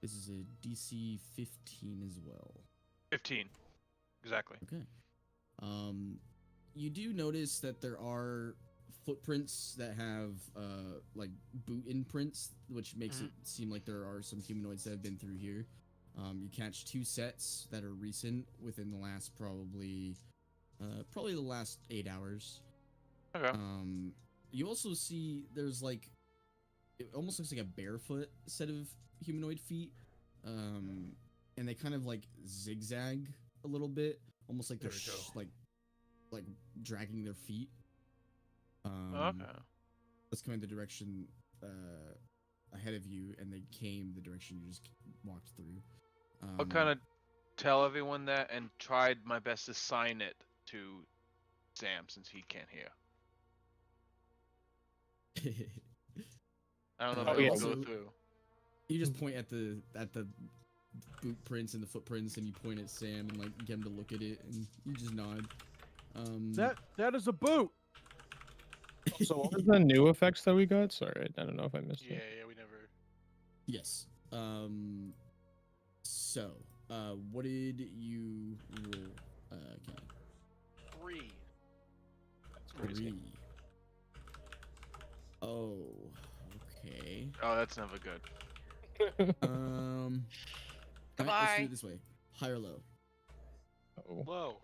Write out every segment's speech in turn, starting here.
This is a DC 15 as well. 15. Exactly. Okay. You do notice that there are footprints that have like boot imprints, which makes it seem like there are some humanoids that have been through here. You catch 2 sets that are recent within the last probably the last 8 hours. Okay. You also see there's like it almost looks like a barefoot set of humanoid feet, and they kind of like zigzag a little bit, almost like they're like dragging their feet. Okay. That's coming the direction ahead of you, and they came the direction you just walked through. I'll kind of tell everyone that and tried my best to sign it to Sam since he can't hear. I don't know if it'll go through. You just point at the boot prints and the footprints, and you point at Sam and like get him to look at it, and you just nod. That is a boot. So what was the new effects that we got? Sorry, I don't know if I missed it. Yeah, we never. Yes. So, what did you roll? Kenny? 3. That's crazy. 3. Oh, okay. Oh, that's never good. Alright, let's do it this way. High or low? Oh. Whoa.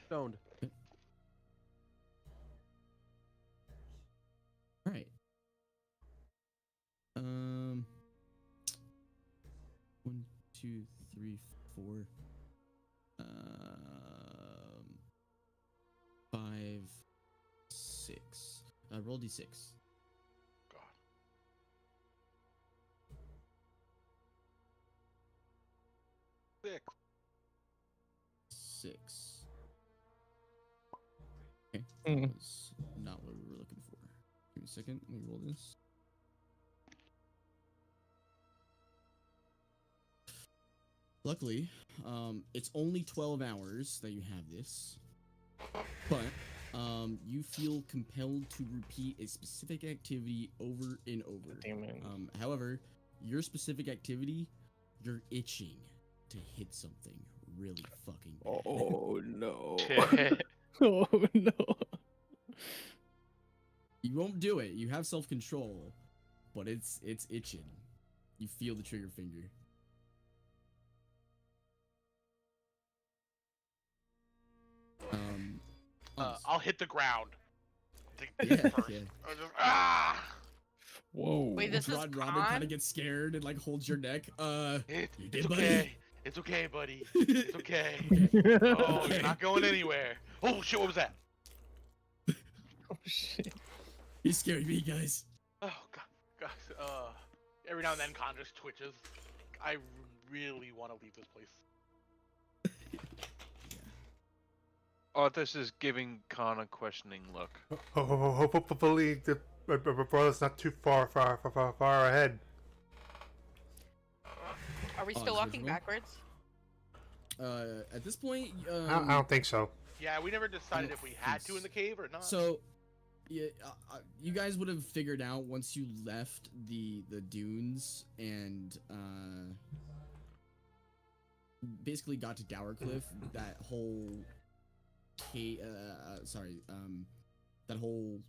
Stoned. Alright. 1, 2, 3, 4. 5, 6. Roll d6. God. 6. 6. Okay. Mm. That was not what we were looking for. Give me a second. Let me roll this. Luckily, it's only 12 hours that you have this, but you feel compelled to repeat a specific activity over and over. Damn it. However, your specific activity, you're itching to hit something really fucking bad. Oh no. Oh no. You won't do it. You have self-control, but it's itching. You feel the trigger finger. I'll hit the ground. Yeah, first. yeah. I'll just, Whoa. Wait, this is Robin Khan? kind of gets scared and like holds your neck. You It's did, okay. buddy. It's okay, buddy. It's okay. Okay. Oh, you're not going anywhere. Oh shit! What was that? Oh shit. He's scaring me, guys. Oh god. Every now and then, Con just twitches. I really want to leave this place. Oh, this is giving Con a questioning look. Hopefully the brother's not too far ahead. Are we Oh, still is walking it backwards? At this point, I don't think so. Yeah, we never decided if we had to in the cave or not. So, yeah, you guys would have figured out once you left the dunes and basically got to Dowercliff, that whole that whole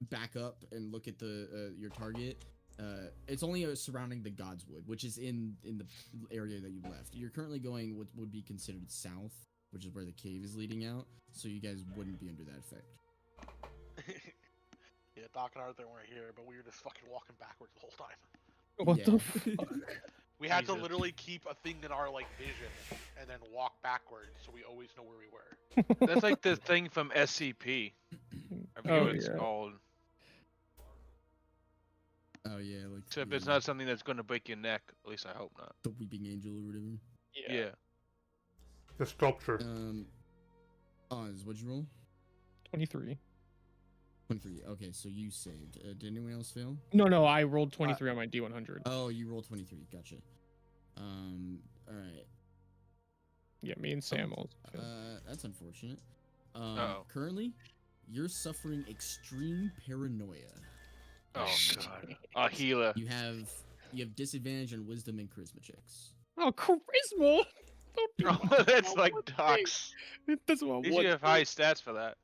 back up and look at the your target. It's only surrounding the Godswood, which is in the area that you left. You're currently going what would be considered south, which is where the cave is leading out, so you guys wouldn't be under that effect. Yeah, Doc and Arthur weren't here, but we were just fucking walking backwards the whole time. What Yeah. the fuck? We had to Jesus. literally keep a thing in our like vision and then walk backwards so we always know where we were. That's like the thing from SCP. I forget Oh, what it's yeah. called. Oh yeah, like Except the, it's not something that's going to break your neck. At least I hope not. the weeping angel or whatever. Yeah. The sculpture. Oz, what'd you roll? 23. 23. Okay, so you saved. Did anyone else fail? No, I rolled 23 on my D100. Oh, you rolled 23. Gotcha. All right. Yeah, me and Sam also. That's unfortunate. Uh-oh. Currently, you're suffering extreme paranoia. Oh god. A healer. You have you have disadvantage on wisdom and charisma checks. Oh, charisma! Don't do Oh, that. that's One like thing. docs. That's what At least you have high stats for that.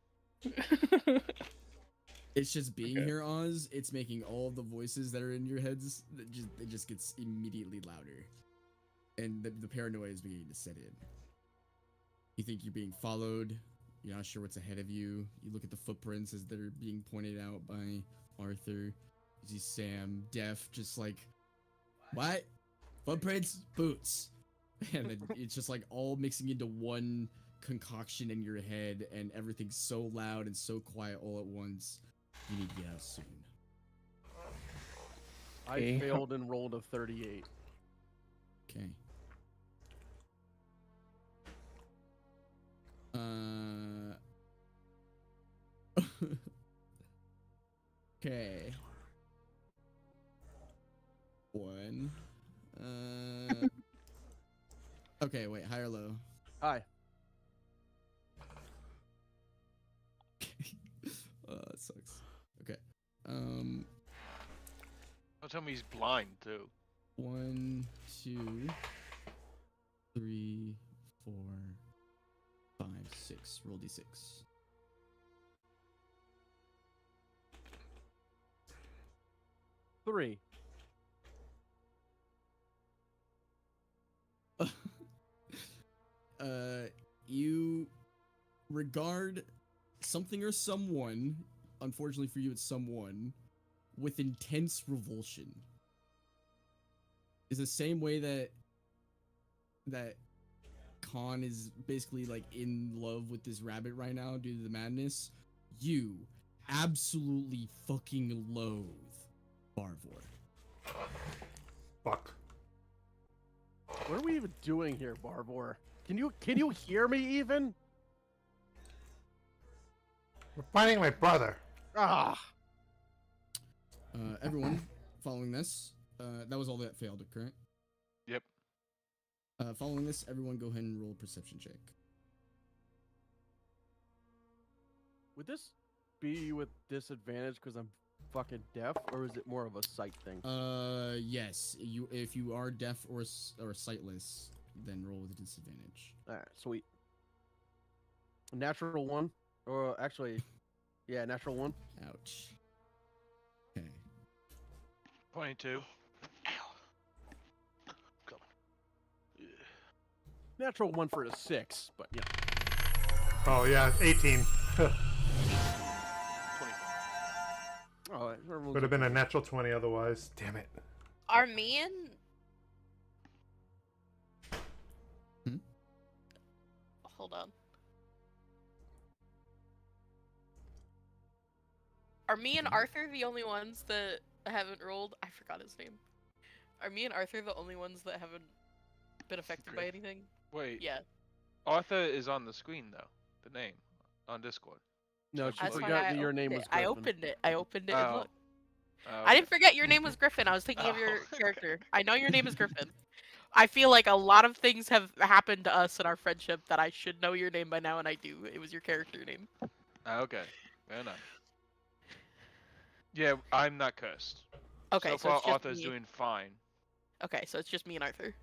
It's just being Okay. here, Oz. It's making all the voices that are in your heads. It just gets immediately louder, and the paranoia is beginning to set in. You think you're being followed. You're not sure what's ahead of you. You look at the footprints as they're being pointed out by Arthur. You see Sam, deaf, just like, what? Footprints, boots, and then it's just like all mixing into one concoction in your head, and everything's so loud and so quiet all at once. You need to get out soon. I Okay. failed and rolled a 38. Okay. Okay. One. Okay, wait, high or low? Hi. That sucks. Okay. Don't tell me he's blind too. 1, 2, 3, 4, 5, 6. Roll d6. Three. You regard something or someone, unfortunately for you it's someone, with intense revulsion. Is the same way that Khan is basically like in love with this rabbit right now due to the madness. You absolutely fucking loathe Barvor. Fuck. What are we even doing here, Barvor? Can you hear me even? We're finding my brother. Ah. Everyone following this, that was all that failed, correct? Yep. Following this, everyone go ahead and roll a perception check. Would this be with disadvantage because I'm fucking deaf, or is it more of a sight thing? Yes. If you are deaf or sightless, then roll with a disadvantage. All right, sweet. Natural one, or actually, yeah, natural one. Ouch. Okay. 22. Natural one for a 6, but yeah. Oh yeah, 18. 24. Oh, everyone's Would have been a natural 20 otherwise. Damn it. Are me and hold on. Are me and Arthur the only ones that haven't rolled? I forgot his name. Are me and Arthur the only ones that haven't been affected by Secret. anything? Wait. Yeah. Arthur is on the screen though. The name on Discord. No, she That's why forgot I that your name opened was it. I Griffin. opened it. I opened it and Oh. looked. Oh, I didn't forget your name was Griffin. I was thinking of Oh, your okay. character. I know your name is Griffin. I feel like a lot of things have happened to us in our friendship that I should know your name by now, and I do. It was your character name. Okay. Fair enough. Yeah, I'm not cursed. Okay, So so far, it's just Arthur's me. doing fine. Okay, so it's just me and Arthur.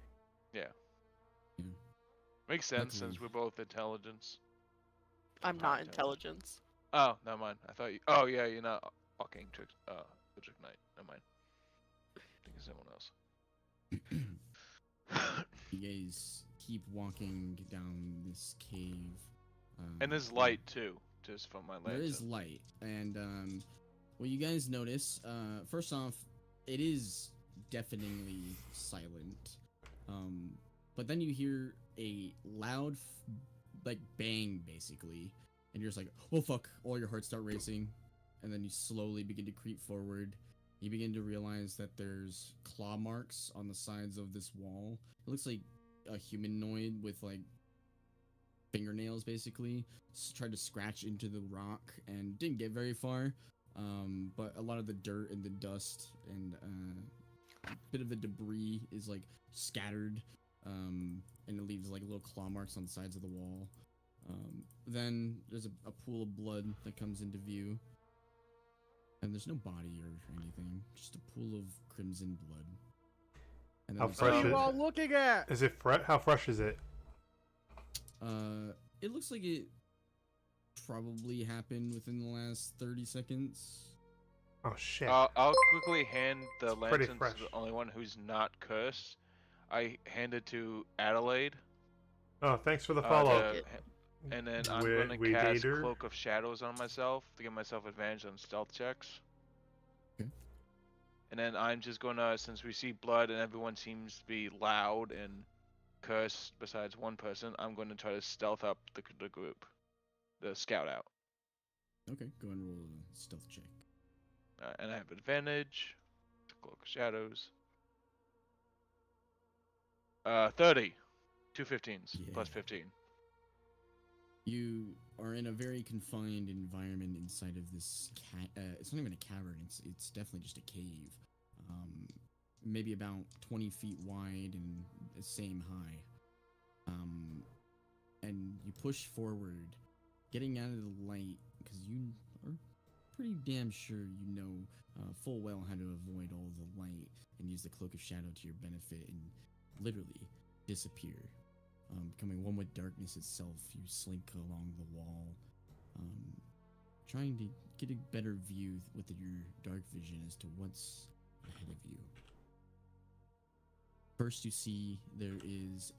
Makes sense Luckily. since we're both intelligence. I'm Not not intelligence. intelligence. Oh, never mind. I thought you. Oh yeah, you're not fucking trick. The Trick Knight. Never mind. I think it's someone else. You guys keep walking down this cave. And there's light too, just from my lantern. There is light, and what you guys notice, first off, it is deafeningly silent. But then you hear a loud, like bang, basically, and you're just like, "Oh fuck!" All your hearts start racing, and then you slowly begin to creep forward. You begin to realize that there's claw marks on the sides of this wall. It looks like a humanoid with like fingernails, basically. Tried to scratch into the rock and didn't get very far. But a lot of the dirt and the dust and a bit of the debris is like scattered, and it leaves like little claw marks on the sides of the wall. Then there's a pool of blood that comes into view. And there's no body or anything, just a pool of crimson blood. And How there's What fresh are is you it? all looking at? Is it fresh? How fresh is it? It looks like it probably happened within the last 30 seconds. Oh shit. I'll quickly hand the pretty lantern fresh. to the only one who's not cursed. I hand it to Adelaide. Oh, thanks for the uh, follow. to- and then I'm We- gonna we cast dater? Cloak of Shadows on myself to give myself advantage on stealth checks. Okay. And then I'm just gonna, since we see blood and everyone seems to be loud and cursed besides one person, I'm gonna try to stealth up the group, the scout out. Okay, go ahead and roll a stealth check. And I have advantage. Cloak of Shadows. 30. 2 15s plus Yeah. 15. You are in a very confined environment inside of this it's not even a cavern, it's definitely just a cave. Maybe about 20 feet wide and the same high. And you push forward, getting out of the light, because you are pretty damn sure you know full well how to avoid all the light and use the Cloak of Shadow to your benefit and literally disappear. Becoming one with darkness itself, you slink along the wall, trying to get a better view with your dark vision as to what's ahead of you. First, you see there is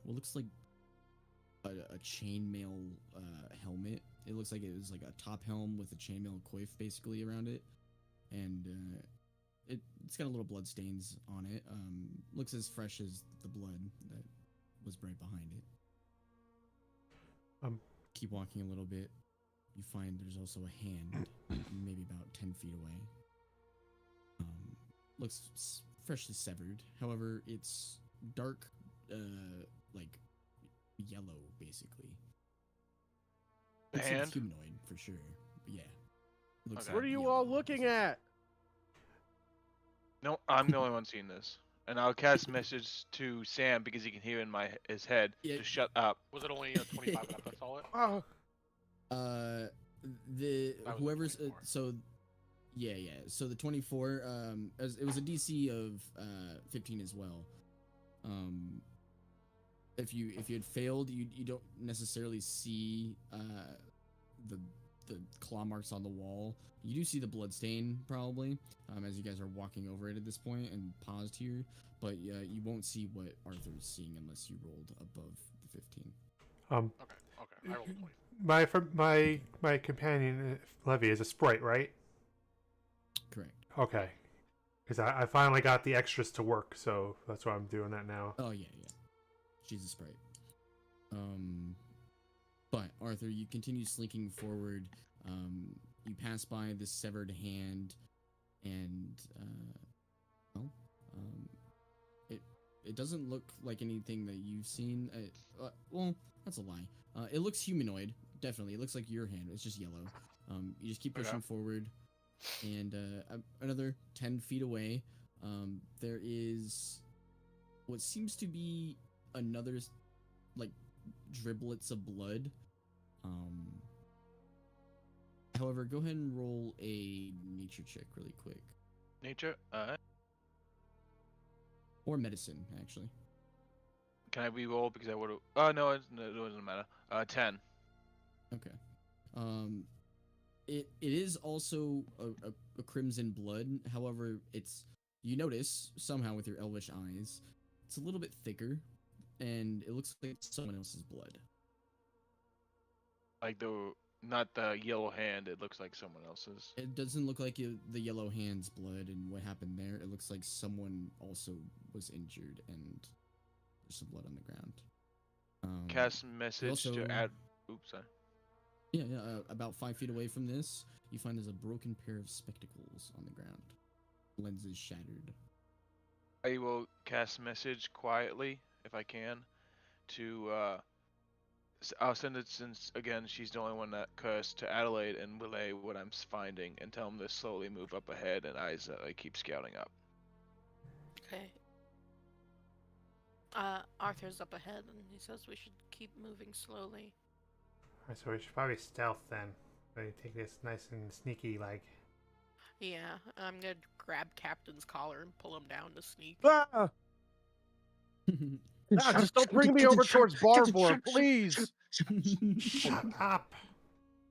what looks like a chainmail helmet. It looks like it was like a top helm with a chainmail coif basically around it, and it's got a little blood stains on it. Looks as fresh as the blood that was right behind it. Keep walking a little bit. You find there's also a hand, maybe about 10 feet away. Looks freshly severed. However, it's dark, like yellow, basically. Looks like Hand? it's humanoid for sure. But yeah. It looks Okay. What are you yellow, all looking basically. at? No, I'm the only one seeing this. And I'll cast message to Sam because he can hear in his head Yeah. to shut up. Was it only 25 and up? That's all it. Oh, The That was a whoever's 24. so yeah. So the 24 it was a DC of 15 as well. If you had failed, you don't necessarily see the claw marks on the wall. You do see the blood stain probably as you guys are walking over it at this point and paused here, but you won't see what Arthur's seeing unless you rolled above the 15. Okay. I rolled a 20. My companion Levy is a sprite, right? Correct. Okay. Because I finally got the extras to work, so that's why I'm doing that now. Oh yeah. She's a sprite. But Arthur, you continue slinking forward. You pass by this severed hand, and it doesn't look like anything that you've seen. Well, that's a lie. It looks humanoid, definitely. It looks like your hand. It's just yellow. You just keep pushing forward, and another 10 feet away, there is what seems to be another like driblets of blood. However, go ahead and roll a nature check really quick, Nature? or medicine actually. Can I re-roll because I would have... Oh, no, it doesn't matter. 10. Okay. It is also a crimson blood. However, you notice somehow with your elvish eyes, it's a little bit thicker, and it looks like someone else's blood. Like not the yellow hand, it looks like someone else's. It doesn't look like the yellow hand's blood and what happened there. It looks like someone also was injured and there's some blood on the ground. Cast message also- to add... Oops, sorry. Yeah. About 5 feet away from this, you find there's a broken pair of spectacles on the ground. Lenses shattered. I will cast message quietly, if I can, to... I'll send it, since, again, she's the only one that cursed, to Adelaide and relay what I'm finding and tell him to slowly move up ahead and eyes that I keep scouting up. Okay. Arthur's up ahead, and he says we should keep moving slowly. Alright, so we should probably stealth then. Maybe take this nice and sneaky, like. Yeah, I'm gonna grab Captain's collar and pull him down to sneak. Ah! Just don't bring me over towards Barvor, please. Shut up,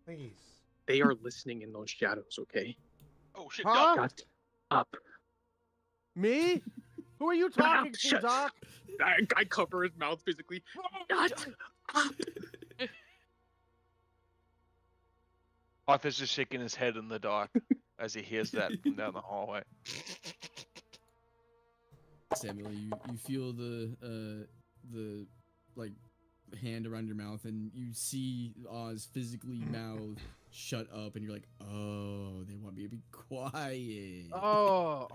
please. They are listening in those shadows, okay? Oh shit, Huh? Doc. Shut up. Me? Who are you talking to, Shut- Doc? I cover his mouth physically. Shut up. Arthur's just shaking his head in the dark as he hears that from down the hallway. Samuel, you feel the like hand around your mouth, and you see Oz physically mouth shut up, and you're like, oh, they want me to be quiet. I'll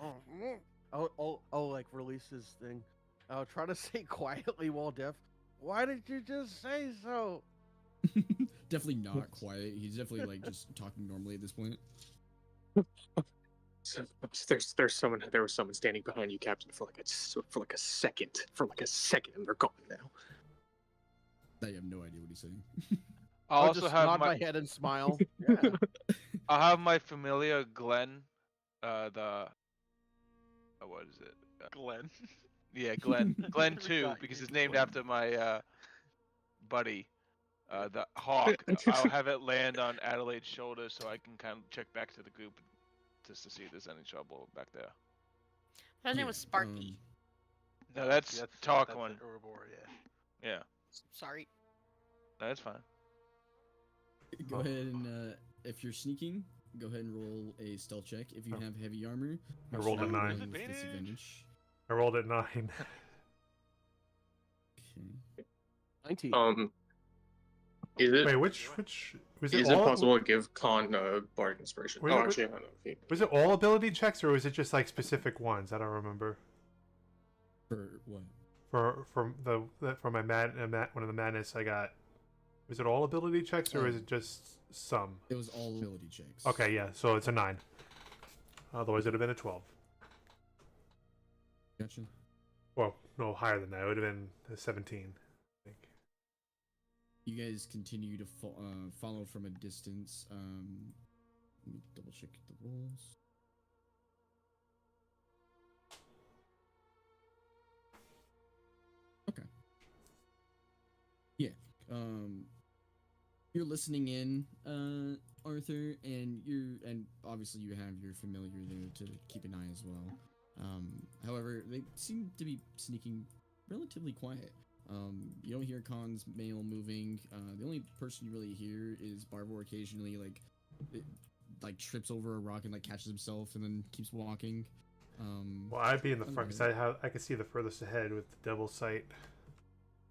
like release his thing. I'll try to say quietly while deaf. Why did you just say so? Definitely not quiet. He's definitely like just talking normally at this point. So, there was someone standing behind you, Captain, for like a second, and they're gone now. I have no idea what he's saying. I'll I'll also just have nod my my head and smile. Yeah. I'll have my familiar Glenn, what is it? Glenn. Yeah, Glenn. Glenn Forgot 2, you because it's named named Glenn. after my buddy, the Hawk. I'll have it land on Adelaide's shoulder so I can kind of check back to the group just to see if there's any trouble back there. His name was Sparky. No, that's Tarquin. That's Ouroboros, yeah. Yeah, Sorry. no, that's fine. Go ahead and if you're sneaking, go ahead and roll a stealth check. If you have heavy armor, I make rolled a you're 9. rolling with Disadvantage. disadvantage. I rolled at 9. Okay. 19. Is it Wait, which was it? is it All, possible to give Khan Bard inspiration? Wait, Oh, wait, actually, I don't know. If was it all ability checks, or was it just like specific ones? I don't remember. For what? For my one of the madness I got. Was it all ability checks, or was it just some? It was all ability checks. Okay, yeah, so it's a 9. Otherwise, it'd have been a 12. Gotcha. Well, no, higher than that. It would have been a 17. I think. You guys continue to follow from a distance. Let me double check the rolls. Okay. Yeah. You're listening in, Arthur, and obviously you have your familiar there to keep an eye as well. However, they seem to be sneaking relatively quiet. You don't hear Khan's mail moving. The only person you really hear is Barvor occasionally like trips over a rock and like catches himself and then keeps walking. Well, I'd be in the front because I can see the furthest ahead with the devil's sight.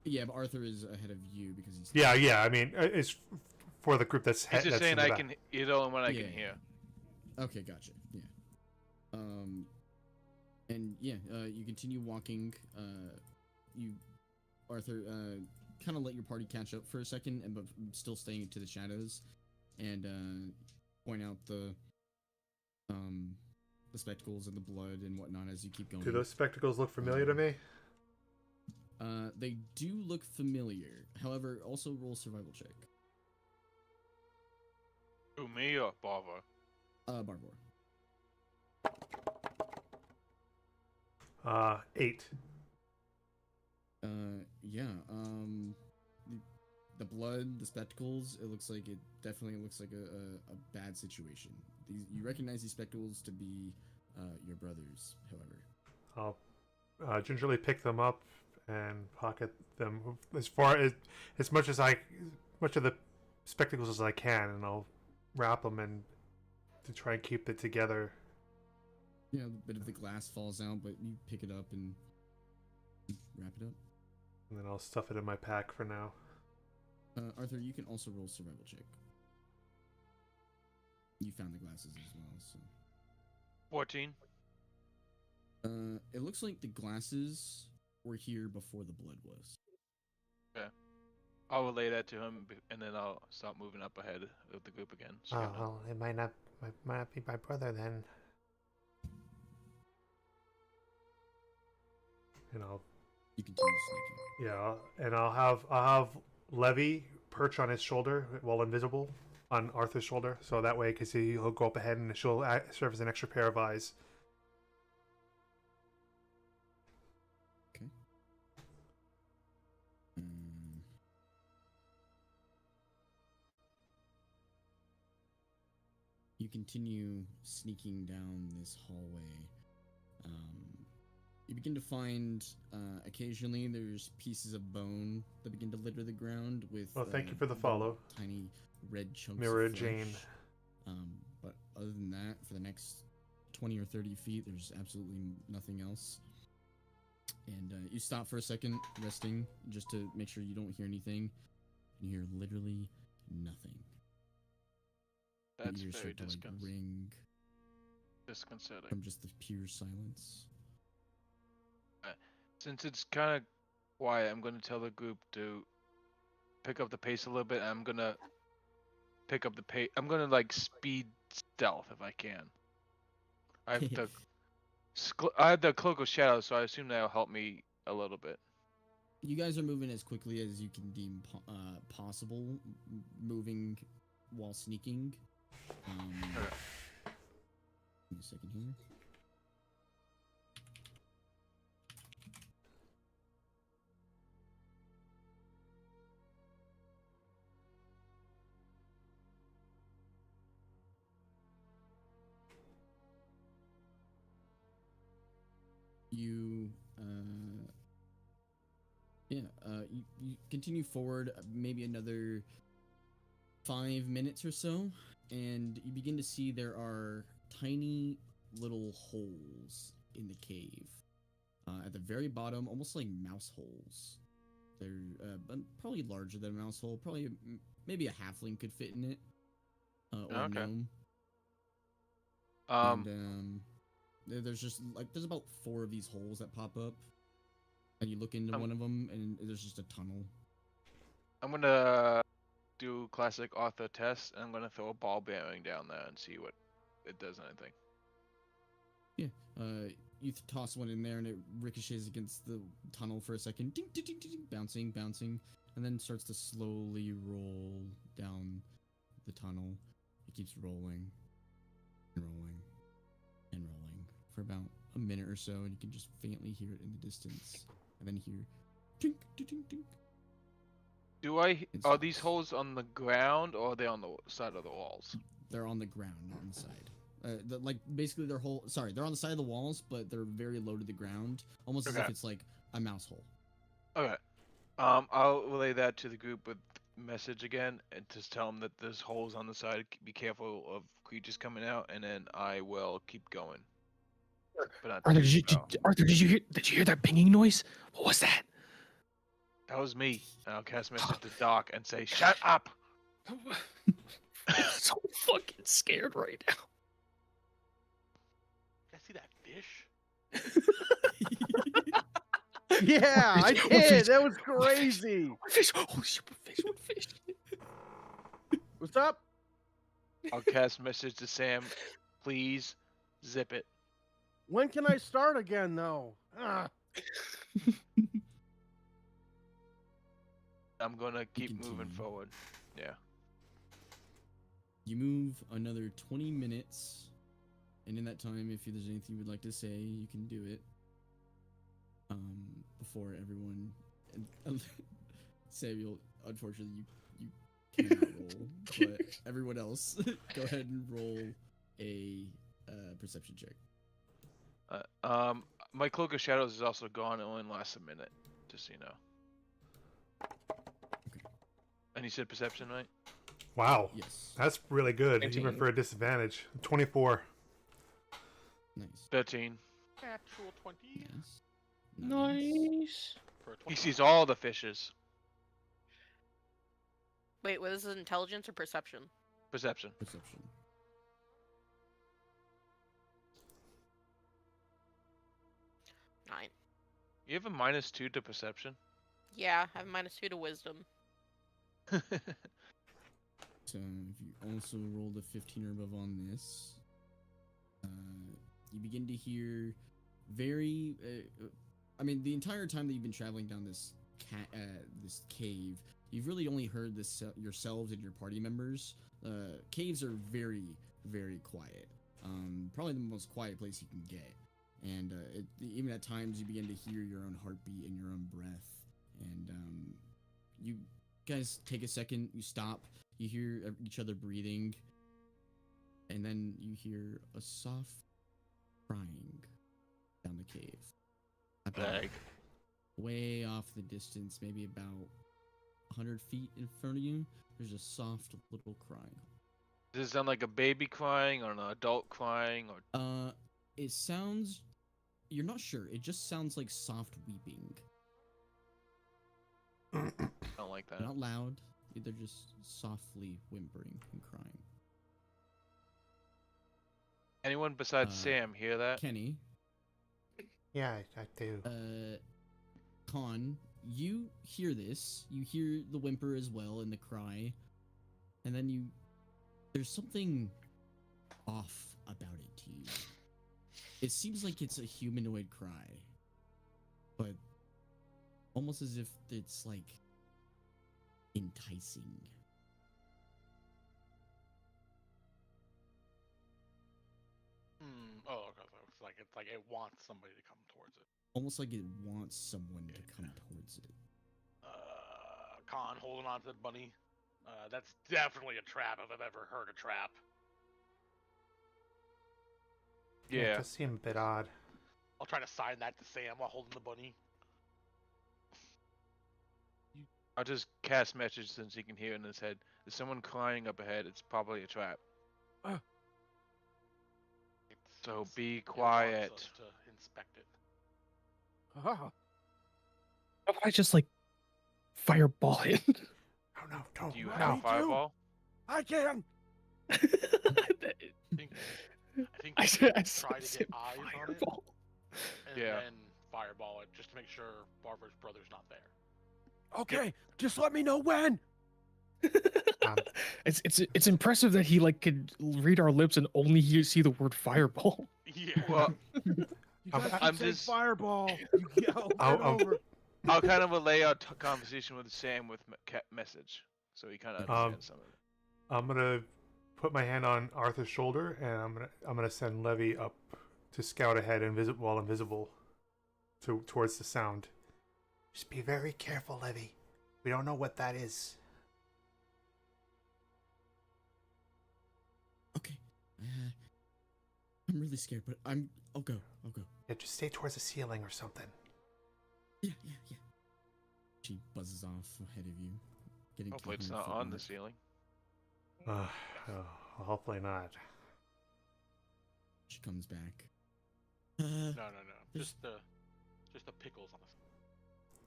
Yeah, but Arthur is ahead of you because he's Yeah. I mean, it's for the group that's He's just that's saying in the I back. can. You're the only one I Yeah. can hear. Okay, gotcha. Yeah. And yeah, you continue walking. Arthur, kind of let your party catch up for a second, but still staying to the shadows, and point out the spectacles and the blood and whatnot as you keep going. Do those spectacles look familiar to me? They do look familiar. However, also roll survival check. Who, me or Barvor? Barvor. 8. Yeah. The blood, the spectacles. It definitely looks like a bad situation. You recognize these spectacles to be your brother's. However, I'll gingerly pick them up and pocket them as much of the spectacles as I can, and I'll wrap them in to try and keep it together. you know, a bit of the glass falls out, but you pick it up and wrap it up. And then I'll stuff it in my pack for now. Arthur, you can also roll survival check. You found the glasses as well, so. 14. It looks like the glasses were here before the blood was. I'll relay that to him, and then I'll start moving up ahead of the group again. So Oh, well, it might not be my brother then. And You continue sneaking. I'll have Levy perch on his shoulder while invisible, on Arthur's shoulder, so that way, because he'll go up ahead and she'll serve as an extra pair of eyes. Okay. You continue sneaking down this hallway. You begin to find, occasionally there's pieces of bone that begin to litter the ground with. Well, thank you for the little follow. Tiny red chunks. Mirror of flesh. Jane. But other than that, for the next 20 or 30 feet, there's absolutely nothing else. And you stop for a second, resting, just to make sure you don't hear anything. And you hear literally nothing. That's Your ears very start to ring disconcerting. from just the pure silence. Since it's kind of quiet, I'm going to tell the group to pick up the pace a little bit. I'm going to pick up the pace. I'm going to like speed stealth if I can. I have the cloak of shadows, so I assume that'll help me a little bit. You guys are moving as quickly as you can deem possible, moving while sneaking. Give me a second here. You you continue forward maybe another 5 minutes or so, and you begin to see there are tiny little holes in the cave at the very bottom, almost like mouse holes. They're probably larger than a mouse hole. Probably maybe a halfling could fit in it, or a gnome. And there's just like there's about 4 of these holes that pop up, and you look into one of them, and there's just a tunnel. I'm gonna do classic Arthur test, and I'm gonna throw a ball bearing down there and see what it does. Anything. Yeah. You toss one in there, and it ricochets against the tunnel for a second, ding, ding, ding, ding, bouncing, and then starts to slowly roll down the tunnel. It keeps rolling, and rolling, and rolling for about a minute or so, and you can just faintly hear it in the distance, and then hear tink, tink, tink. Are these holes on the ground, or are they on the side of the walls? They're on the ground, not on the side. Basically they're they're on the side of the walls, but they're very low to the ground, almost as if it's like a mouse hole. Okay. I'll relay that to the group with message again, and just tell them that there's holes on the side. Be careful of creatures coming out, and then I will keep going. Arthur, did you hear that pinging noise? What was that? That was me. And I'll cast message to Doc and say, "Shut up." I'm so fucking scared right now. I see that fish. Yeah, I did. That was crazy. What fish? Holy shit, what fish? What's up? I'll cast message to Sam. Please zip it. When can I start again, though? I'm gonna keep moving forward. Yeah. You move another 20 minutes, and in that time, if there's anything you would like to say, you can do it. Before everyone, Samuel, unfortunately, you cannot roll, but everyone else, go ahead and roll a perception check. My cloak of shadows is also gone. It only lasts a minute, just so you know. Okay. And you said perception, right? Wow. Yes. That's really good, 19. even for a disadvantage. 24. Nice. 13. Natural 20 Yes. Nice. for a He 20. sees all the fishes. Wait, what is this, intelligence or perception? Perception. Perception. Nine. You have a -2 to perception. Yeah, I have -2 to wisdom. So if you also rolled a 15 or above on this, you begin to hear very. I mean, the entire time that you've been traveling down this this cave. You've really only heard this yourselves and your party members. Caves are very, very quiet. Probably the most quiet place you can get. And even at times you begin to hear your own heartbeat and your own breath. And you guys take a second, you stop, you hear each other breathing, and then you hear a soft crying down the cave. Bag. Way off the distance, maybe about 100 feet in front of you, there's a soft little crying. Does it sound like a baby crying or an adult crying or? It sounds. You're not sure. It just sounds like soft weeping. I don't like that. Not loud. They're just softly whimpering and crying. Anyone besides Sam hear that? Kenny. Yeah, I do. Con, you hear this. You hear the whimper as well and the cry. And then there's something off about it to you. It seems like it's a humanoid cry. But almost as if it's like enticing. Oh, okay. So it's like it wants somebody to come towards it. Almost like it wants someone to come towards it. Khan holding on to the bunny. That's definitely a trap if I've ever heard a trap. It Yeah. does seem a bit odd. I'll try to sign that to Sam while holding the bunny. I'll just cast message since he can hear in his head. There's someone crying up ahead. It's probably a trap. So be It wants quiet. us to inspect it. Ah, How about I just like fireball it? Oh no, don't. Do you no. have do. fireball? I can. I think I we said, should I try to said get eyes on it fireball. and Yeah. then fireball it just to make sure Barvor's brother's not there. Okay, just let me know when. It's impressive that he like could read our lips and only see the word fireball. Yeah. Well, You guys I'm keep saying just- fireball. You yell I'll- over. I'll kind of relay our conversation with Sam with message, so he kind of understands some of it. I'm gonna put my hand on Arthur's shoulder, and I'm gonna send Levy up to scout ahead, while invisible, towards the sound. Just be very careful, Levy. We don't know what that is. Okay. I'm really scared, but I'll go. Yeah, just stay towards the ceiling or something. Yeah. She buzzes off ahead of you. Getting Hopefully to it's the not on the footmark. ceiling. Oh, hopefully not. She comes back. No. There's- Just the pickles on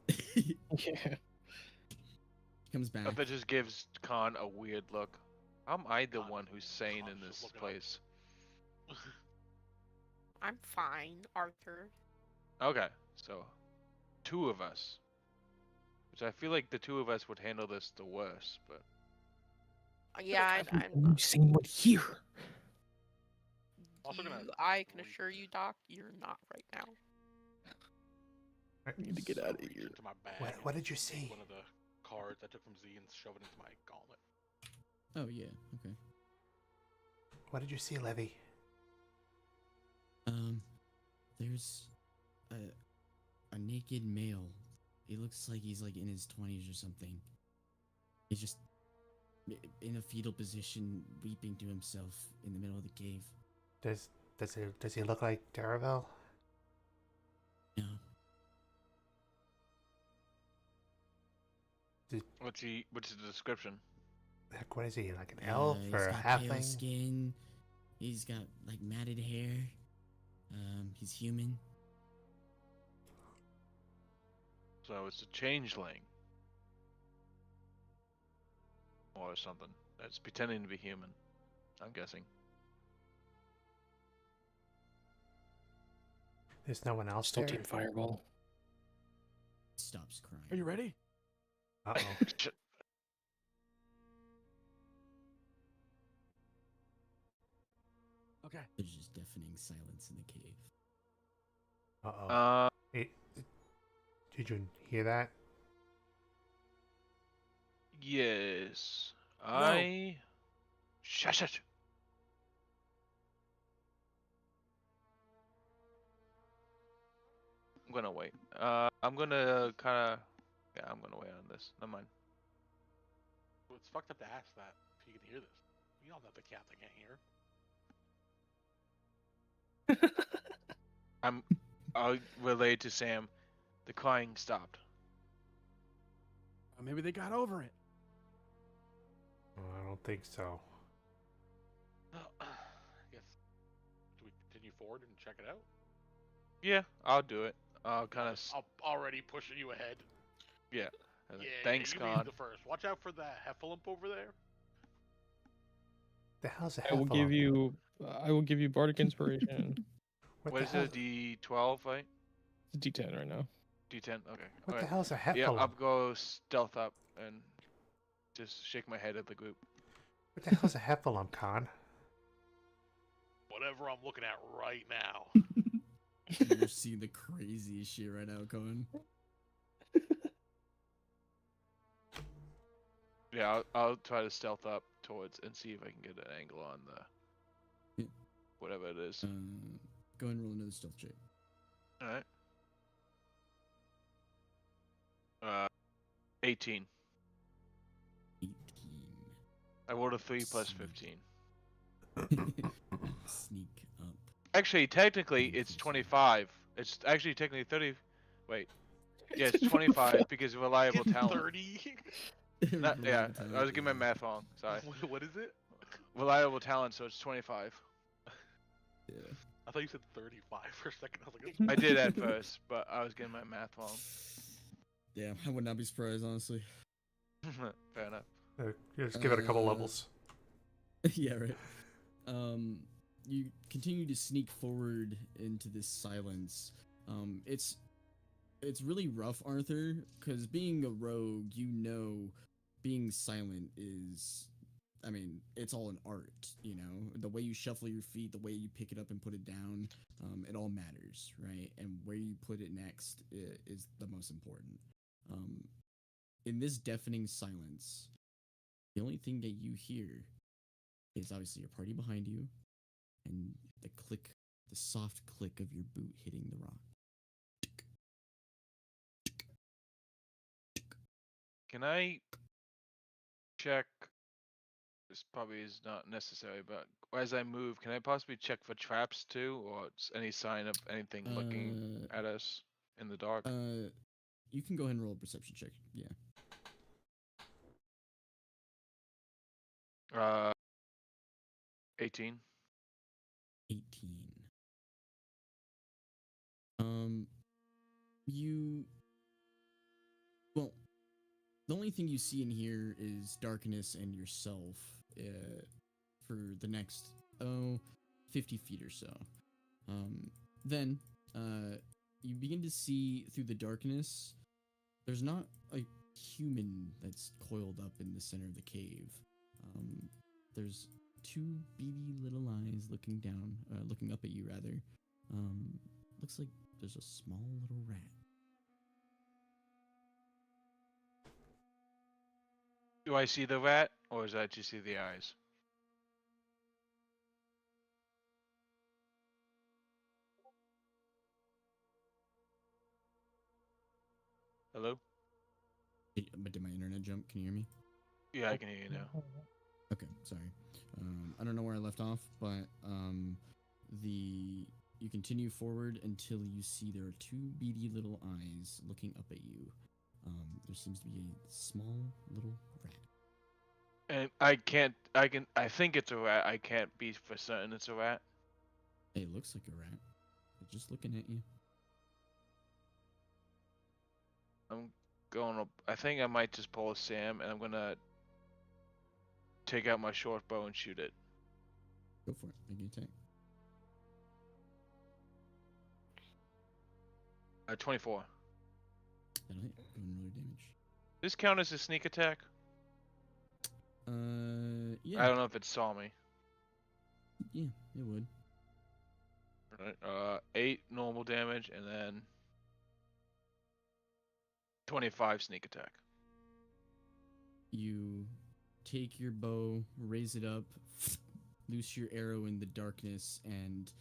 the She Yeah. comes back. But that just gives Khan a weird look. Am I the Khan- one who's sane in Khan's this just looking up. place? I'm fine, Arthur. Okay, so 2 of us. Which I feel like the 2 of us would handle this the worst, but Yeah, I've I'm. only seen one here. Also gonna I can leap assure you, Doc, you're not right now. I need to get So out of reach here. into my bag What did and you take see? One of the cards I took from Z and shove it into my gauntlet. Oh yeah. Okay. What did you see, Levy? There's a naked male. He looks like he's like in his 20s or something. He's just in a fetal position, weeping to himself in the middle of the cave. Does he look like Daravel? No. what's the description? Heck, what is he? Like an elf He's or a got pale halfling? skin. He's got like matted hair. He's human. So it's a changeling. Or something. That's pretending to be human. I'm guessing. There's no one else Still there. team fireball. Stops crying. Are you ready? Uh-oh. Okay. There's just deafening silence in the cave. Uh-oh. Uh, Hey, did you hear that? Yes. I. Shush it. I'm gonna wait. I'm gonna kind of. Yeah, I'm gonna wait on this. Never mind. Well, it's fucked up to ask that if you can hear this. We all know the captain can't hear. I'll relay to Sam. The crying stopped. Maybe they got over it. I don't think so. Yes. Do we continue forward and check it out? Yeah, I'll do it. I'll kind of. I'm already pushing you ahead. Yeah. Yeah, Thanks, you Con. lead the first. Watch out for that heffalump over there. The hell's a I will give heffalump? you. I will give you bardic inspiration. What the is hell? it? D12, right? It's a D10 right now. D10. Okay. What the alright. hell's a Yeah, I'll heffalump? go stealth up and just shake my head at the group. What the hell's a heffalump, Con? Whatever I'm looking at right now. You're seeing the craziest shit right now, Cohen. Yeah, I'll try to stealth up towards and see if I can get an angle on the Yeah. whatever it is. Go ahead and roll another stealth check. All right. 18. 18. I rolled a 3 plus 15. Sneak up. Actually, technically, it's 25. It's actually technically 30. Wait. Yeah, it's 25 because of reliable Get talent. 30. Yeah, I was getting my math wrong. Sorry. What is it? Reliable talent, so it's 25. Yeah. I thought you said 35 for a second. I was like, I did at first, but I was getting my math wrong. Yeah, I would not be surprised, honestly. Fair enough. Just give it a couple levels. Yeah, right. You continue to sneak forward into this silence. It's really rough, Arthur, because being a rogue, you know, being silent is, I mean, it's all an art, you know? The way you shuffle your feet, the way you pick it up and put it down, it all matters, right? And where you put it next is the most important. In this deafening silence, the only thing that you hear is obviously your party behind you and the click, the soft click of your boot hitting the rock. Can I check? This probably is not necessary, but as I move, can I possibly check for traps too, or any sign of anything looking at us in the dark? You can go ahead and roll a perception check. Yeah. 18. 18. Well, the only thing you see in here is darkness and yourself for the next 50 feet or so. Then you begin to see through the darkness. There's not a human that's coiled up in the center of the cave. There's two beady little eyes looking down, looking up at you rather. Looks like there's a small little rat. Do I see the rat, or is that just see the eyes? Hello? But did my internet jump? Can you hear me? Yeah, I can hear you now. Okay, sorry. I don't know where I left off, but you continue forward until you see there are two beady little eyes looking up at you. There seems to be a small little rat. And I think it's a rat. I can't be for certain it's a rat. It looks like a rat. It's just looking at you. I think I might just pull a Sam, and I'm gonna take out my short bow and shoot it. Go for it. Make an attack. 24. That'll hit. Go ahead and roll your damage. This count as a sneak attack? Yeah. I don't know if it saw me. Yeah, it would. Alright, 8 normal damage, and then 25 sneak attack. you take your bow, raise it up, loose your arrow in the darkness, and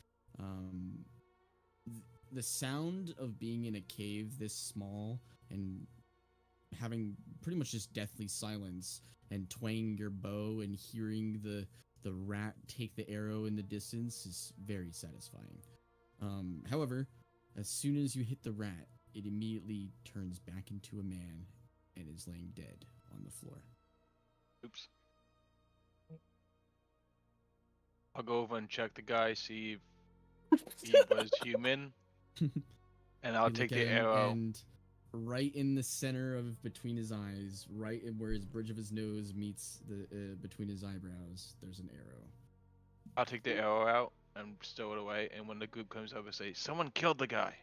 the sound of being in a cave this small and having pretty much just deathly silence and twanging your bow and hearing the rat take the arrow in the distance is very satisfying. However, as soon as you hit the rat, it immediately turns back into a man and is laying dead on the floor. Oops. I'll go over and check the guy, see if he was human, and I'll You take look the at him, arrow. and right in the center of between his eyes, right where his bridge of his nose meets the between his eyebrows, there's an arrow. I'll take the arrow out and stow it away. And when the group comes over, say, "Someone killed the guy."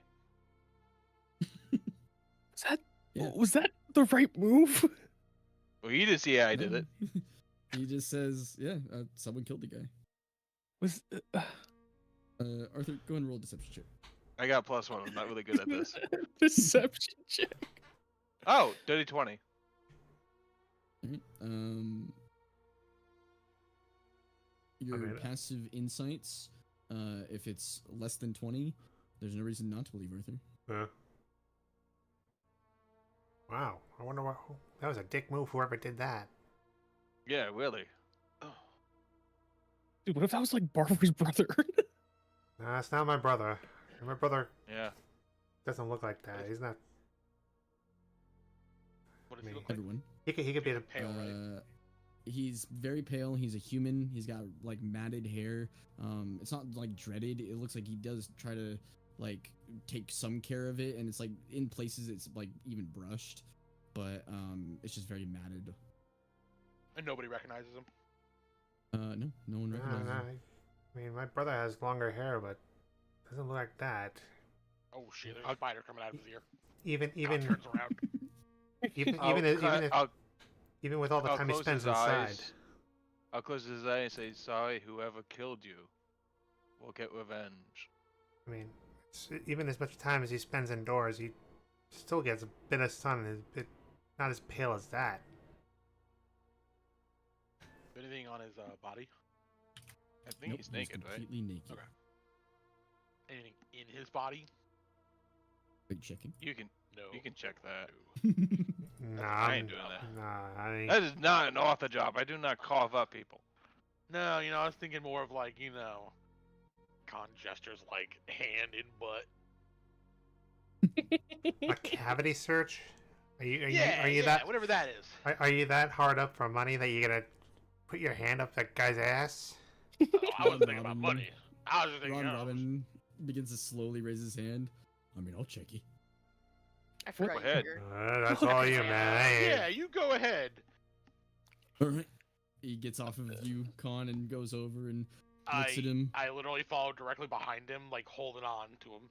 Yeah. Was that the right move? Well, you didn't see how I did it. He just says, "Yeah, someone killed the guy." Was Arthur, go ahead and roll a deception check. I got +1. I'm not really good at this. deception check? Oh, dirty 20. Alright, your passive insights, if it's less than 20, there's no reason not to believe Arthur. Wow. I wonder what. That was a dick move. Whoever did that. Yeah, really. Oh. Dude, what if that was like Barvor's brother? Nah, it's not my brother. My brother Yeah. doesn't look like that. He's not. What does he Me. look like? Everyone. He could be the. Pale, right? He's very pale. He's a human. He's got like matted hair. It's not like dreaded. It looks like he does try to like take some care of it, and it's like in places it's like even brushed, but it's just very matted. And nobody recognizes him. No one recognizes him. I mean, my brother has longer hair, but doesn't look like that. Oh shit! There's a spider coming out of his ear. Even Turns around. even with all the I'll time he close spends his inside. eyes. I'll close his eye and say, "Sorry, whoever killed you will get revenge." I mean, even as much time as he spends indoors, he still gets a bit of sun and is a bit not as pale as that. Anything on his body? I think Nope, he's naked, right? completely naked. Okay. Anything in his body? Are you checking? You can No. check that. Nah, I ain't doing that. Nah, I ain't. That is not an author job. I do not carve up people. No, I was thinking more of like, con gestures like hand in butt. A cavity search? Are you Yeah, that whatever that is. are you that hard up for money that you're gonna put your hand up that guy's ass? Oh, I wasn't thinking Robin. about money. I was just thinking, Robin begins to slowly raise his hand. I mean, I'll check you. I forgot Go you ahead. here. That's all you, man. I ain't- Yeah, you go ahead. All right. He gets off of you, Con, and goes over and looks I at him. I literally follow directly behind him, like holding on to him.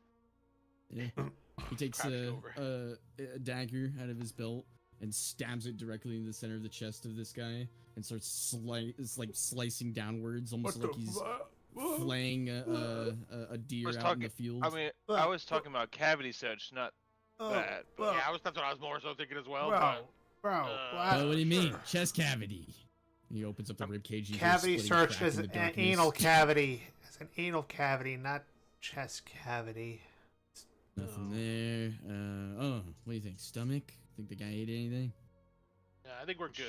Yeah. He takes Crouched a over. dagger out of his belt and stabs it directly in the center of the chest of this guy and starts slicing downwards, almost like he's flaying a deer Was out in talking- the field. I mean, I was talking about cavity search, not that. But Yeah, that's what I was more so thinking as well. Bro, What do you mean? sure. Chest cavity. He opens up the rib cage. and cavity splitting search crack is in an the darkness. anal cavity. It's an anal cavity, not chest cavity. Nothing there. What do you think? Stomach? Think the guy ate anything? Yeah, I think we're good.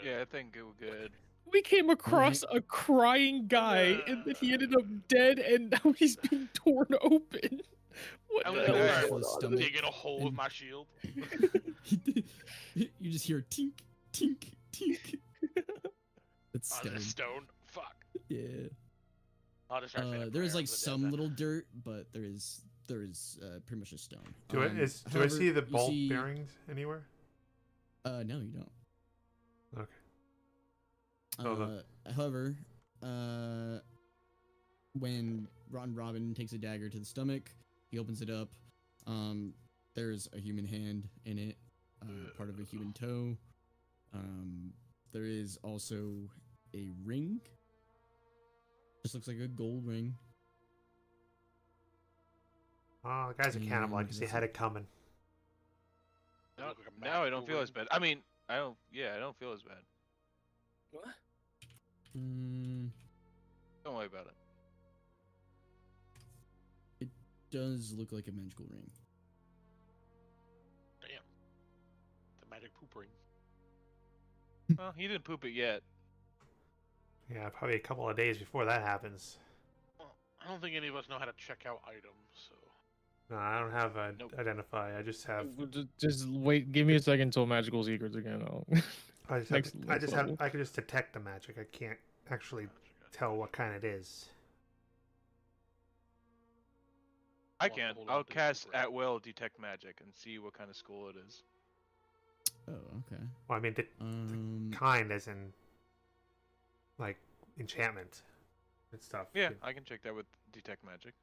yeah, I think it was good. We came across a crying guy, and then he ended up dead, and now he's being torn open. What I'm the gonna hell go is for going the on? stomach. Digging a hole with And- my shield. You just hear tink, tink, tink. That's On this stone. stone. Fuck. Yeah. I'll just try to say a There is prayer like for the dead some then. little dirt, but there is pretty much a stone. Do I However, see the you bolt see- bearings anywhere? No, you don't. Okay. So However, when Rotten Robin takes a dagger to the stomach, he opens it up. There's a human hand in it, part of a human toe. There is also a ring. Just looks like a gold ring. Oh, the guy's a cannibal. I can see that's had it coming. Look like a Now I don't magical feel ring. as bad. I mean, I don't. Yeah, I don't feel as bad. What? Don't worry about it. It does look like a magical ring. Damn. The magic poop ring. Well, he didn't poop it yet. Yeah, probably a couple of days before that happens. Well, I don't think any of us know how to check out items, so. No, I don't have a Nope. identify. I just have. Just wait. Give me a second until magical secrets again. I just Next- have. I next just have. level. I can just detect the magic. I can't actually tell what kind it is. I Wants to can. hold on I'll to the cast poop ring. at will detect magic and see what kind of school it is. Oh, okay. Well, I mean, the kind as in like enchantment and stuff. Yeah, I can check that with detect magic.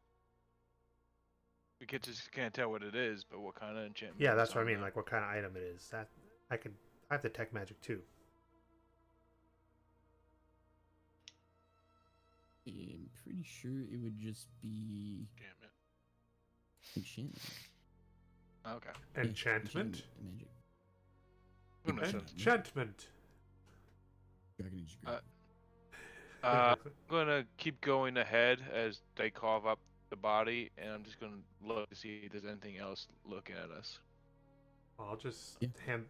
We could just can't tell what it is, but what kind of enchantment. Yeah, is that's what I on mean. there. Like what kind of item it is. That I have detect magic too. I'm pretty sure it would just be Damn it. enchantment. Okay. Yeah, Enchantment. Magic. What am I saying? Enchantment. Dragon Age Great. I'm gonna keep going ahead as they carve up the body, and I'm just gonna look to see if there's anything else looking at us. I'll just Yeah. hand.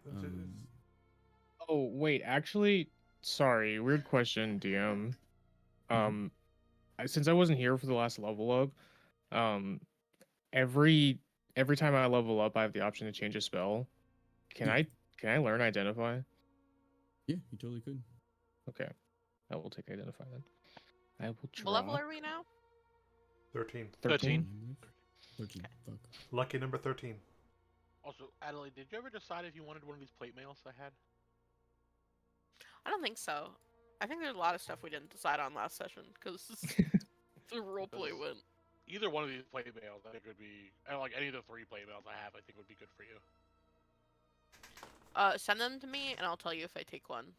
Oh wait, actually, sorry. Weird question, DM. Since I wasn't here for the last level up, every time I level up, I have the option to change a spell. Can Yeah. I learn identify? Yeah, you totally could. Okay, I will take identify then. I will What draw. level are we now? 13. 13. 13. Fuck. Lucky number 13. Also, Adelaide, did you ever decide if you wanted one of these plate mails I had? I don't think so. I think there's a lot of stuff we didn't decide on last session because the roleplay Because- went. Either one of these plate mails, I think would be. I don't like any of the 3 plate mails I have. I think would be good for you. Send them to me and I'll tell you if I take one.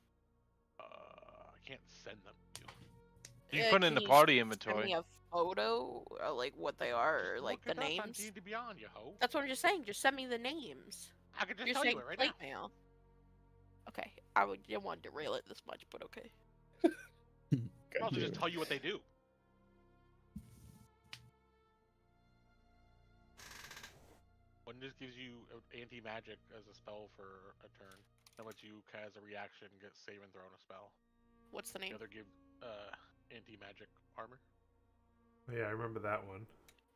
I can't send them to you. You can put it in Can the you party Send me inventory. a photo, like what they are, or like Look the it up on names. D&D Beyond, you hoe. That's what I'm just saying. Just send me the names. I can just You're tell you saying it right plate now. mail. Okay, I didn't want to derail it this much, but okay. I'll also just tell you what they do. One just gives you anti-magic as a spell for a turn. That lets you, as a reaction, get save and throw on a spell. What's the The name? other give anti-magic armor. Yeah, I remember that one.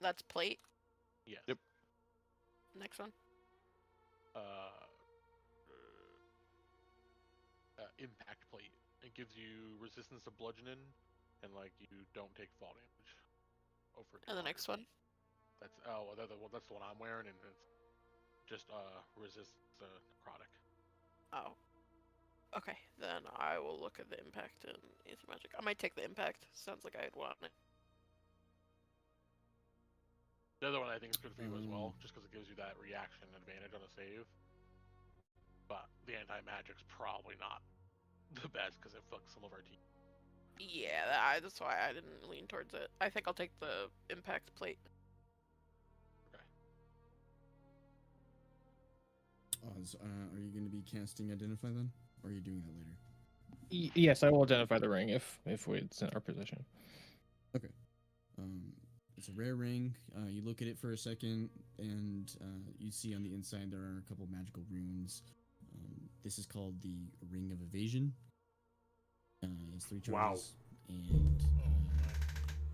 That's plate. Yes. Yep. Next one. Impact plate. It gives you resistance to bludgeoning, and like you don't take fall damage. Over. And the next one. That's that's the one I'm wearing, and it's just resist the necrotic. Oh. Okay, then I will look at the impact and anti-magic. I might take the impact. Sounds like I'd want it. The other one I think is good for you as well, just because it gives you that reaction advantage on a save. But the anti-magic's probably not the best because it fucks some of our team. Yeah, that's why I didn't lean towards it. I think I'll take the impact plate. Oz, are you going to be casting Identify then? Or are you doing that later? Yes, I will identify the ring if it's in our position. Okay. It's a rare ring. You look at it for a second, and you see on the inside there are a couple magical runes. This is called the Ring of Evasion. It's 3 charges. Wow. And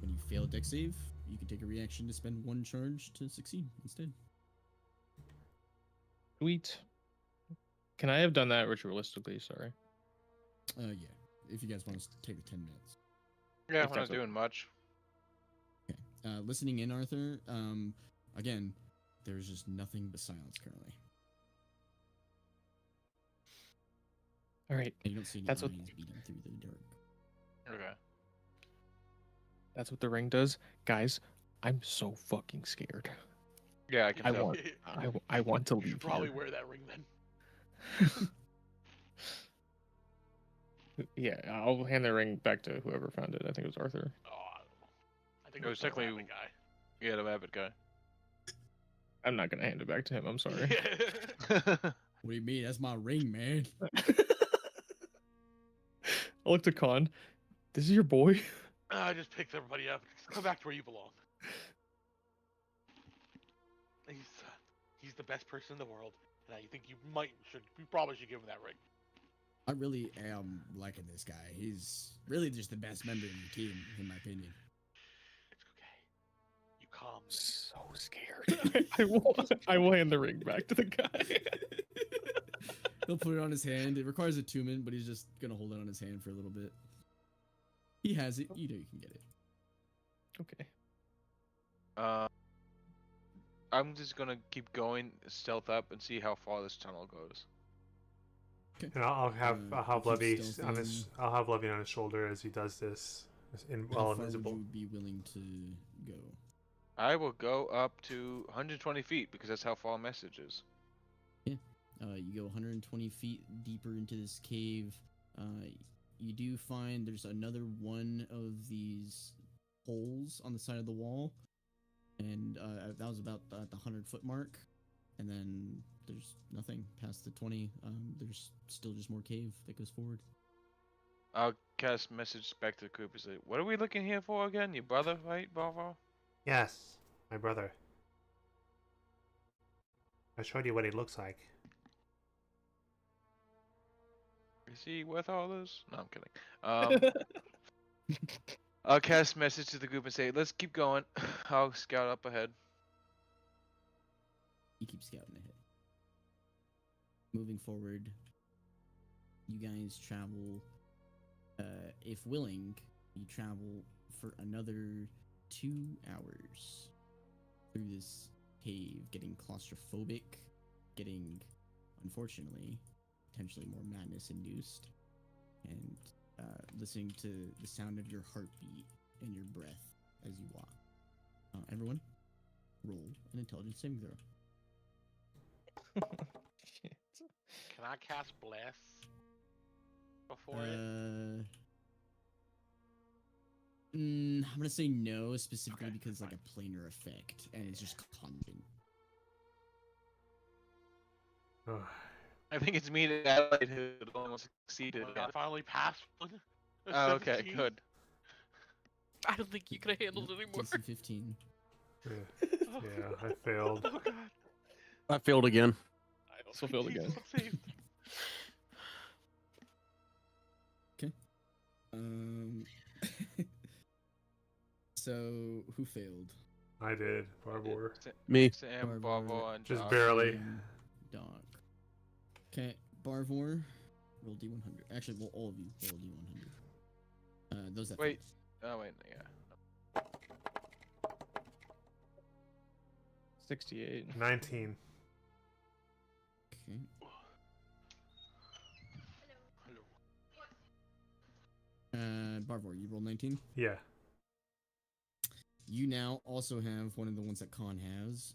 when you fail a deck save, you can take a reaction to spend 1 charge to succeed instead. Sweet. Can I have done that ritualistically? Sorry. Yeah. If you guys want to take the 10 minutes. Yeah, If we're not that's okay. doing much. Okay. Listening in, Arthur. Again, there's just nothing but silence currently. All right. And you don't see any That's eyes what- beating through the dark. Okay. That's what the ring does, guys. I'm so fucking scared. Yeah, I can I tell. want. I want to You leave should probably here. wear that ring then. Yeah, I'll hand the ring back to whoever found it. I think it was Arthur. Oh, I don't know. I think It was the technically- rabbit guy. Yeah, the rabbit guy. I'm not gonna hand it back to him. I'm sorry. What do you mean? That's my ring, man. I look to Khan. This is your boy? I just picked everybody up. Just come back to where you belong. He's the best person in the world, and I think you probably should give him that ring. I really am liking this guy. He's really just the best member of your team, in my opinion. It's okay. You calm. So scared. I will hand the ring back to the guy. He'll put it on his hand. It requires attunement, but he's just gonna hold it on his hand for a little bit. He has it. You know you can get it. Okay. I'm just gonna keep going, stealth up, and see how far this tunnel goes. Okay. And I'll have you keep Levy on his stealthing. I'll have Levy on his shoulder as he does this, How while far invisible. would you be willing to go? I will go up to 120 feet because that's how far a message is. You go 120 feet deeper into this cave. You do find there's another one of these holes on the side of the wall, and that was about the 100-foot mark. And then there's nothing past the 20. There's still just more cave that goes forward. I'll cast message back to the group and say, "What are we looking here for again? Your brother, right, Barvor?" Yes, my brother. I showed you what he looks like. Is he worth all this? No, I'm kidding. I'll cast message to the group and say, "Let's keep going." I'll scout up ahead. You keep scouting ahead. Moving forward, you guys travel. If willing, you travel for another 2 hours through this cave, getting claustrophobic, getting, unfortunately, potentially more madness induced, and listening to the sound of your heartbeat and your breath as you walk. Everyone, roll an intelligence saving throw. Shit. Can I cast Bless before it? I'm gonna say no, specifically Okay, because like fine. a planar effect, and it's just content. Ugh. I think it's me and Adelaide who almost succeeded. Oh, I finally passed one. A Oh, okay, 17. good. I don't think you could have handled it anymore. DC 15. Yeah, Oh, yeah, I failed. Oh god. I failed again. I also failed again. Jesus, I'm saved. So who failed? I did, Barvor. Me. Sam, Barvor, Barvor, and Just Josh. barely. and Doc. Okay, Barvor, roll D100. Actually, well, all of you roll D100. Those that Wait. failed. Oh wait, yeah. 68. 19. Okay. Barvor, you roll 19. Yeah. You now also have one of the ones that Khan has.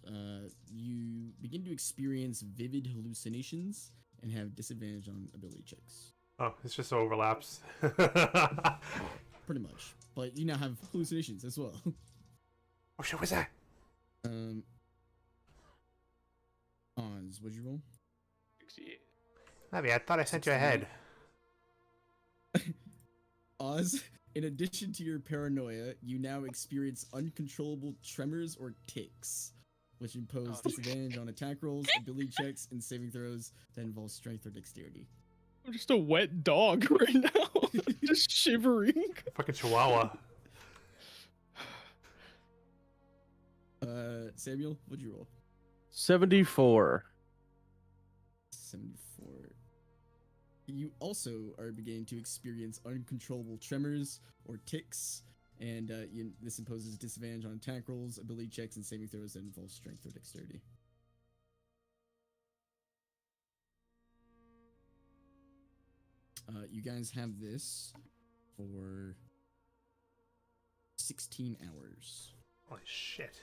You begin to experience vivid hallucinations and have disadvantage on ability checks. Oh, it's just overlaps. Pretty much. But you now have hallucinations as well. Oh shit, what's that? Oz, what'd you roll? 68. Levy, I thought I sent you ahead. Oz, in addition to your paranoia, you now experience uncontrollable tremors or tics, which impose disadvantage on attack rolls, ability checks, and saving throws that involve strength or dexterity. I'm just a wet dog right now. Just shivering. Fucking chihuahua. Samuel, what'd you roll? 74. 74. You also are beginning to experience uncontrollable tremors or tics, and this imposes disadvantage on attack rolls, ability checks, and saving throws that involve strength or dexterity. You guys have this for 16 hours. Holy shit.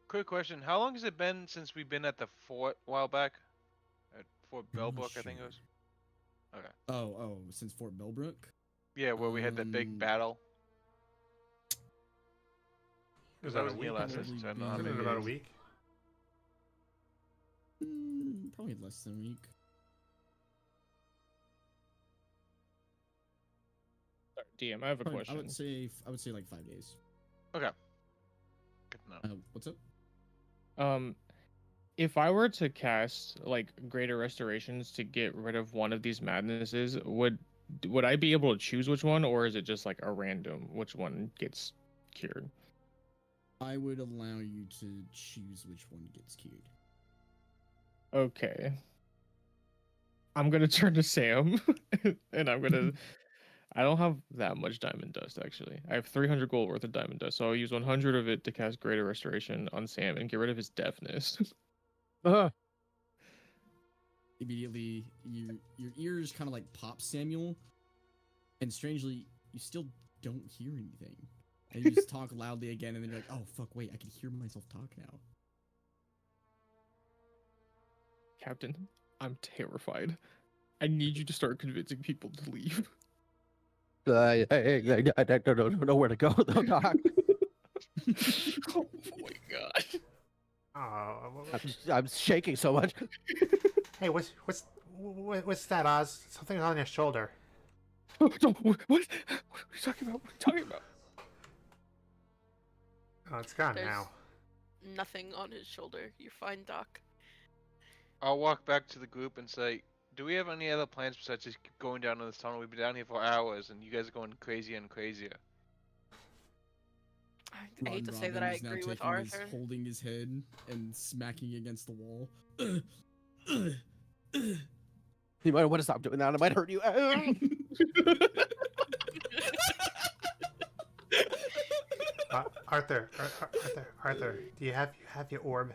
Quick question: how long has it been since we've been at the fort a while back? At Fort I'm not Bellbrook, I think it sure. was. Okay. Oh, since Fort Bellbrook? Yeah, where we had that big battle. Was I that a wasn't here week? last Probably session, so I don't know been- how Wasn't many it about a days. week? probably less than a week. Sorry, DM, I have a Probably- question. I would say like 5 days. Okay. Good to know. What's up? If I were to cast like greater restorations to get rid of one of these madnesses, would I be able to choose which one, or is it just like a random which one gets cured? I would allow you to choose which one gets cured. Okay. I'm gonna turn to Sam, and I'm gonna. I don't have that much diamond dust actually. I have 300 gold worth of diamond dust, so I'll use 100 of it to cast greater restoration on Sam and get rid of his deafness. Immediately, your ears kind of like pop, Samuel, and strangely, you still don't hear anything. And you just talk loudly again, and then you're like, "Oh fuck! Wait, I can hear myself talk now." Captain, I'm terrified. I need you to start convincing people to leave. I don't know where to go though, Doc. Oh my god. I'm shaking so much. Hey, what's that, Oz? Something's on your shoulder. No, what? What are you talking about? What are you talking about? Oh, it's gone There's now. nothing on his shoulder. You're fine, Doc. I'll walk back to the group and say, do we have any other plans besides just keep going down in this tunnel? We've been down here for hours, and you guys are going crazier and crazier. I hate to say that I Robin is now agree with taking his- Arthur. holding his head and smacking against the wall. You might want to stop doing that. It might hurt you. Arthur, do you have your orb?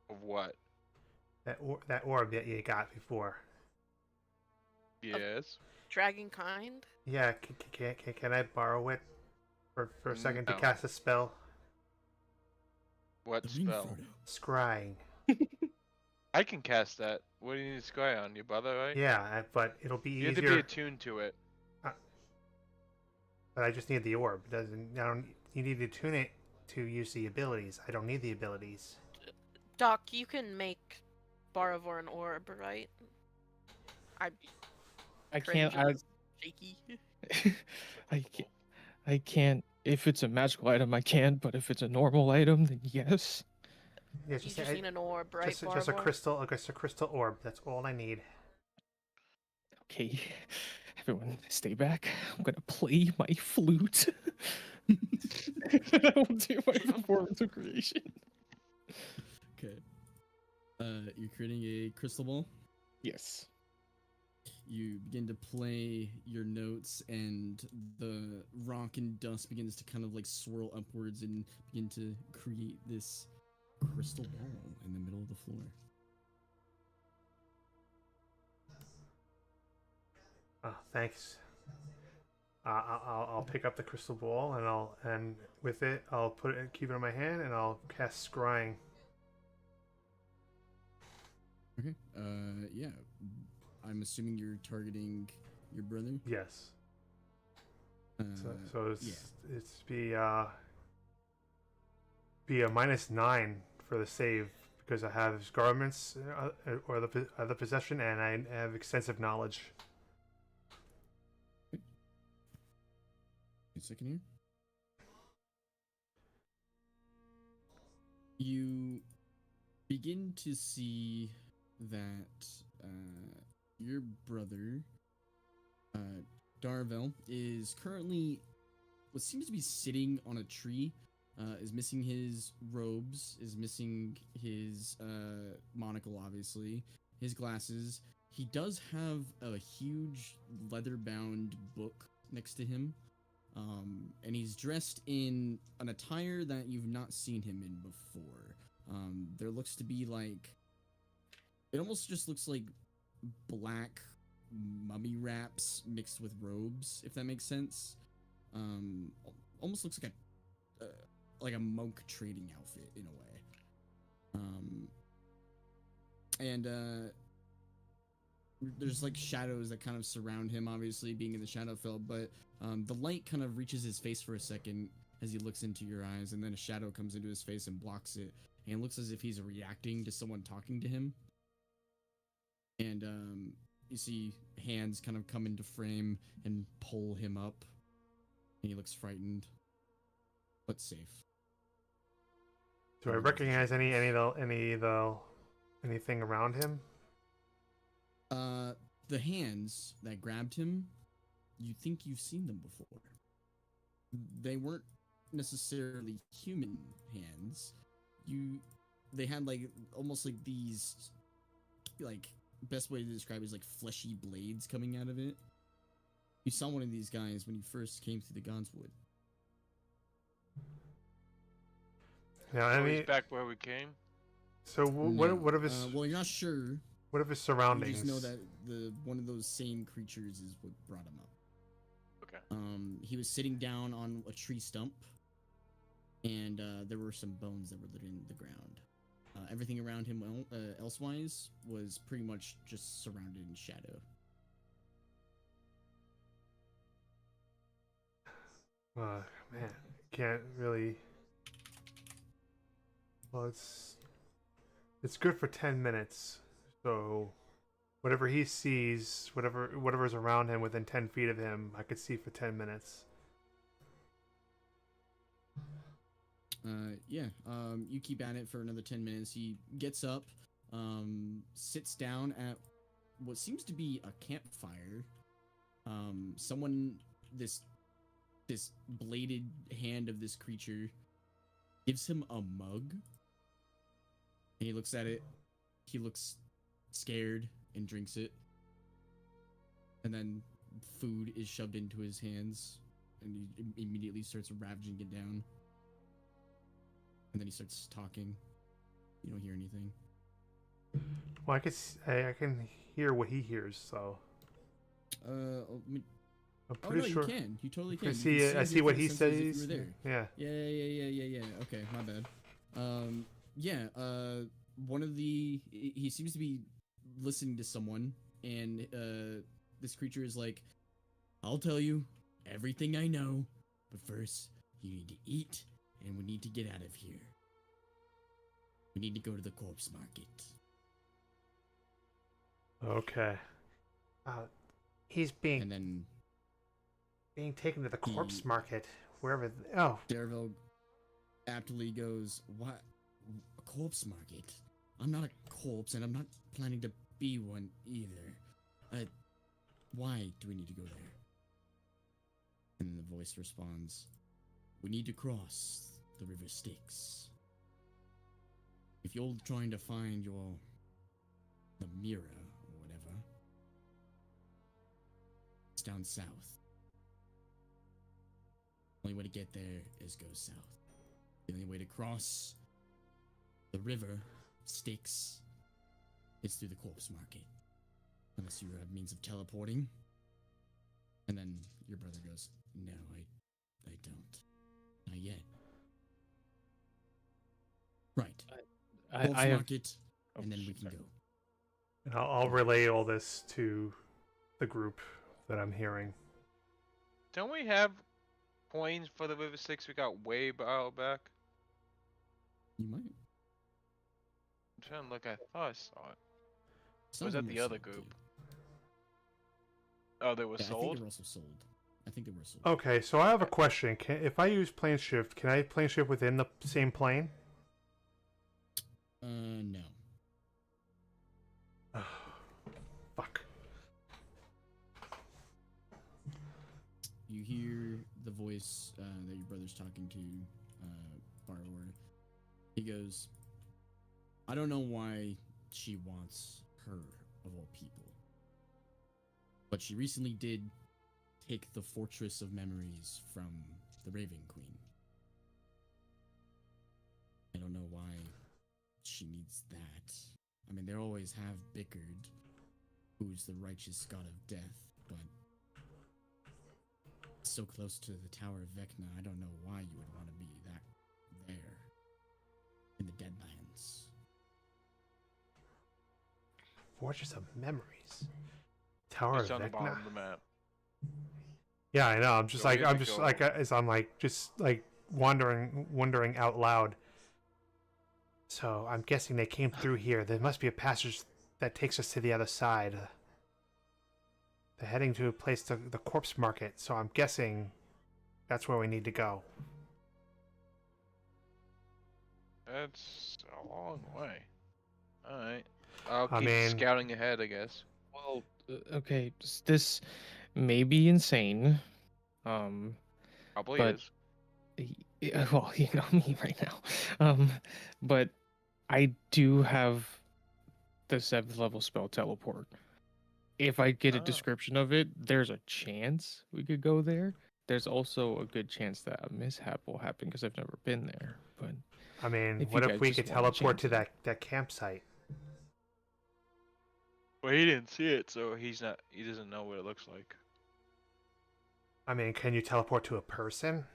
Of what? That orb that you got before. Yes. Dragon kind? Yeah, can I borrow it for a second to No. cast a spell? What spell? Scrying. I can cast that. What do you need to scry on? Your brother, right? Yeah, but it'll be You have easier. to be attuned to it. But I just need the orb. You need to tune it to use the abilities. I don't need the abilities. Doc, you can make Barvor an orb, right? I Cringe can't. a little shaky. I can't. If it's a magical item, I can. But if it's a normal item, then yes. Yeah, You just need an orb, right, just a Barvor? crystal orb. That's all I need. Okay, everyone, stay back. I'm gonna play my flute. I will do my performance of creation. Okay. You're creating a crystal ball. Yes. You begin to play your notes, and the rock and dust begins to kind of like swirl upwards and begin to create this crystal ball in the middle of the floor. Oh, thanks. I'll pick up the crystal ball and with it I'll keep it in my hand and I'll cast scrying. Okay. Yeah. I'm assuming you're targeting your brother. Yes. So yeah. it's be a -9 for the save because I have his garments or the possession, and I have extensive knowledge. A second here. You begin to see that your brother, Darvel, is currently what seems to be sitting on a tree. Is missing his robes, is missing his monocle, obviously, his glasses. He does have a huge leather-bound book next to him. And he's dressed in an attire that you've not seen him in before. There looks to be like, it almost just looks like black mummy wraps mixed with robes, if that makes sense. Almost looks like a monk trading outfit in a way. And there's like shadows that kind of surround him, obviously being in the Shadowfel, but the light kind of reaches his face for a second, as he looks into your eyes, and then a shadow comes into his face and blocks it, and it looks as if he's reacting to someone talking to him. And you see hands kind of come into frame and pull him up, and he looks frightened, but safe. Do I recognize anything around him? The hands that grabbed him, you think you've seen them before. They weren't necessarily human hands. They had like almost like these, like, best way to describe it is like fleshy blades coming out of it. You saw one of these guys when you first came through the Godswood. Yeah, I Oh, he's mean, back where we came. so what of his well, you're not sure. what of his You surroundings? just know that one of those sane creatures is what brought him up. Okay. He was sitting down on a tree stump, and there were some bones that were littered in the ground. Everything around him, elsewise, was pretty much just surrounded in shadow. Man, can't really. Well, it's good for 10 minutes. So whatever he sees, whatever's around him within 10 feet of him, I could see for 10 minutes. You keep at it for another 10 minutes. He gets up, sits down at what seems to be a campfire. This bladed hand of this creature gives him a mug. And he looks at it. He looks scared and drinks it. And then food is shoved into his hands, and he immediately starts ravaging it down. And then he starts talking. You don't hear anything. Well, I can hear what he hears, so I'm pretty sure. You can. You totally can. I You see. can I see see what it he as if you says. were there. Yeah. Yeah. Okay, my bad. One of he seems to be listening to someone, and this creature is like, "I'll tell you everything I know, but first you need to eat, and we need to get out of here. We need to go to the corpse market." Okay. He's And then being taken to the corpse market, wherever. Shadowfel aptly goes, "What? A corpse market? I'm not a corpse, and I'm not planning to be one either. Why do we need to go there?" And then the voice responds, "We need to cross the river Styx. If you're trying to find the mirror or whatever, it's down south. The only way to get there is go south. The only way to cross the river Styx is through the corpse market, unless you have means of teleporting." And then your brother goes, "No, I don't. Not yet." Right. Corpse market, and then we can go. And I'll relay all this to the group that I'm hearing. Don't we have coins for the River Styx we got way back? You might. I'm trying to look. I thought I saw it. Some Was of that them the were other sold, group? too. Oh, they were Yeah, I think sold? they were also sold. Okay, so I have a question. If I use plane shift, can I plane shift within the same plane? No. Fuck. You hear the voice that your brother's talking to, Barvor. He goes, "I don't know why she wants her, of all people. But she recently did take the Fortress of Memories from the Raven Queen. I don't know why she needs that. I mean, they always have bickered who's the righteous god of death, but so close to the Tower of Vecna, I don't know why you would want to be that there in the Deadlands." Fortress of Memories. Tower It's of on the Vecna. bottom of the map. Yeah, I know. I'm just So like, we have I'm to just go- like, as I'm like, just like wondering out loud. So I'm guessing they came through here. There must be a passage that takes us to the other side. They're heading to a place, the corpse market. So I'm guessing that's where we need to go. That's a long way. Alright. I'll I keep mean- scouting ahead, I guess. Well, okay, this may be insane. Probably But- is. Well, you know me right now. But I do have the 7th level spell teleport. If I get a Oh. description of it, there's a chance we could go there. There's also a good chance that a mishap will happen because I've never been there. But I mean, If what you if guys we just could wanna teleport to chance that campsite? Well, he didn't see it, so he doesn't know what it looks like. I mean, can you teleport to a person?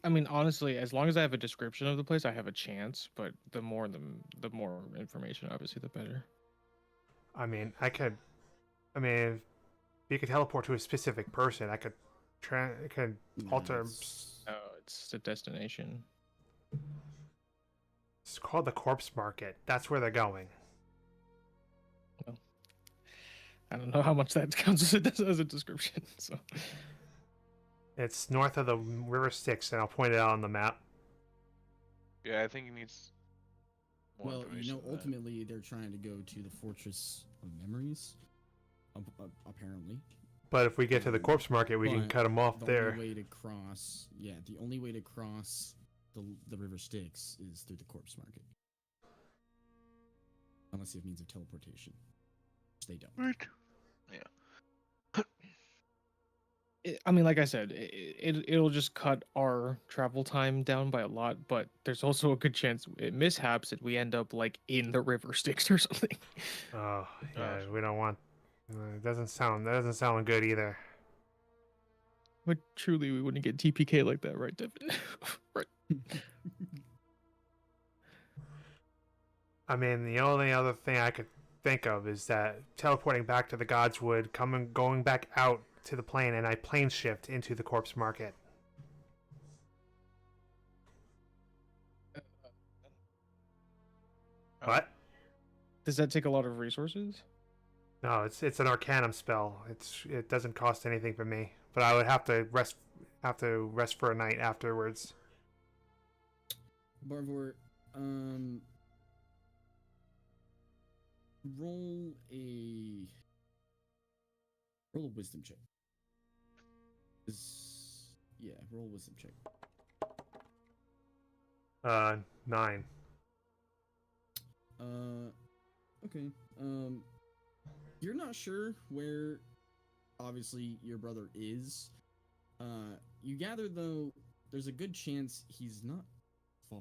I mean, honestly, as long as I have a description of the place, I have a chance. But the more information, obviously, the better. I mean, if you could teleport to a specific person, I could alter. Nice. Oh, it's the destination. It's called the corpse market. That's where they're going. I don't know how much that counts as a description. So It's north of the River Styx, and I'll point it out on the map. Yeah, I think he needs more Well, information than that. ultimately they're trying to go to the Fortress of Memories, apparently. But if we get to the corpse market, we can But cut them off the there. only way to cross, the only way to cross the River Styx is through the corpse market, unless you have means of teleportation, which they don't. Right. I mean, like I said, it'll just cut our travel time down by a lot. But there's also a good chance it mishaps that we end up like in the River Styx or something. Oh, yeah, Gosh. we don't want. That doesn't sound good either. But truly, we wouldn't get TPK like that, right, Devin? Right. I mean, the only other thing I could think of is that teleporting back to the Godswood, going back out to the plane, and I plane shift into the corpse market. What? Does that take a lot of resources? No, it's an Arcanum spell. It doesn't cost anything for me, but I would have to rest for a night afterwards. Barvor, roll a wisdom check. Roll a wisdom check. 9. Okay. You're not sure where, obviously, your brother is. You gather, though, there's a good chance he's not far.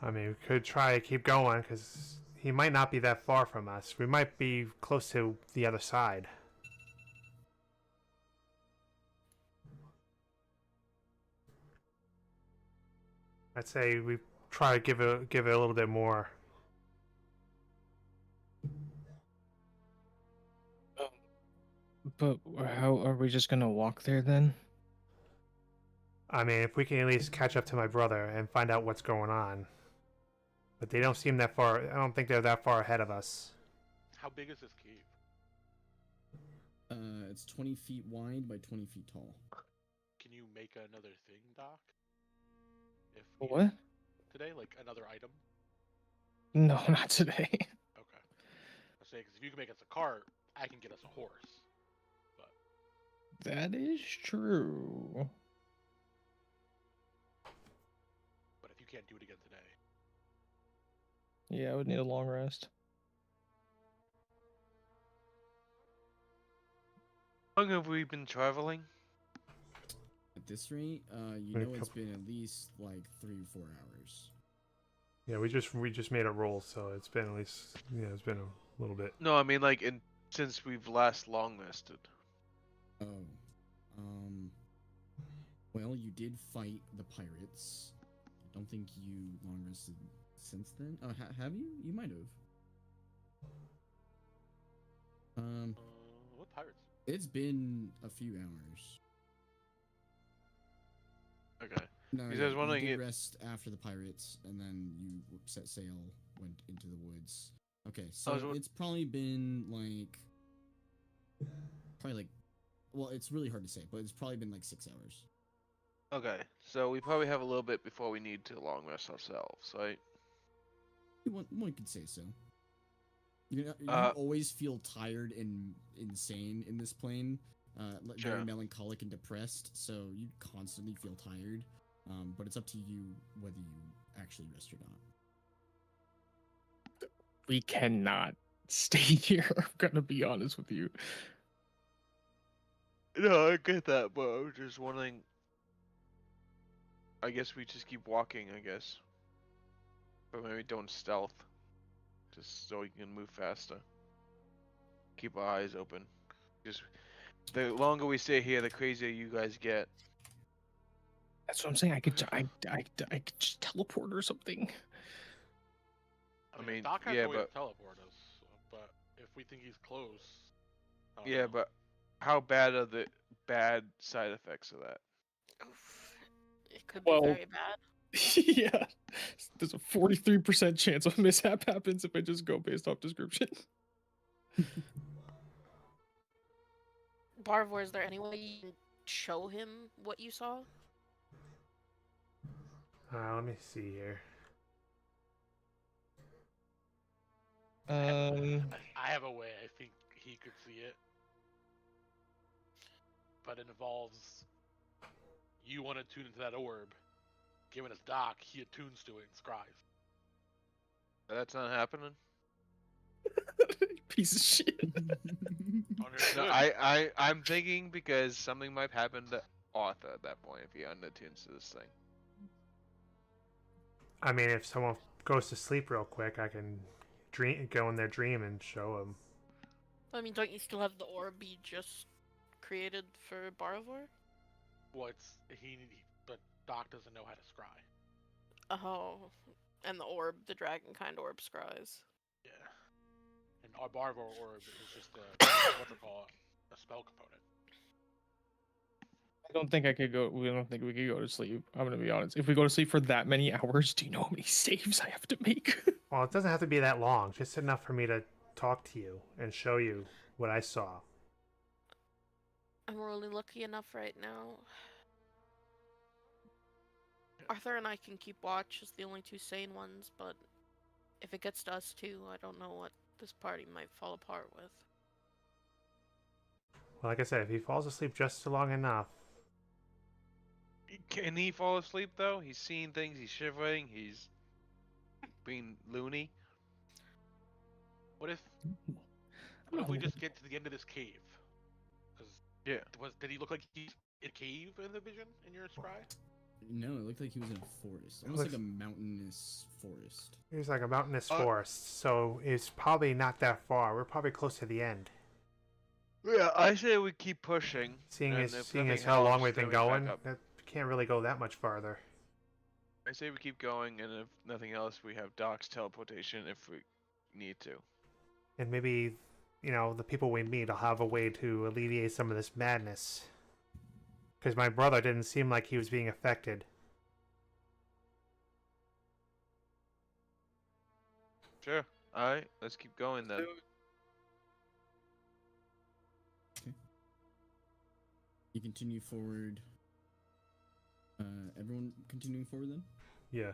I mean, we could try to keep going, because he might not be that far from us. We might be close to the other side. I'd say we try to give it a little bit more. But how are we just gonna walk there then? I mean, if we can at least catch up to my brother and find out what's going on. But they don't seem that far. I don't think they're that far ahead of us. How big is this cave? It's 20 feet wide by 20 feet tall. Can you make another thing, Doc? If What? needed today, like another item? No, not today. Okay. I say because if you can make us a cart, I can get us a horse. But That is true. if you can't do it again today, Yeah, I would need a long rest. How long have we been traveling? At this rate, you Been a know it's couple- been at least like 3 or 4 hours. Yeah, we just made a roll, so it's been at least it's been a little bit. No, I mean like since we've last long rested. Oh. Well, you did fight the pirates. I don't think you long rested since then. Oh, have you? You might have. what pirates? It's been a few hours. Okay. No, Because yeah, I was wondering you did if- rest after the pirates, and then you set sail, went into the woods. Okay, I so was wa- it's probably been like, well, it's really hard to say, but it's probably been like 6 hours. Okay, so we probably have a little bit before we need to long rest ourselves, right? One could say so. You Uh, always feel tired and insane in this plane, very Sure. melancholic and depressed. So you constantly feel tired. But it's up to you whether you actually rest or not. We cannot stay here. I'm gonna be honest with you. No, I get that, but I was just wondering. I guess we just keep walking, I guess. But maybe don't stealth. Just so we can move faster. Keep our eyes open. Just the longer we stay here, the crazier you guys get. That's what I'm saying. I could just teleport or something. I mean, Doc has yeah, no way to but- teleport us, but if we think he's close, I don't Yeah, know. but how bad are the bad side effects of that? Oof. It could be Well- very bad. Yeah. There's a 43% chance of mishap happens if I just go based off description. Barvor, is there any way you can show him what you saw? Let me see here. I have a way I think he could see it, but it involves you want to tune into that orb. Given us Doc, he attunes to it and scries. That's not happening. Piece of shit. Understood. No, I'm thinking because something might happen to Arthur at that point if he undertunes to this thing. I mean, if someone goes to sleep real quick, I can go in their dream and show them. I mean, don't you still have the orb be just created for Barvor? Well, but Doc doesn't know how to scry. Oh, and the orb, the dragon kind orb scries. Yeah. And our Barvor orb is just a a spell component. I don't think I could go. We don't think we could go to sleep. I'm gonna be honest. If we go to sleep for that many hours, do you know how many saves I have to make? Well, it doesn't have to be that long. Just enough for me to talk to you and show you what I saw. I'm really lucky enough right now. Arthur and I can keep watch as the only two sane ones, but if it gets to us too, I don't know what this party might fall apart with. Well, like I said, if he falls asleep just long enough, Can he fall asleep though? He's seeing things. He's shivering. He's being loony. What if I'm we not- just get to the end of this cave? 'Cause Yeah. did he look like he's in a cave in the vision in your scry? No, it looked like he was in a forest, almost like a mountainous forest. he's like a mountainous forest, so it's probably not that far. We're probably close to the end. Yeah, I say we keep pushing. Seeing and as if seeing nothing as how long helps, we've been then we back going, up. that can't really go that much farther. I say we keep going, and if nothing else, we have Doc's teleportation if we need to. And maybe, the people we meet will have a way to alleviate some of this madness. Because my brother didn't seem like he was being affected. Sure. Alright, let's keep going then. You continue forward. Everyone continuing forward then? Yeah.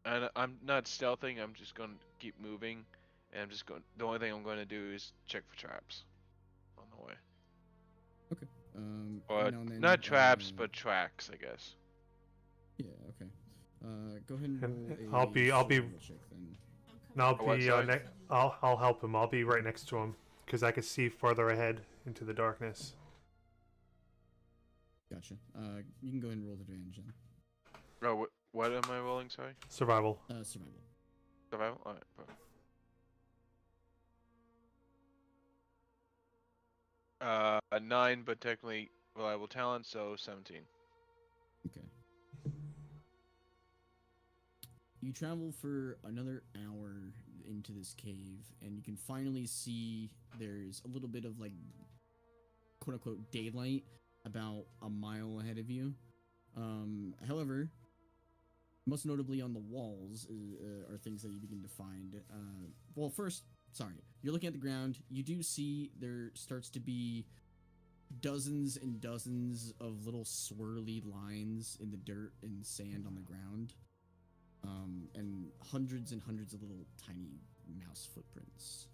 And I'm not stealthing, I'm just going to keep moving. And I'm just going. The only thing I'm going to do is check for traps on the way. Or Every now and then, not traps, but tracks, I guess. Yeah. Okay. Go ahead and And roll I'll be- survival check then. And I'll Oh, what, be sorry? I'll help him. I'll be right next to him because I can see farther ahead into the darkness. Gotcha. You can go ahead and roll with advantage then. Oh, what am I rolling? Sorry. Survival. Survival. Survival. All right. Perfect. 9, but technically reliable talent, so 17. Okay. you travel for another hour into this cave, and you can finally see there's a little bit of like quote unquote daylight about a mile ahead of you. However, most notably on the walls are things that you begin to find. Well, first, sorry, you're looking at the ground. You do see there starts to be dozens and dozens of little swirly lines in the dirt and sand on the ground. And hundreds and hundreds of little tiny mouse footprints.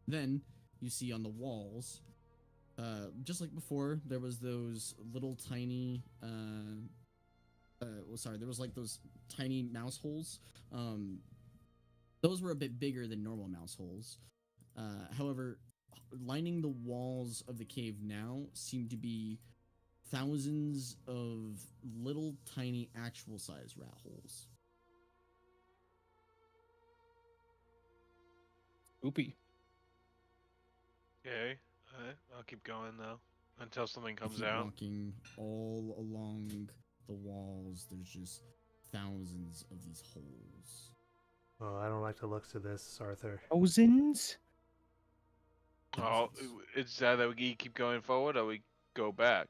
Then you see on the walls, just like before, there was those little tiny, there was like those tiny mouse holes. Those were a bit bigger than normal mouse holes. However, lining the walls of the cave now seem to be thousands of little tiny actual size rat holes. Oopie. Okay. I'll keep going though until something If comes you're out. walking all along the walls, there's just thousands of these holes. Oh, I don't like the looks of this, Arthur. Thousands? Oh, Thousands. it's that we keep going forward or we go back.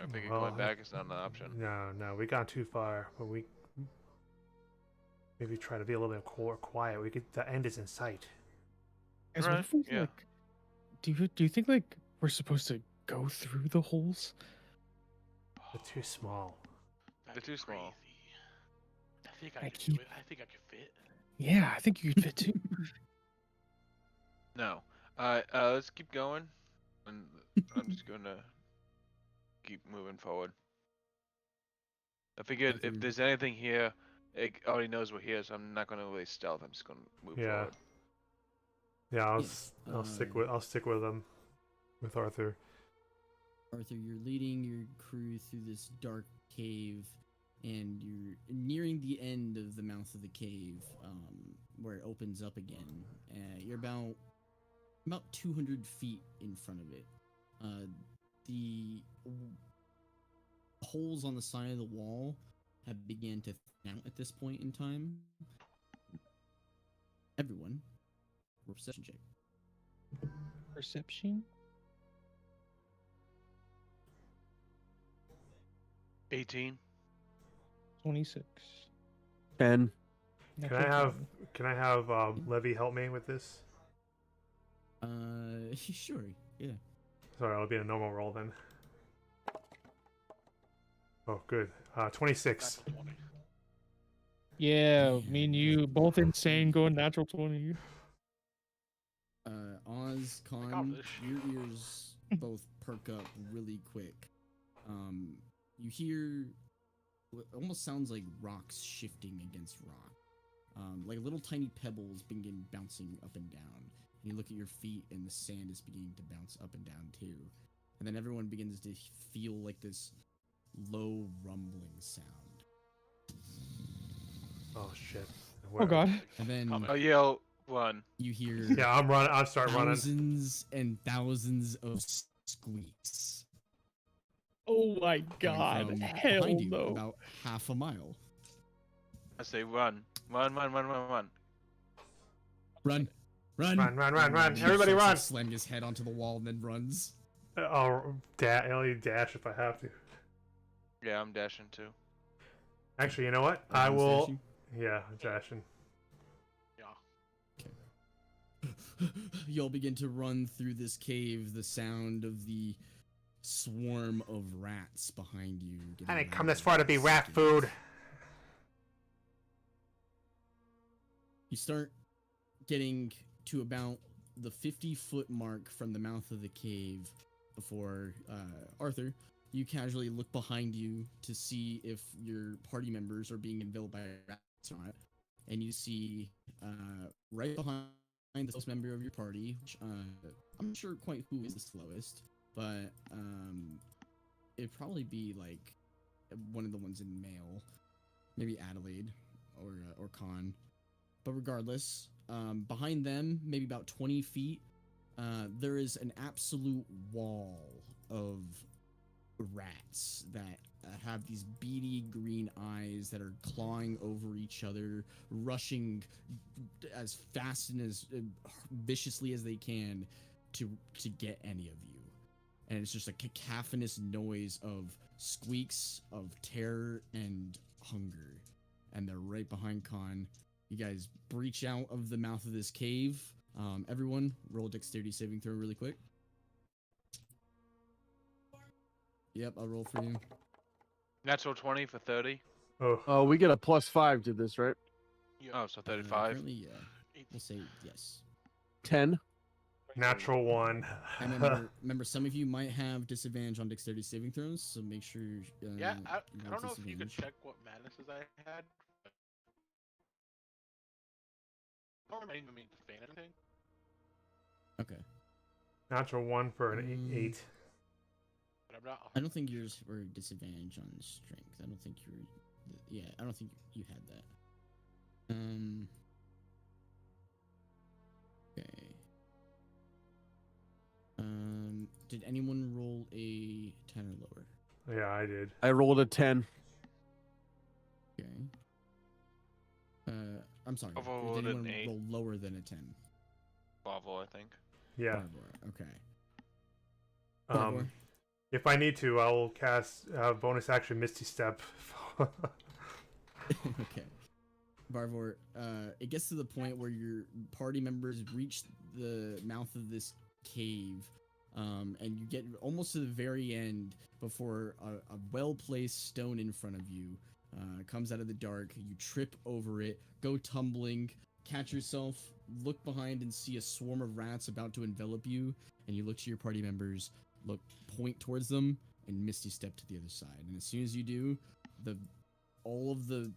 I think Well, going back is not an option. No, we got too far. But we maybe try to be a little bit more quiet. The end is in sight. Guys, what Right, if we, yeah. like, do you think like we're supposed to go through the holes? They're too small. They're too small. I think I I can keep- do it. I think I can fit. Yeah, I think you could fit too. No. Let's keep going. And I'm just gonna keep moving forward. I figured if Arthur. there's anything here, it already knows we're here, so I'm not gonna really stealth. I'm just gonna move Yeah. forward. Yeah, Yeah, I'll stick with them, with Arthur. Arthur, you're leading your crew through this dark cave, and you're nearing the end of the mouth of the cave, where it opens up again. You're about 200 feet in front of it. The holes on the side of the wall have began to thin out at this point in time. Everyone, roll perception check. Perception? 18. 26. 10. Can I have Levy help me with this? Sure, yeah. Sorry, I'll be a normal roll then. Oh, good. 26. That's a 20. Yeah, me and you both insane going natural 20. Oz, Con, Accomplish. your ears both perk up really quick. You hear what almost sounds like rocks shifting against rock. Like little tiny pebbles begin bouncing up and down. And you look at your feet and the sand is beginning to bounce up and down too. And then everyone begins to feel like this low rumbling sound. Oh shit. Oh god. And then Coming. I'll yell one. you hear Yeah, I'm running. I'll start running. thousands and thousands of squeaks. Oh my coming god. from Hell behind you, no. about half a mile. I say run. Run. Run, Run. He Everybody starts to run. Slam his head onto the wall and then runs. I'll only dash if I have to. Yeah, I'm dashing too. Actually, you know what? Oh, I he's will. dashing? Yeah, dashing. Yeah. You'll begin to run through this cave, the sound of the swarm of rats behind you. I getting didn't come louder this far to and be rat skinnier. food. You start getting to about the 50-foot mark from the mouth of the cave before, Arthur, you casually look behind you to see if your party members are being enveloped by rats or not. And you see, right behind the slowest member of your party, which, I'm not sure quite who is the slowest, but, it'd probably be, like, one of the ones in male. Maybe Adelaide or Con. But regardless, behind them, maybe about 20 feet, there is an absolute wall of rats that have these beady green eyes that are clawing over each other, rushing as fast and as viciously as they can to get any of you. And it's just a cacophonous noise of squeaks of terror and hunger. And they're right behind Khan. You guys breach out of the mouth of this cave. Everyone, roll a dexterity saving throw really quick. Yep, I'll roll for you. Natural 20 for 30. Oh, Oh, we get a +5 to this, right? Oh, so 35. Currently, yeah. We'll say yes. 10. natural 1. And remember, some of you might have disadvantage on dexterity saving throws, so make sure. Yeah, I you roll don't know if you could disadvantage. check what madnesses I had. I don't remember anything to feign anything. Okay. Natural 1 for an 8. But I'm not. I don't think yours were disadvantage on strength. I don't think you were. Yeah, I don't think you had that. Okay. Did anyone roll a 10 or lower? Yeah, I did. I rolled a 10. Okay. I'm sorry. I've Did rolled anyone an 8. roll lower than a 10? Barvor, I think. Yeah. Barvor, okay. Barvor? If I need to, I will cast bonus action Misty Step. Okay. Barvor, it gets to the point where your party members reach the mouth of this cave, and you get almost to the very end before a well-placed stone in front of you comes out of the dark. You trip over it, go tumbling, catch yourself, look behind and see a swarm of rats about to envelop you, and you look to your party members, point towards them, and Misty step to the other side. And as soon as you do, all of the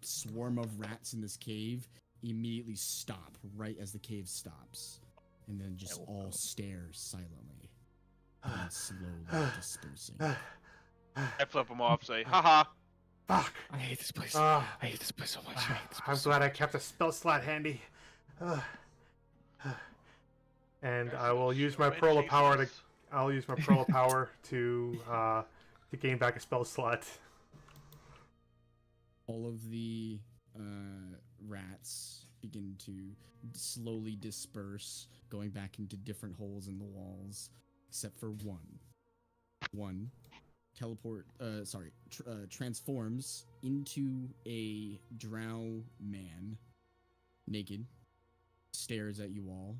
swarm of rats in this cave immediately stop right as the cave stops, and then just all stare silently and slowly dispersing. I flip them off, say, haha. Fuck. I hate this place. Ah. I hate this place so much. I hate this I'm place so glad I much. kept a spell slot handy. And I will use my pearl of power to. I'll use my pearl of power to gain back a spell slot. All of the rats begin to slowly disperse, going back into different holes in the walls, except for one. One transforms into a drow man, naked, stares at you all,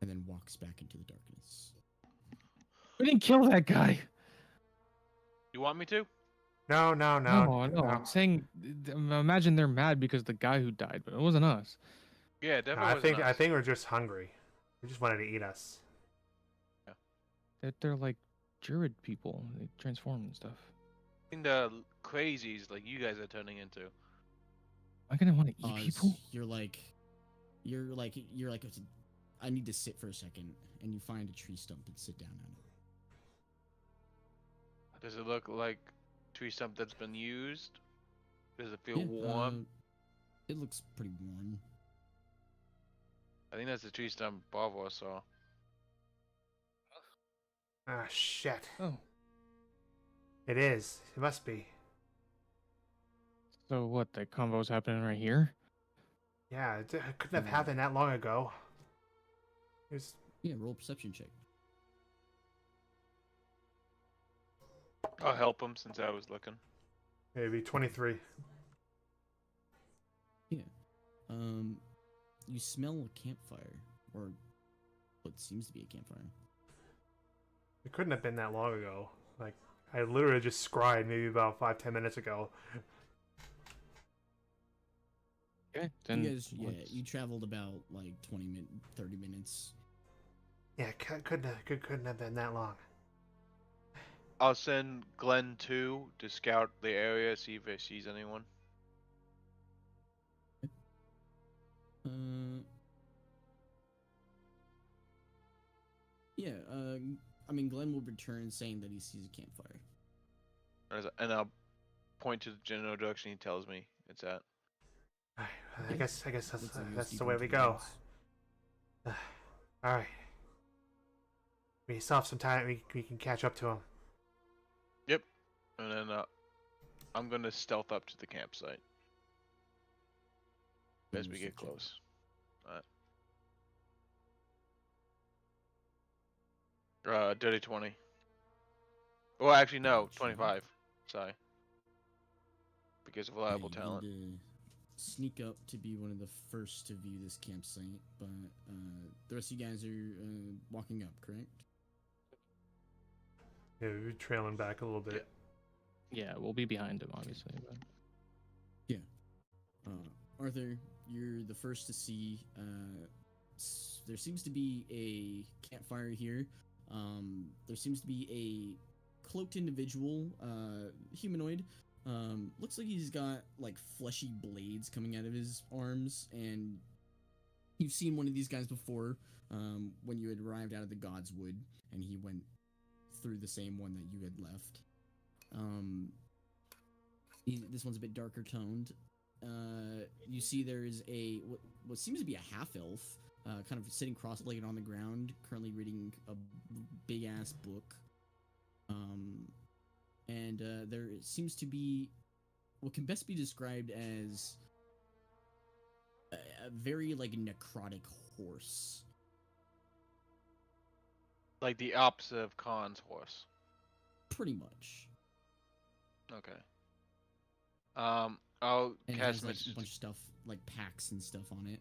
and then walks back into the darkness. We didn't kill that guy. You want me to? No. No, I'm saying, imagine they're mad because the guy who died, but it wasn't us. Yeah, No, definitely. I wasn't think us. we're just hungry. We just wanted to eat us. They're like druid people. They transform and stuff. I think the crazies like you guys are turning into. Am I gonna want to eat Oz, people? you're like, I need to sit for a second, and you find a tree stump and sit down on it. Does it look like tree stump that's been used? Does it feel Yeah, warm? It looks pretty warm. I think that's the tree stump Barvor saw. Ah, shit. Oh, It is. It must be. so what? The convo's happening right here? Yeah, it couldn't have happened that long ago. It was. Yeah, roll a perception check. I'll help him since I was looking. Maybe 23. Yeah. You smell a campfire, or what seems to be a campfire. It couldn't have been that long ago. Like, I literally just scried maybe about 5-10 minutes ago. Okay, then You guys, let's- you traveled about like 30 minutes. Yeah, couldn't have been that long. I'll send Glenn 2 to scout the area, see if he sees anyone. Yeah, I mean, Glenn will return saying that he sees a campfire. And I'll point to the general direction he tells me it's at. I guess Looks like he was that's deep the way into we the go. woods. All right. We still have some time. We can catch up to him. And then I'm gonna stealth up to the campsite as we get close. Dirty 20. Well, actually, no, 25. Sorry. Because of reliable Yeah, talent. you need to sneak up to be one of the first to view this campsite, but the rest of you guys are walking up, correct? Yeah, we're trailing back a little bit. Yeah, we'll be behind him, obviously. But... Arthur, you're the first to see. There seems to be a campfire here. There seems to be a cloaked individual, humanoid. Looks like he's got like fleshy blades coming out of his arms, and you've seen one of these guys before when you had arrived out of the God's Wood, and he went through the same one that you had left. This one's a bit darker toned. You see there is what seems to be a half-elf, kind of sitting cross-legged on the ground, currently reading a big-ass book. And there seems to be what can best be described as a very, like, necrotic horse. Like the opposite of Khan's horse. Pretty much. Okay. I'll And it cast has, like, message. a bunch of stuff, like packs and stuff on it.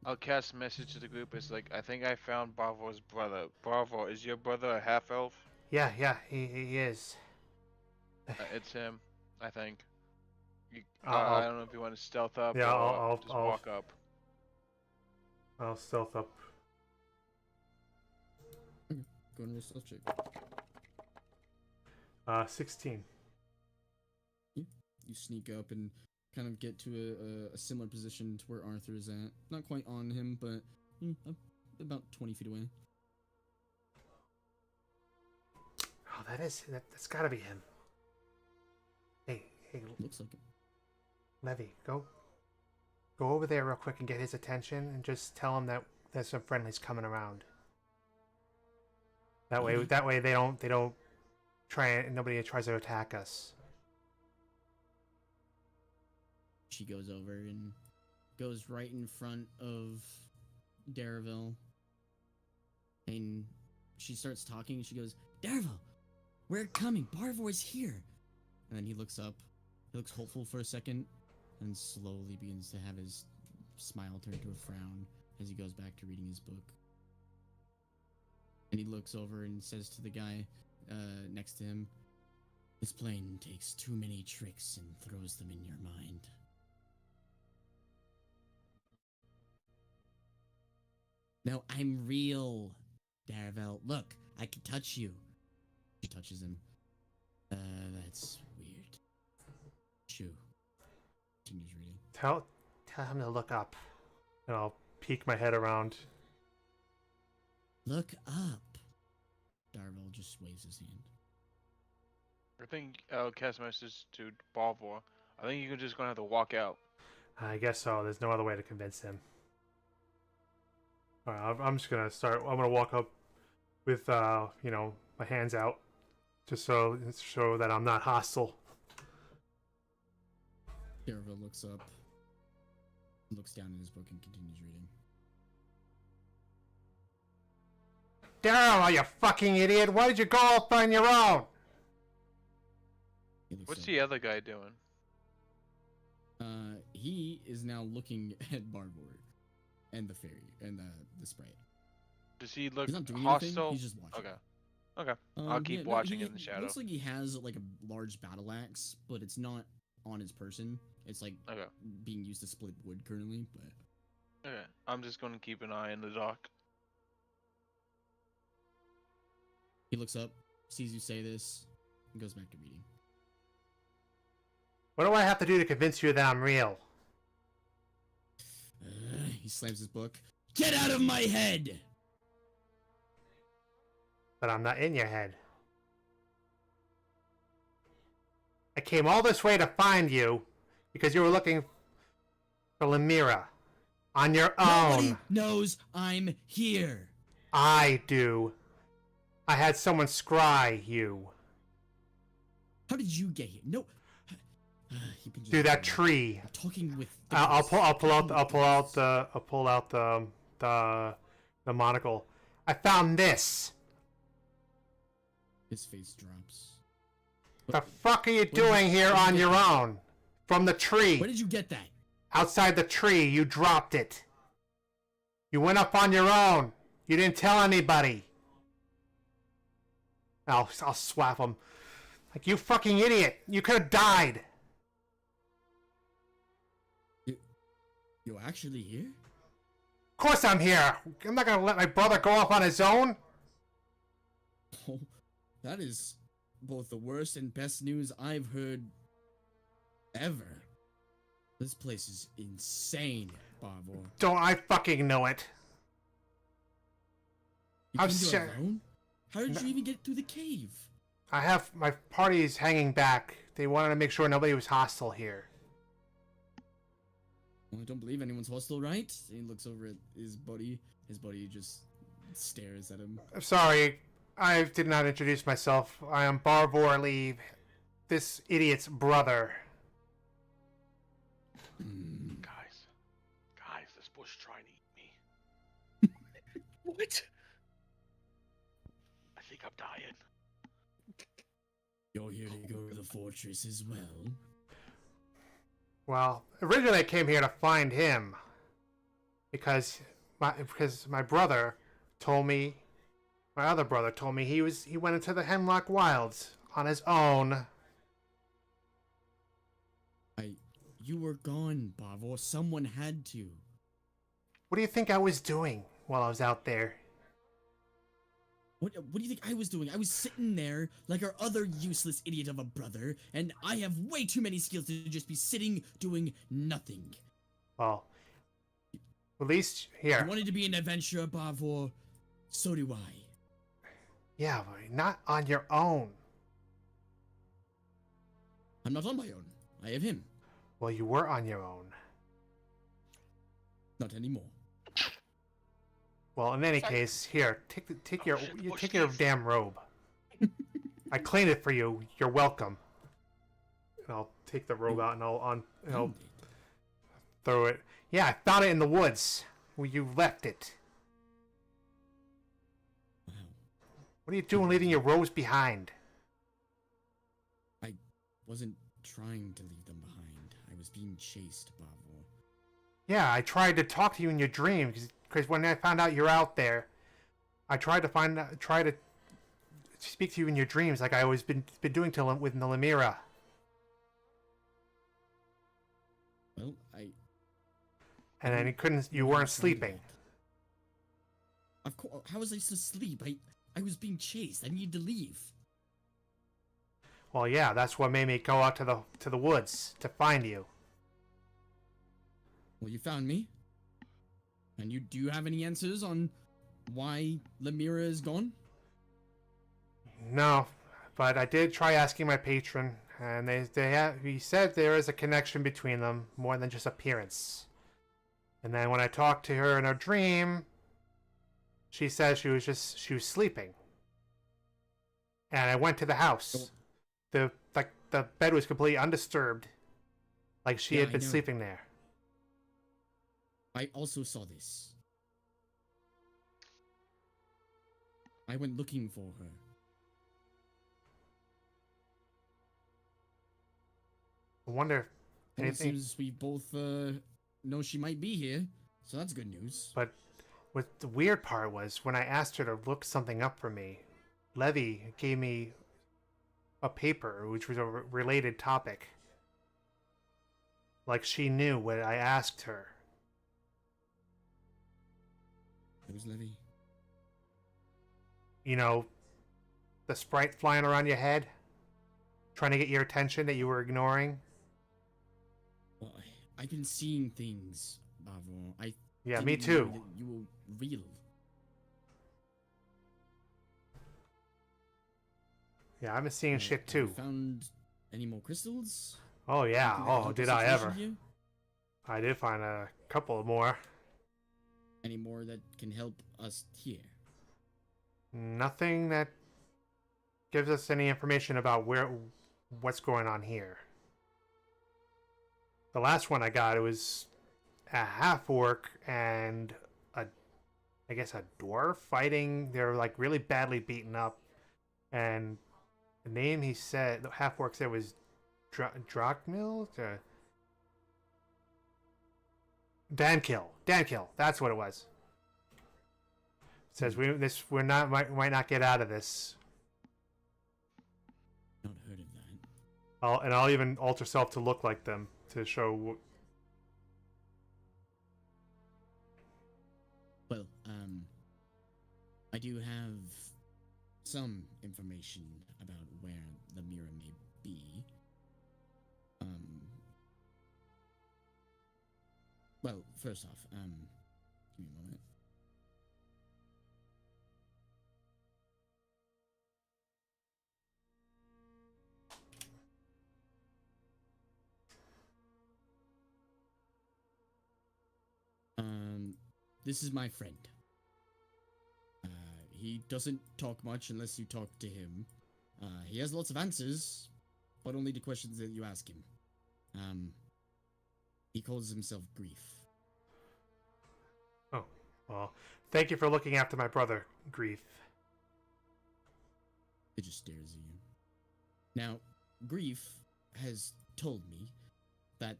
I'll cast message to the group. It's like, I think I found Barvor's brother. Barvor, is your brother a half elf? Yeah, he is. It's him, I think. I'll- I don't know if you want to stealth up Yeah, or I'll just walk up. I'll stealth up. Go and roll stealth check. 16. You sneak up and kind of get to a similar position to where Arthur is at. Not quite on him, but about 20 feet away. Oh, that's gotta be him. Hey, Looks like it. Levy, go over there real quick and get his attention, and just tell him that there's some friendlies coming around. That way they don't try and nobody tries to attack us. She goes over and goes right in front of Darville. And she starts talking and she goes, Darville, we're coming. Barvor's here. And then he looks up. He looks hopeful for a second and slowly begins to have his smile turn to a frown as he goes back to reading his book. And he looks over and says to the guy next to him, this plane takes too many tricks and throws them in your mind. No, I'm real, Darville. Look, I can touch you. She touches him. That's weird. Shoo. Continues reading. Tell him to look up, and I'll peek my head around. Look up. Darville just waves his hand. I think I'll cast message to Barvor. I think you're just gonna have to walk out. I guess so. There's no other way to convince him. All right, I'm just gonna start. I'm gonna walk up with my hands out, just so show that I'm not hostile. Darville looks up, looks down in his book, and continues reading. Daryl, you fucking idiot! Why did you go off on your own? He looks What's up. the other guy doing? He is now looking at Barvor and the fairy and the sprite. Does he look He's not doing hostile? anything. He's just watching. Okay. I'll keep watching in the shadow. Looks like he has like a large battle axe, but it's not on his person. It's like Okay. being used to split wood currently. But Okay. I'm just gonna keep an eye in the dark. he looks up, sees you say this, and goes back to reading. What do I have to do to convince you that I'm real? He slams his book. Get out of my head! But I'm not in your head. I came all this way to find you because you were looking for Lemira on your Nobody own. knows I'm here. I do. I had someone scry you. How did you get here? No. You can just Dude, that tree. I'm talking with. I'll pull out ghosts. the monocle. I found this. His face drops. The fuck are you doing here on your own? From the tree. Where did you get that? Outside the tree, you dropped it. You went up on your own. You didn't tell anybody. I'll swap him. Like, you fucking idiot. You could have died. You're actually here? Of course I'm here. I'm not gonna let my brother go off on his own. Oh, that is both the worst and best news I've heard ever. This place is insane, Barvor. Don't I fucking know it. You I'm came to it sure- alone? How did you even get through the cave? I have my parties hanging back. They wanted to make sure nobody was hostile here. Well, I don't believe anyone's hostile, right? He looks over at his buddy. His buddy just stares at him. I'm sorry. I did not introduce myself. I am Barvor Lee, this idiot's brother. Guys, this bush trying to eat me. What? I think I'm dying. You're here to go to the fortress as well. Well, originally I came here to find him. Because my brother told me, my other brother told me he went into the Hemlock Wilds on his own. You were gone, Barvor. Someone had to. What do you think I was doing while I was out there? What do you think I was doing? I was sitting there like our other useless idiot of a brother, and I have way too many skills to just be sitting doing nothing. Well, at least here. You wanted to be an adventurer, Barvor. So do I. Yeah, but not on your own. I'm not on my own. I have him. Well, you were on your own. Not anymore. Well, in any Sorry. case, here, take your shit, the bush take your sneezed. damn robe. I cleaned it for you. You're welcome. And I'll take the robe out and I'll Found it. throw it. Yeah, I found it in the woods where you left it. Wow. What are you doing leaving your robes behind? I wasn't trying to leave them behind. I was being chased, Barvor. Yeah, I tried to talk to you in your dreams because when I found out you're out there, I tried to speak to you in your dreams like I always been doing with Nalamira. Well, And then you weren't sleeping. Of course. How was I to sleep? I was being chased. I needed to leave. Well, yeah, that's what made me go out to the woods to find you. Well, you found me. And do you have any answers on why Lemira is gone? No, but I did try asking my patron, and he said there is a connection between them more than just appearance. And then when I talked to her in her dream, she said she was sleeping. And I went to the house. The bed was completely undisturbed, like she Yeah, had I been know. sleeping there. I also saw this. I went looking for her. I wonder if And it anything. seems we both know she might be here, so that's good news. But what the weird part was when I asked her to look something up for me, Levy gave me a paper which was a related topic. Like she knew what I asked her. Who's Levy? You know, the sprite flying around your head, trying to get your attention that you were ignoring. Well, I've been seeing things, Barvor. Yeah, didn't me know too. that you were real. Yeah, I've been seeing shit Have you too. found any more crystals? Oh yeah. Anything that can Oh, help did the I situation ever? here? I did find a couple more. Any more that can help us here? Nothing that gives us any information about what's going on here. The last one I got, it was a half orc and I guess a dwarf fighting. They're like really badly beaten up, and the name he said, the half orc said, was Drakmil. Dankill. Dankill. That's what it was. It says we're not might not get out of this. Not heard of that. I'll even alter self to look like them to show. Well, I do have some information about where the mirror may be. Well, first off, give me a moment. This is my friend. He doesn't talk much unless you talk to him. He has lots of answers, but only to questions that you ask him. He calls himself Grief. Oh, well, thank you for looking after my brother, Grief. It just stares at you. Now, Grief has told me that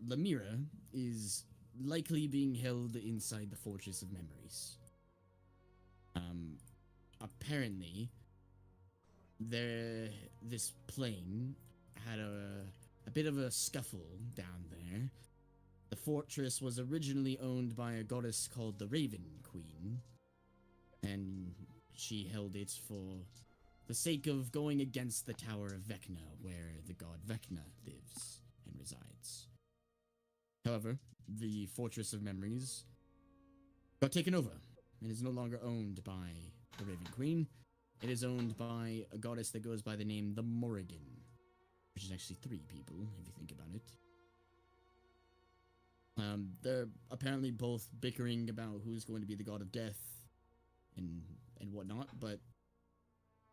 Lemira is likely being held inside the Fortress of Memories. Apparently, this plane had a bit of a scuffle down there. The fortress was originally owned by a goddess called the Raven Queen, and she held it for the sake of going against the Tower of Vecna, where the god Vecna lives and resides. However, the Fortress of Memories got taken over and is no longer owned by the Raven Queen. It is owned by a goddess that goes by the name the Morrigan, which is actually 3 people, if you think about it. They're apparently both bickering about who's going to be the god of death and whatnot, but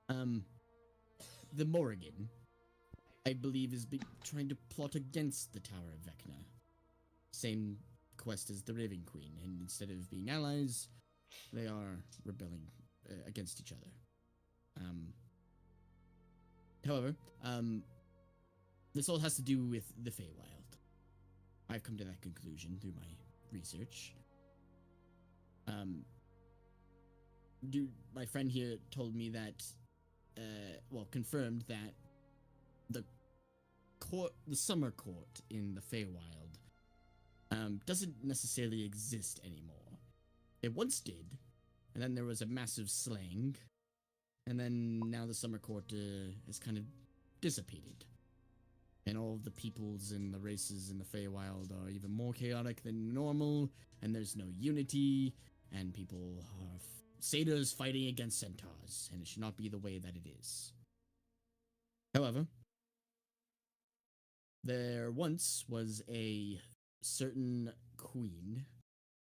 the Morrigan, I believe, is trying to plot against the Tower of Vecna. Same quest as the Raven Queen, and instead of being allies, they are rebelling against each other. However, this all has to do with the Feywild. I've come to that conclusion through my research. My friend here told me that, confirmed that the summer court in the Feywild, doesn't necessarily exist anymore. It once did, and then there was a massive slaying, and then now the summer court has kind of dissipated. And all of the peoples and the races in the Feywild are even more chaotic than normal, and there's no unity, and people are satyrs fighting against centaurs, and it should not be the way that it is. However, there once was a certain queen,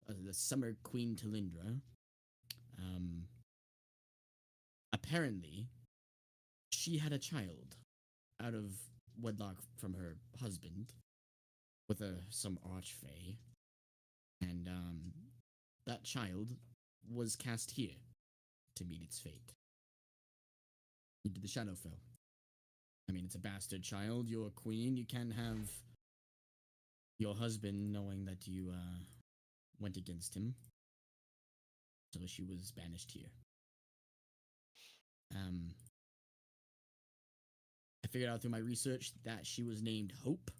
the Summer Queen Talindra. Apparently, she had a child out of wedlock from her husband with some archfey, and that child was cast here to meet its fate into the Shadowfel. I mean, it's a bastard child. You're a queen. You can't have your husband knowing that you went against him. So she was banished here. I figured out through my research that she was named Hope.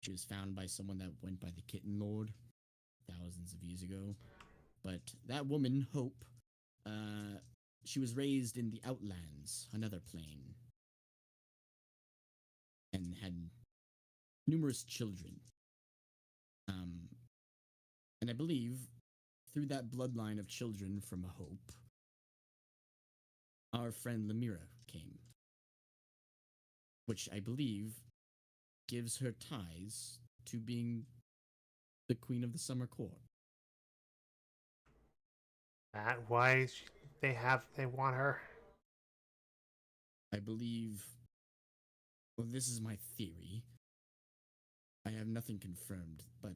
She was found by someone that went by the Kitten Lord thousands of years ago. But that woman, Hope, she was raised in the Outlands, another plane, and had numerous children. And I believe through that bloodline of children from Hope, our friend Lemira came, which I believe gives her ties to being the queen of the Summer Court. That why they want her? I believe. Well, this is my theory. I have nothing confirmed, but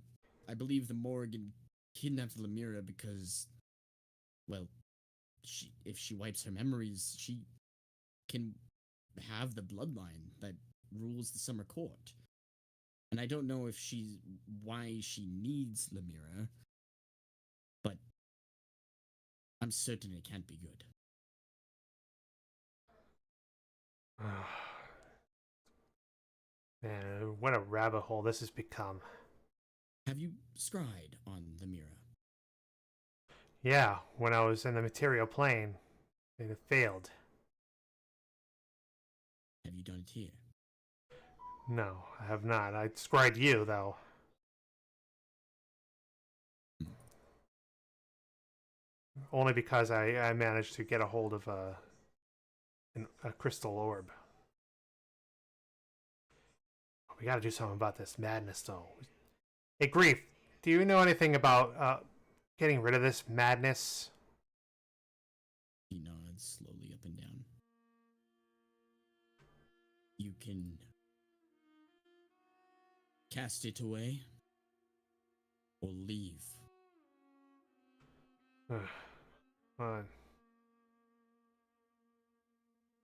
I believe the Morrigan kidnapped Lemira because, well, if she wipes her memories, she can have the bloodline that rules the Summer Court. And I don't know if why she needs Lemira, but I'm certain it can't be good. Man, what a rabbit hole this has become. Have you scryed on Lemira? Yeah, when I was in the material plane, it failed. Have you done it here? No, I have not. I scryed you, though. Only because I managed to get a hold of a crystal orb. We gotta do something about this madness, though. Hey, Grief, do you know anything about getting rid of this madness? He nods slowly up and down. You can cast it away or leave. Fine.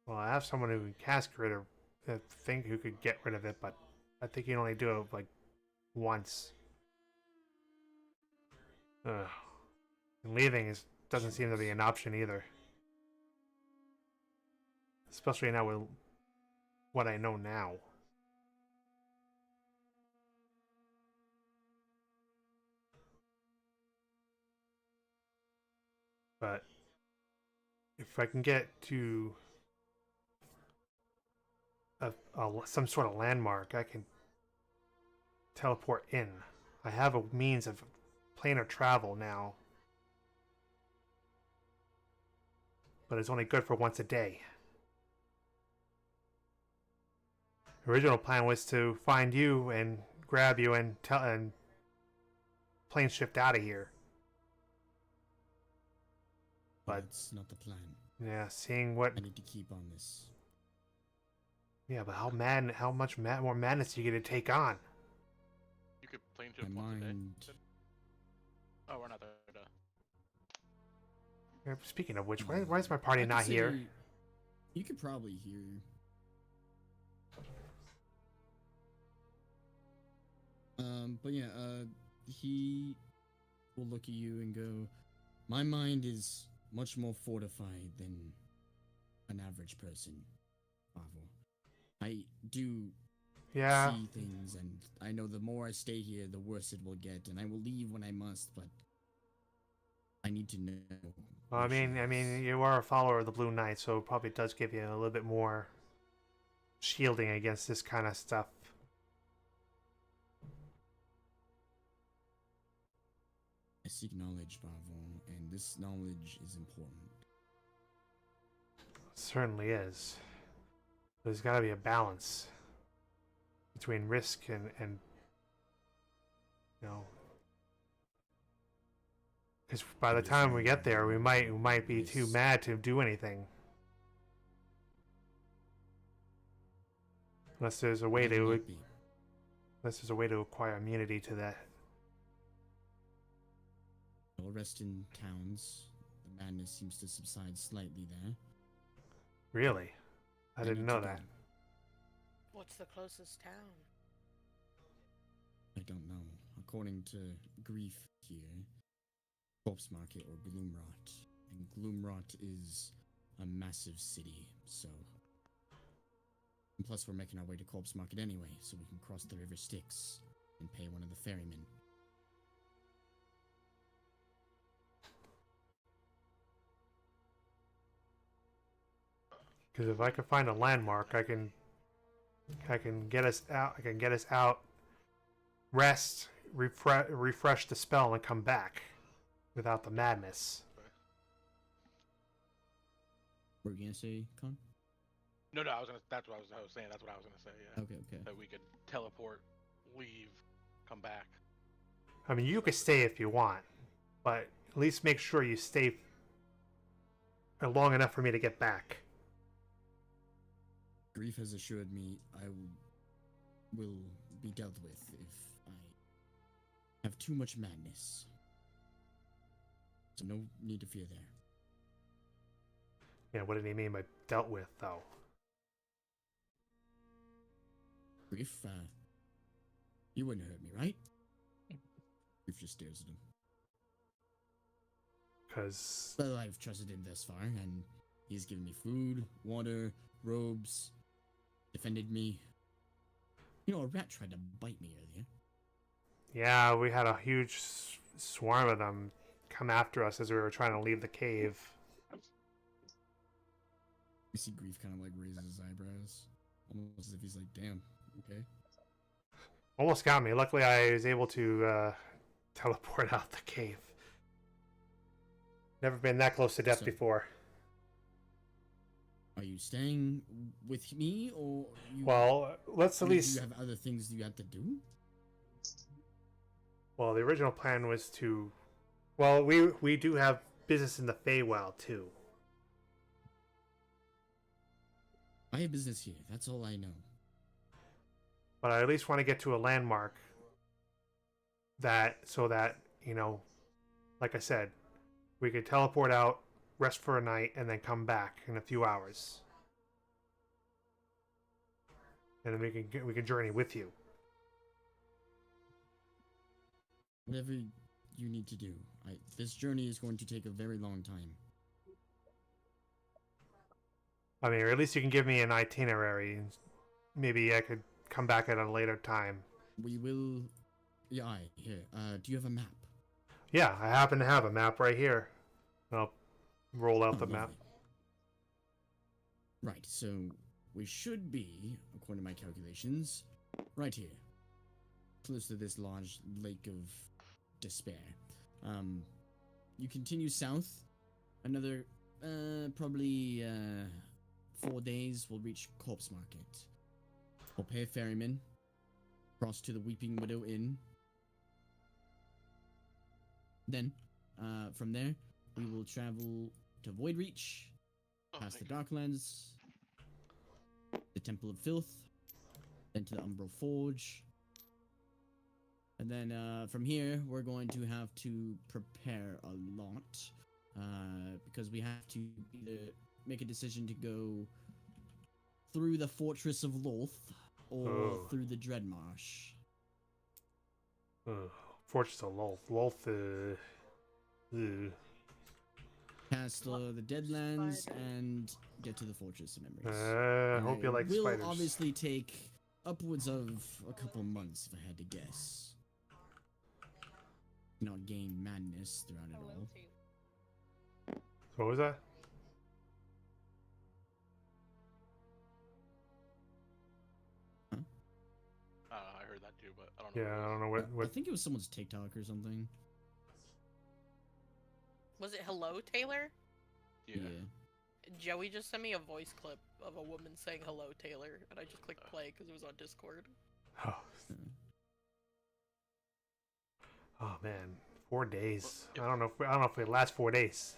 Well, I have someone who can cast rid of the thing who could get rid of it, but I think you can only do it like once. And leaving doesn't seem to be an option either. Especially now with what I know now. But if I can get to some sort of landmark, I can teleport in. I have a means of planar travel now. But it's only good for once a day. The original plan was to find you and grab you and plane shift out of here. But that's not the plan. Yeah, seeing what I need to keep on this. Yeah, but how much more madness are you gonna take on? You could plane shift My once a day. mind. Oh, we're not there. Speaking of which, why is my party I could not here? say You could probably hear. But yeah, he will look at you and go, "My mind is much more fortified than an average person, Barvor. I do see things, and I know the more I stay here, the worse it will get, and I will leave when I must, but I need to know." Well, I mean, you are a follower of the Blue Knight, so it probably does give you a little bit more shielding against this kind of stuff. I seek knowledge, Barvor, and this knowledge is important. It certainly is. There's got to be a balance between risk and you know, because by the time we get there, we might be too mad to do anything. Unless there's a way to acquire immunity to that. All rest in towns. The madness seems to subside slightly there. Really? I didn't know that. What's the closest town? I don't know. According to Grief here, Corpse Market or Gloomrot. And Gloomrot is a massive city, so... And plus we're making our way to Corpse Market anyway, so we can cross the River Styx and pay one of the ferrymen. Because if I can find a landmark, I can get us out. I can get us out, rest, refresh the spell, and come back without the madness. What were you gonna say, Con? No, that's what I was saying. That's what I was gonna say. Yeah. Okay. That we could teleport, leave, come back. I mean, you could stay if you want, but at least make sure you stay long enough for me to get back. Grief has assured me I will be dealt with if I have too much madness. So no need to fear there. Yeah, what did he mean by dealt with, though? Grief, you wouldn't hurt me, right? Grief just stares at him. Because... Well, I've trusted him thus far, and he's given me food, water, robes, defended me. You know, a rat tried to bite me earlier. Yeah, we had a huge swarm of them come after us as we were trying to leave the cave. You see Grief kind of like raises his eyebrows, almost as if he's like, damn, okay. Almost got me. Luckily, I was able to teleport out the cave. Never been that close to death So- before. Are you staying with me, or you? Well, let's at do least... you have other things you have to do? Well, the original plan was to... Well, we do have business in the Feywild, too. I have business here. That's all I know. But I at least want to get to a landmark so that, you know, like I said, we could teleport out, rest for a night, and then come back in a few hours. And then we can journey with you. Whatever you need to do. This journey is going to take a very long time. I mean, or at least you can give me an itinerary, and maybe I could come back at a later time. We will. Yeah, here. Do you have a map? Yeah, I happen to have a map right here. I'll roll out Oh, the map. lovely. Right, so we should be, according to my calculations, right here. Close to this large lake of despair. You continue south. Another, probably, 4 days, we'll reach Corpse Market. We'll pay a ferryman. Cross to the Weeping Widow Inn. Then, from there, we will travel to Voidreach, past the Darklands, the Temple of Filth, then to the Umbral Forge. And then from here, we're going to have to prepare a lot, because we have to either make a decision to go through the Fortress of Lolth or through the Dreadmarsh. Fortress of Lolth. Lolth, Past the Deadlands and get to the Fortress of Memories. I hope you like will spiders. Obviously take upwards of a couple months, if I had to guess. Not gain madness throughout it all. What was that? I heard that too, but I don't know. Yeah, I don't know I what think it was someone's TikTok or something. Was it hello, Taylor? Yeah. Joey just sent me a voice clip of a woman saying hello, Taylor, and I just clicked play because it was on Discord. Oh. Oh man, 4 days. I don't know if we last 4 days.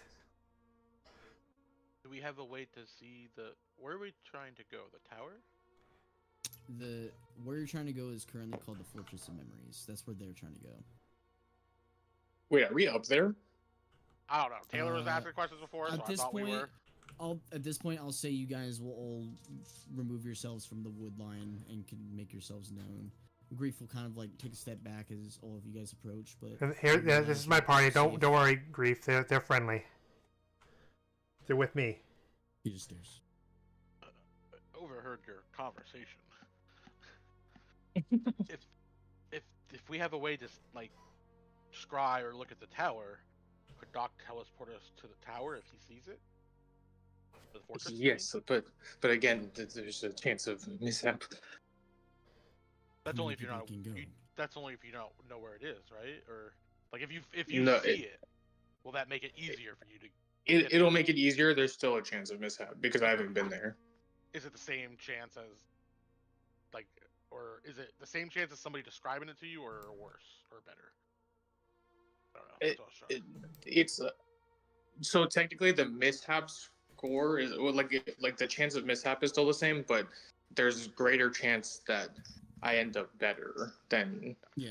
Do we have a way to see where are we trying to go? The tower? Where you're trying to go is currently called the Fortress of Memories. That's where they're trying to go. Wait, are we up there? I don't know. Taylor was asking questions before, so At I this thought we point, were. at this point, I'll say you guys will all remove yourselves from the wood line and can make yourselves known. Grief will kind of like take a step back as all of you guys approach, but And here, yeah, this is my party. Don't worry, Grief. They're friendly. They're with me. He just stares. Overheard your conversation. if we have a way to like scry or look at the tower, could Doc teleport us to the tower if he sees it? The fortress, you Yes, but again, there's a chance of mishap. That's How only many if you're people not. can go? That's only if you don't know where it is, right? Or like if you No, see it, will that make it easier for you to? It'll make it easier. There's still a chance of mishap because I haven't been there. Is it the same chance as, like, or is it the same chance as somebody describing it to you, or worse, or better? I don't know. That's what I was trying. It's so technically the mishaps score is well, like the chance of mishap is still the same, but there's greater chance that I end up better than. Yeah.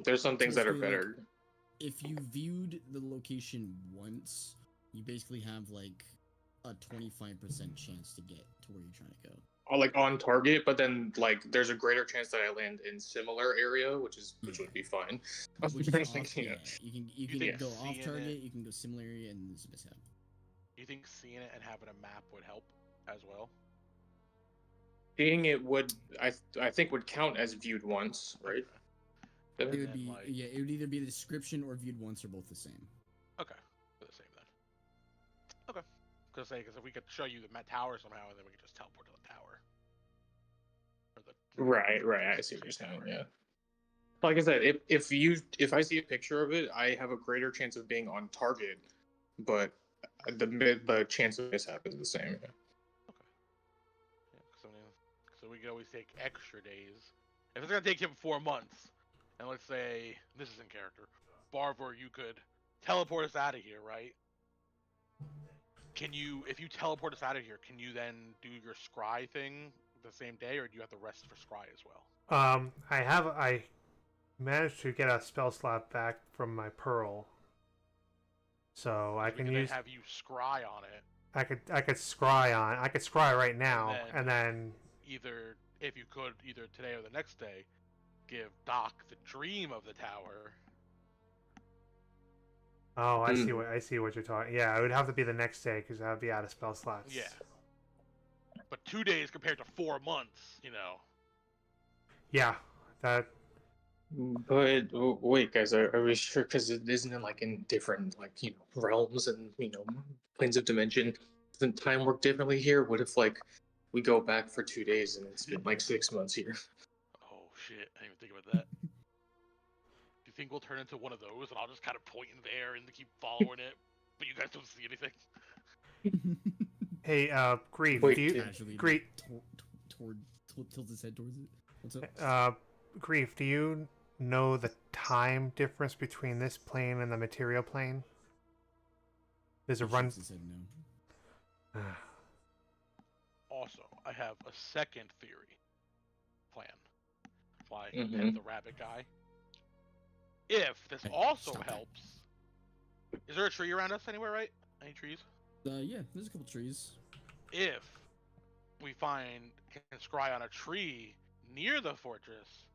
There's some things that are Basically, like, better. if you viewed the location once, you basically have like a 25% chance to get to where you're trying to go. Like on target, but then like there's a greater chance that I land in similar area, which would be fine. Which is off, Yeah. You can think go off seeing target, it- you can go similar area, and there's a mishap. Do you think seeing it and having a map would help as well? Seeing it would I think would count as viewed once, right? It And would then, be like- it would either be the description or viewed once or both the same. Okay, they're the same then. Okay. Because if we could show you the tower somehow, and then we could just teleport to the tower. Or the Right. I see what you're saying. Yeah. Like I said, if I see a picture of it, I have a greater chance of being on target, but the chance of mishap is the same. Yeah, cause I mean, so we could always take extra days. If it's gonna take him 4 months, and let's say this is in character, Barvor, you could teleport us out of here, right? Can you, if you teleport us out of here, can you then do your scry thing the same day, or do you have to rest for scry as well? I managed to get a spell slot back from my pearl, so I We can could use. then have you scry on it. I could scry on. I could scry right now, and then Either, if you could, either today or the next day, give Doc the dream of the tower. oh, I see what you're talking. Yeah, it would have to be the next day because I would be out of spell slots. Yeah. But 2 days compared to 4 months, you know. Yeah, that. But wait, guys, are we sure? Because it isn't like in different realms and planes of dimension. Doesn't time work differently here? What if like we go back for 2 days and it's been like 6 months here? Oh shit, I didn't even think about that. Do you think we'll turn into one of those and I'll just kind of point in there and keep following it, but you guys don't see anything? Hey, Grief, Wait, do you Casually Grief? tilts his head towards it. What's up? Grief, do you know the time difference between this plane and the material plane? There's a He run. shakes his head no. Also, I have a second theory plan. Why Mhm. the rabbit guy. If this Hey, also stop that. helps, is there a tree around us anywhere? Right? Any trees? Yeah, there's a couple trees. If we can scry on a tree near the fortress,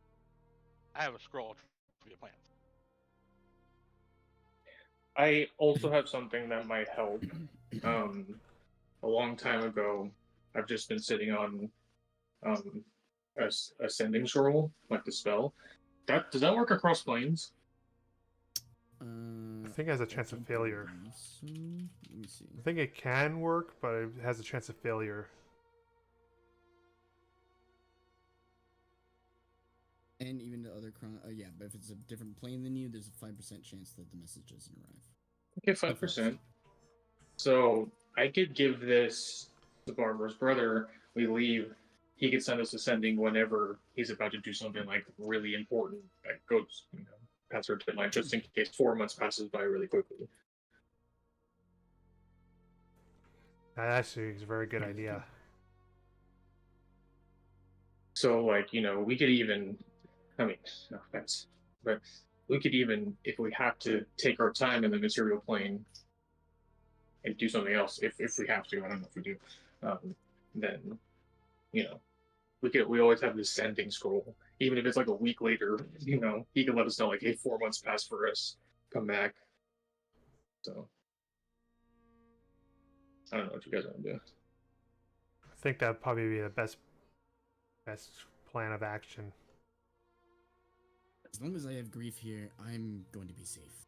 I have a scroll for your plans. I also have something that might help. A long time ago, I've just been sitting on ascending scroll, like the spell. Does that work across planes? I think it has a chance of don't failure. believe so. Let me see. I think it can work, but it has a chance of failure. And even the other yeah, but if it's a different plane than you, there's a 5% chance that the message doesn't arrive. Okay, 5%. So I could give this to Barvor's brother. We leave. He could send us ascending whenever he's about to do something like really important that goes, past our deadline, just in case 4 months passes by really quickly. That actually is a very good idea. So, we could even, no offense, but we could even, if we have to take our time in the material plane and do something else, if we have to, I don't know if we do, then, we always have this sending scroll. Even if it's like a week later, he can let us know, like, hey, 4 months passed for us, come back. So, I don't know what you guys want to do. I think that'd probably be the best plan of action. As long as I have grief here, I'm going to be safe.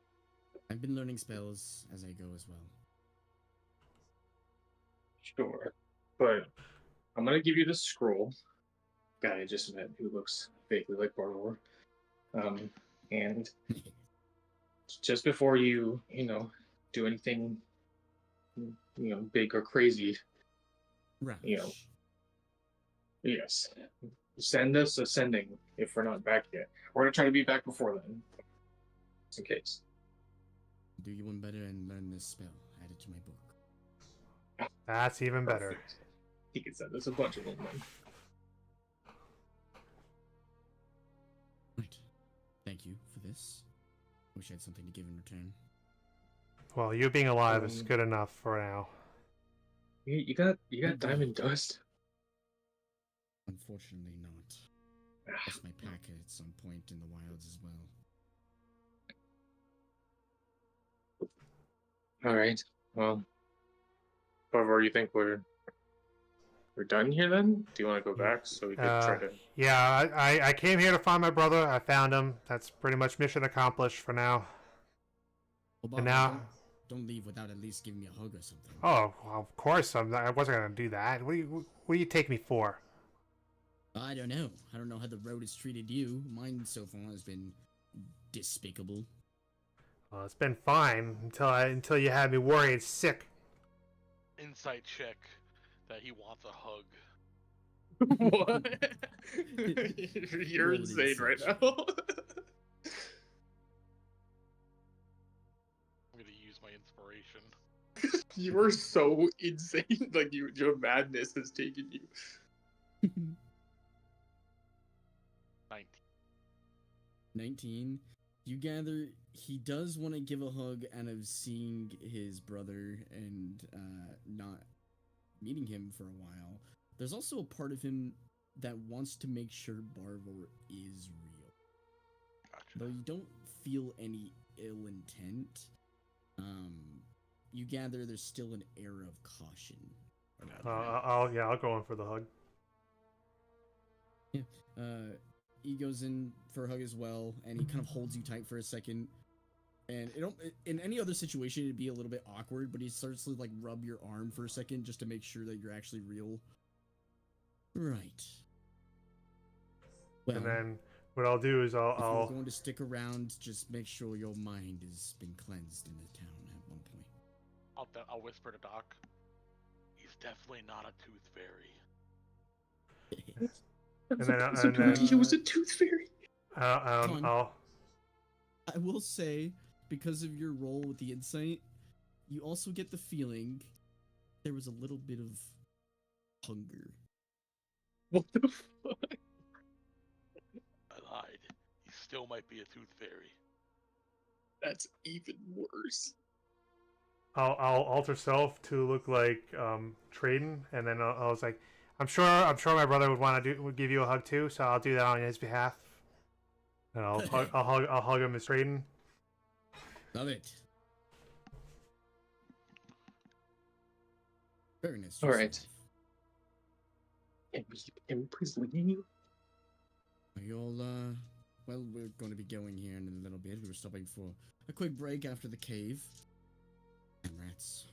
I've been learning spells as I go as well. Sure. But I'm going to give you this scroll. Guy I just met who looks vaguely like Barvor. And just before you, do anything, big or crazy, Ravish. yes, send us ascending if we're not back yet. We're going to try to be back before then, just in case. Do you one better and learn this spell. Add it to my book. That's even better. Perfect. He can send us a bunch of them then. Right. Thank you for this. Wish I had something to give in return. Well, you being alive is good enough for now. You got diamond dust. Unfortunately not. Lost my pack at some point in the wilds as well. All right. Well, Barvor, you think we're done here then? Do you want to go back so we could try to? Yeah, I came here to find my brother. I found him. That's pretty much mission accomplished for now. Well, Bob, And now, don't leave without at least giving me a hug or something. oh, well, of course I wasn't gonna do that. What do you take me for? I don't know. I don't know how the road has treated you. Mine so far has been despicable. Well, it's been fine until you had me worried sick. Insight check that he wants a hug. What? You're insane right now. I'm gonna use my inspiration. You are so insane. Like your madness has taken you. 19. 19. You gather he does want to give a hug out of seeing his brother and not meeting him for a while. There's also a part of him that wants to make sure Barvor is real. Gotcha. Though you don't feel any ill intent, you gather there's still an air of caution. I'll go in for the hug. Yeah. He goes in for a hug as well, and he kind of holds you tight for a second. And in any other situation, it'd be a little bit awkward, but he starts to like rub your arm for a second just to make sure that you're actually real. Right. Well, And then what I'll do is if you're I'll going to stick around, just make sure your mind has been cleansed in the town at one point. I'll whisper to Doc. He's definitely not a tooth fairy. He was a tooth fairy. I'll I will say, because of your role with the insight, you also get the feeling there was a little bit of hunger. What the fuck? I lied. He still might be a tooth fairy. That's even worse. I'll alter self to look like Traden, and then I was like, I'm sure my brother would give you a hug too, so I'll do that on his behalf. And I'll hug him as Traden. Love it. Very nice. All right. Can we please leave? Are you all, well, we're going to be going here in a little bit. We were stopping for a quick break after the cave. And rats.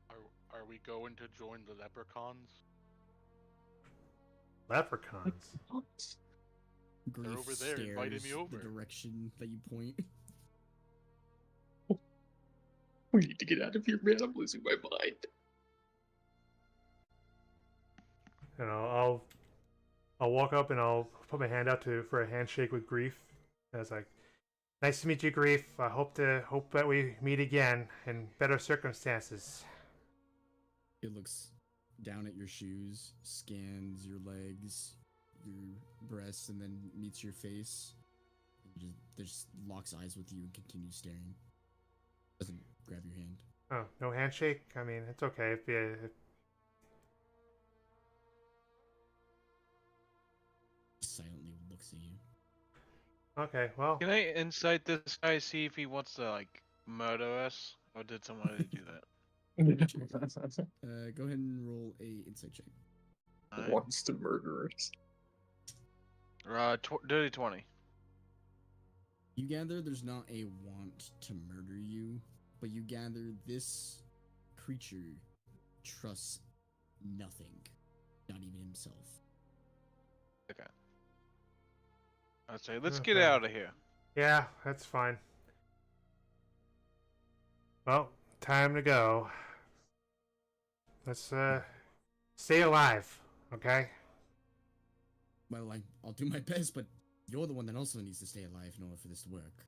Are we going to join the leprechauns? Leprechauns. What? Grief over there, inviting me stares over. the direction that you point. We need to get out of here, man. I'm losing my mind. And I'll walk up and I'll put my hand out for a handshake with Grief. And it's like, nice to meet you, Grief. I hope that we meet again in better circumstances. It looks down at your shoes, scans your legs, your breasts, and then meets your face. And just locks eyes with you and continues staring. Doesn't grab your hand. Oh, no handshake? I mean, it's okay if you... Silently looks at you. Okay, well... Can I insight this guy, see if he wants to, like, murder us? Or did someone already do that? Go ahead and roll a insight check. Alright. Wants to murder us. Dirty 20. You gather there's not a want to murder you, but you gather this creature trusts nothing, not even himself. Okay. I'd say, let's Okay. get out of here. Yeah, that's fine. Well, time to go. Let's stay alive, okay? Well, I'll do my best, but you're the one that also needs to stay alive in order for this to work.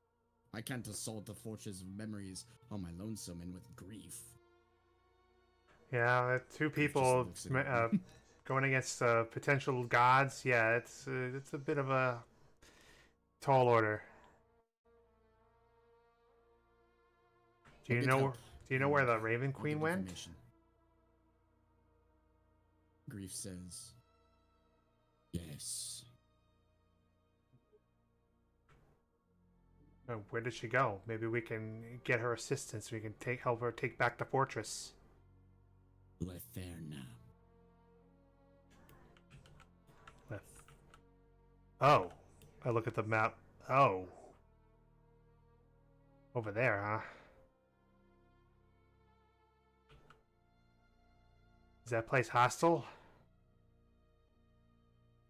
I can't assault the fortress of memories on my lonesome and with grief. Yeah, two people looks at it. going against potential gods. Yeah, it's a bit of a tall order. Do you I'll get know? help. Do you know where the And Raven I'll Queen give went? information. Grief says, yes. Where did she go? Maybe we can get her assistance. We can help her take back the fortress. Letherna. Oh, I look at the map. Oh, over there, huh? Is that place hostile?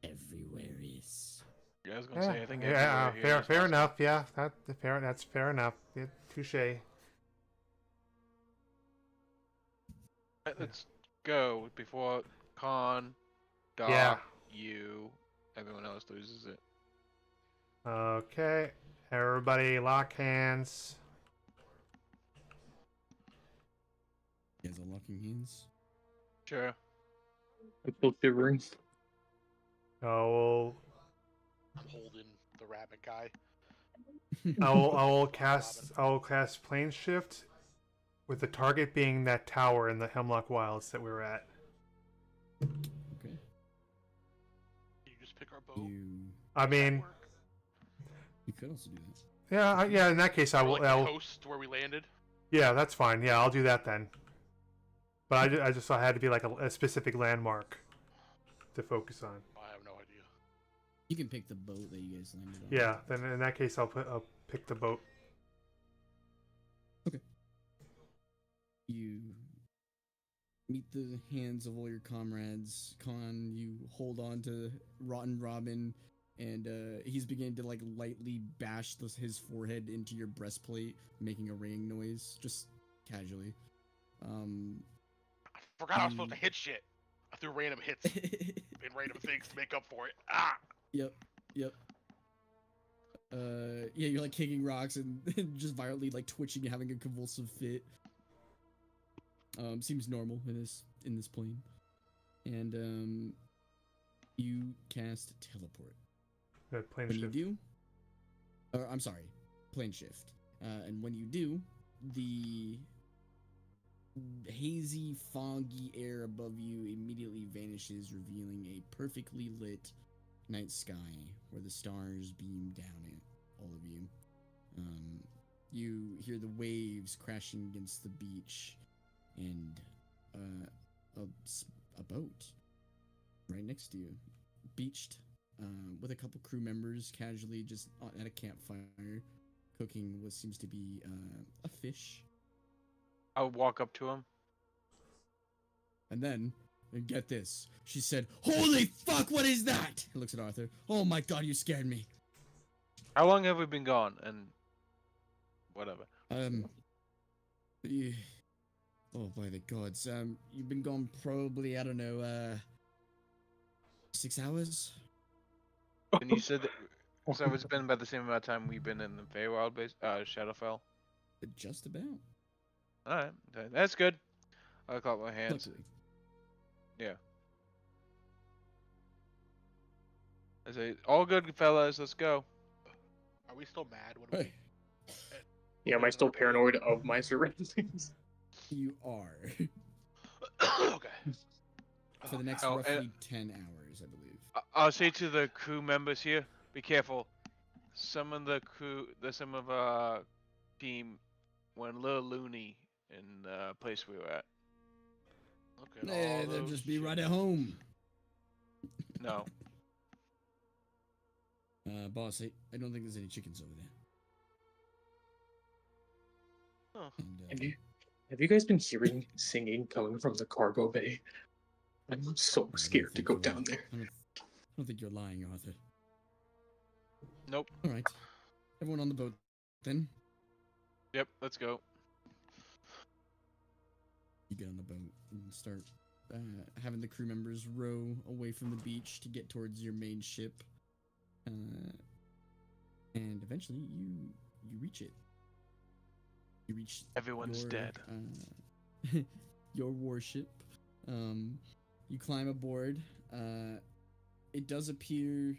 Everywhere is. Yeah, I was gonna say, I think yeah, everywhere here is fair hostile. enough. Yeah, that's fair enough. Yeah, touche. Right, let's go before Khan, Doc, Yeah. you, everyone else loses it. Okay, everybody, lock hands. You guys are locking hands? Sure. I'm still shivering. Oh, I'm holding the rabbit guy. I'll cast plane shift, with the target being that tower in the Hemlock Wilds that we were at. Okay. Can you just pick our boat? I Does that mean, work? You could also do that. yeah. In that case, I Or will. like the coast where we landed. Yeah, that's fine. Yeah, I'll do that then. But I just thought it had to be like a specific landmark to focus on. I have no idea. You can pick the boat that you guys landed on. Yeah, then in that case, I'll pick the boat. You meet the hands of all your comrades. Khan, you hold on to Rotten Robin, and he's beginning to like lightly bash his forehead into your breastplate, making a ringing noise, just casually. I forgot I was supposed to hit shit. I threw random hits and random things to make up for it. Ah! Yep. Yeah, you're like kicking rocks and just violently like twitching and having a convulsive fit. Seems normal in this plane. And you cast teleport. Plane When shift. you do, or I'm sorry, plane shift. And when you do, the hazy, foggy air above you immediately vanishes, revealing a perfectly lit night sky where the stars beam down at all of you. You hear the waves crashing against the beach, and a boat right next to you, beached, with a couple crew members casually just at a campfire, cooking what seems to be a fish. I would walk up to him. And then, and get this, she said, "Holy fuck, what is that?" He looks at Arthur. "Oh my god, you scared me." How long have we been gone? And whatever. You, oh by the gods, you've been gone probably, I don't know, 6 hours? And you said that, so it's been about the same amount of time we've been in the Feywild base, Shadowfell. Just about. Alright, that's good. I'll clap my hands. Luckily. Yeah. I say, all good, fellas, let's go. Are we still mad when Hey, Yeah, am I still paranoid of my surroundings? you are. okay. For the next Oh, roughly 10 hours, I believe. I'll say to the crew members here, be careful. Some of the crew, some of our team went a little loony in the place we were at. Look at Nah, all they'll those just be right at chickens. home. No. Boss, I don't think there's any chickens over there. Huh. And, Have you guys been hearing singing coming from the cargo bay? I'm so I don't scared to think go you're- down there. I don't think you're lying, Arthur. Nope. All right, everyone on the boat, then. Yep, let's go. You get on the boat and start having the crew members row away from the beach to get towards your main ship. And eventually you reach it. You reach Everyone's your, dead. your warship. You climb aboard. It does appear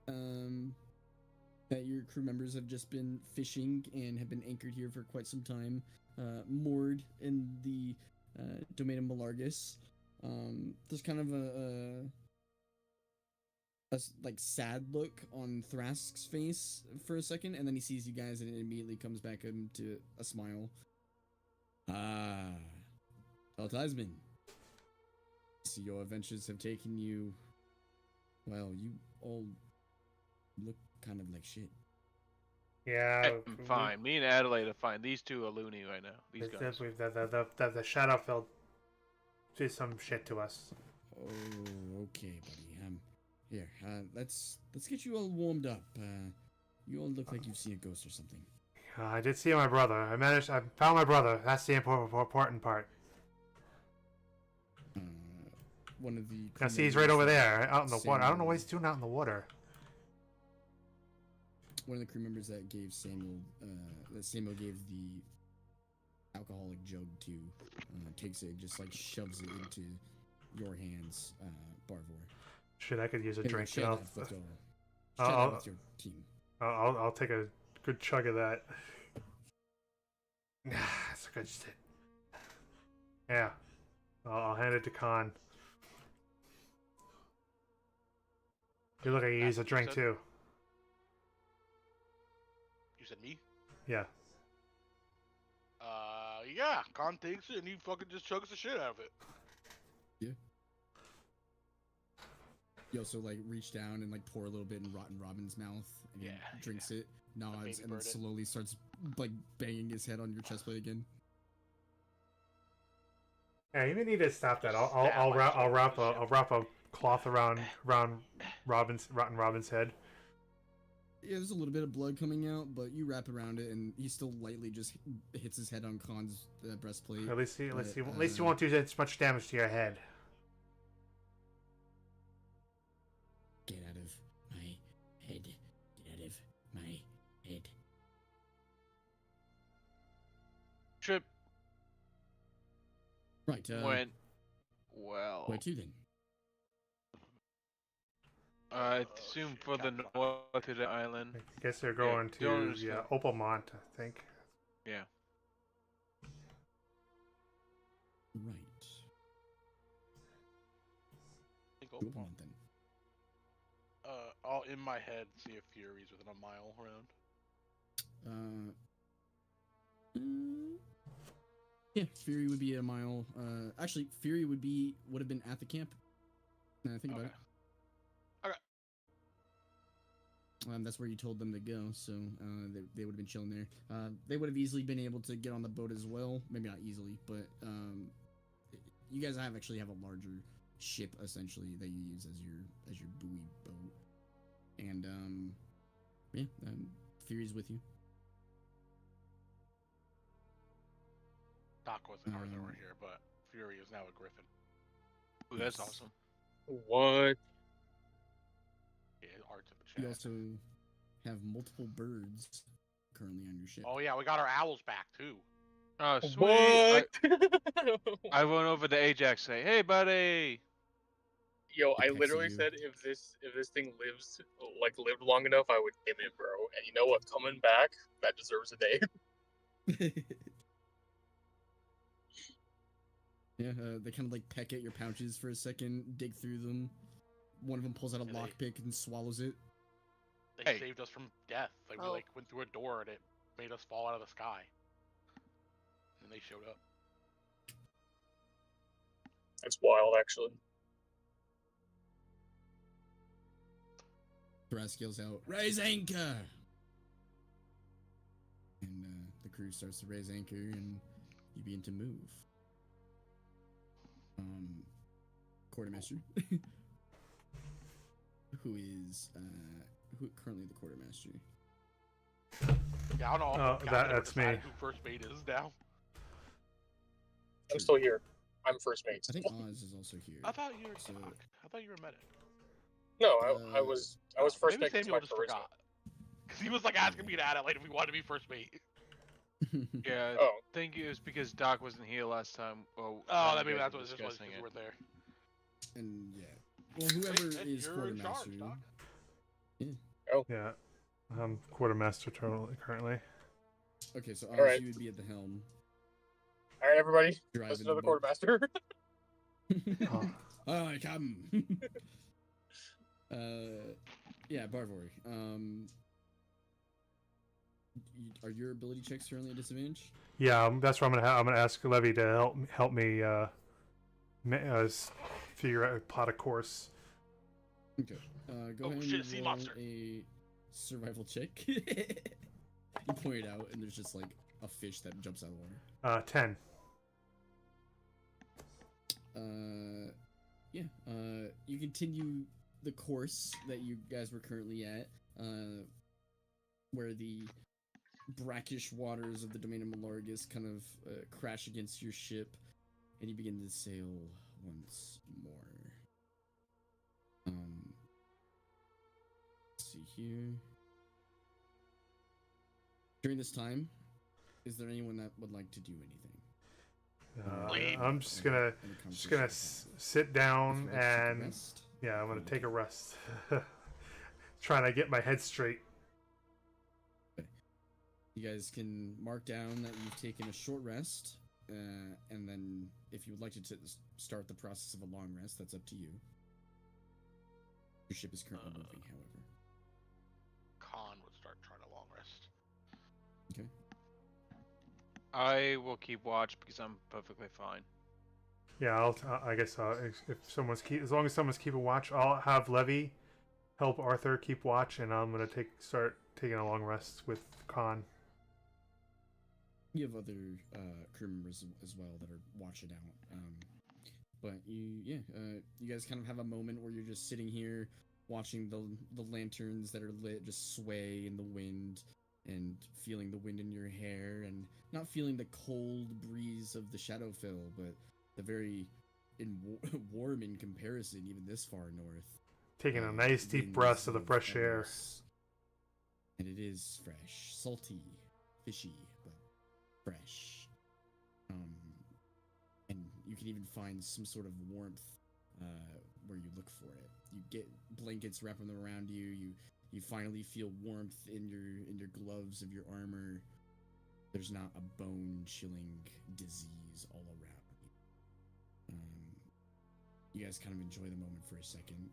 that your crew members have just been fishing and have been anchored here for quite some time, moored in the domain of Malargus. There's kind of a like sad look on Thrask's face for a second, and then he sees you guys and it immediately comes back into a smile. Ah, Talltidesmen. So your adventures have taken you. Well, you all look kind of like shit. Yeah, I'm fine. Me and Adelaide are fine. These two are loony right now. These guys. The Shadowfel did some shit to us. Oh, okay, buddy. Here, let's get you all warmed up. You all look like you've seen a ghost or something. I did see my brother. I found my brother. That's the important part. One of the. I see he's right over there, out in the water. I don't know what he's doing out in the water. One of the crew members that gave Samuel, that Samuel gave the alcoholic jug to, takes it, just like shoves it into your hands, Barvor. Shit, I could use a Here, drink. share I'll, that with share that with your team. I'll take a good chug of that. That's a good shit. Yeah, I'll hand it to Khan. You look like you use a drink too. You said me? Yeah. Yeah. Khan takes it and he fucking just chugs the shit out of it. Yeah. You also like reach down and like pour a little bit in Rotten Robin's mouth and he drinks it, nods, and then slowly starts like banging his head on your chest plate again. Yeah, you may need to stop that. I'll wrap a cloth around Rotten Robin's head. Yeah, there's a little bit of blood coming out, but you wrap around it, and he still lightly just hits his head on Khan's breastplate. At least you won't do as much damage to your head. Get out of my head. Get out of my head. Trip Right. went well. Where to then? I assume for the north of the island. I guess they're going to Opalmont, I think. Yeah. Right. Think Go on then. I'll in my head see if Fury's within a mile around. Yeah, Fury would be a mile. Actually, Fury would have been at the camp. Now I think about it. That's where you told them to go, so they would have been chilling there. They would have easily been able to get on the boat as well. Maybe not easily, but you guys actually have a larger ship essentially that you use as your buoy boat, and Fury's with you. Doc wasn't over here, but Fury is now a Griffin. Ooh, that's awesome. What? Yeah, art's in the chat. You also have multiple birds currently on your ship. Oh yeah, we got our owls back too. Oh, sweet. What? I went over to Ajax say, "Hey, buddy." Yo, I Texting literally you. said if this thing lived long enough, I would name it, bro. And you know what? Coming back, that deserves a day. Yeah, they kind of like peck at your pouches for a second, dig through them. One of them pulls out a And they- lockpick and swallows it. They Hey. saved us from death. Like we Oh. went through a door and it made us fall out of the sky. And they showed up. That's wild, actually. Thrask yells out, "Raise anchor!" And the crew starts to raise anchor, and you begin to move. Quartermaster, who is currently the quartermaster. Yeah, I don't know. Oh, Captain ever that's me. decided Who first mate is now? I'm still here. I'm first mate. I think Oz is also here. I thought you were So- Doc. I thought you were medic. No, I was first Maybe mate. 'cause Samuel my just charisma. forgot. Because he was like asking me to add it like if we wanted to be first mate. Yeah, I Oh, think it was because Doc wasn't here last time. Well, Oh, when that you maybe guys that's were what this was discussing because it. we're there. And yeah, well, whoever Hey, is you're in charge, quartermaster. Doc. Yeah, I'm quartermaster currently. Okay, so All right. you would be at the helm. all right, everybody, Driving listen to the the boat. quartermaster. Oh. I come. Yeah, Barvor. Are your ability checks currently a disadvantage? Yeah, that's what I'm gonna ask Levy to help me figure out plot a course. Okay. Go Oh, ahead shit, and sea roll monster. a survival check. You point it out, and there's just like a fish that jumps out of the water. 10. Yeah. You continue the course that you guys were currently at, where the brackish waters of the domain of Malorgus kind of crash against your ship, and you begin to sail once more. Let's see here. During this time, is there anyone that would like to do anything? I'm just gonna sit down and yeah, I'm gonna take a rest. Trying to get my head straight. You guys can mark down that you've taken a short rest, and then if you would like to start the process of a long rest, that's up to you. Your ship is currently moving, however. Khan would start trying to long rest. Okay. I will keep watch because I'm perfectly fine. Yeah, I guess if as long as someone's keeping watch, I'll have Levy help Arthur keep watch, and I'm gonna start taking a long rest with Khan. You have other crew members as well that are watching out. But you guys kind of have a moment where you're just sitting here watching the lanterns that are lit just sway in the wind, and feeling the wind in your hair, and not feeling the cold breeze of the Shadowfel, but the very warm in comparison, even this far north. Taking a nice deep breath of the fresh air. And it is fresh, salty, fishy, but fresh. And you can even find some sort of warmth where you look for it. You get blankets wrapping them around you. You finally feel warmth in your gloves of your armor. There's not a bone-chilling disease all around you. You guys kind of enjoy the moment for a second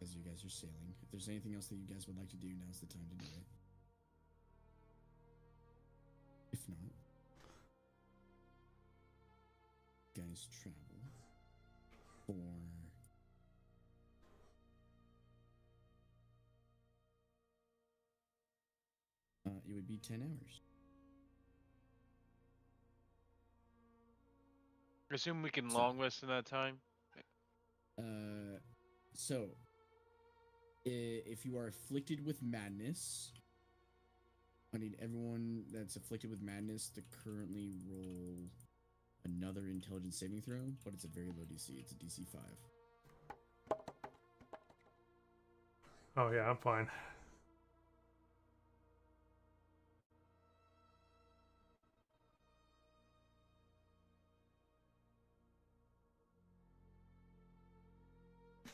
as you guys are sailing. If there's anything else that you guys would like to do, now's the time to do it. If not, guys travel for it would be 10 hours. I assume we can long rest in that time. So if you are afflicted with madness, I need everyone that's afflicted with madness to currently roll another intelligence saving throw, but it's a very low DC. It's a DC 5. Oh yeah, I'm fine.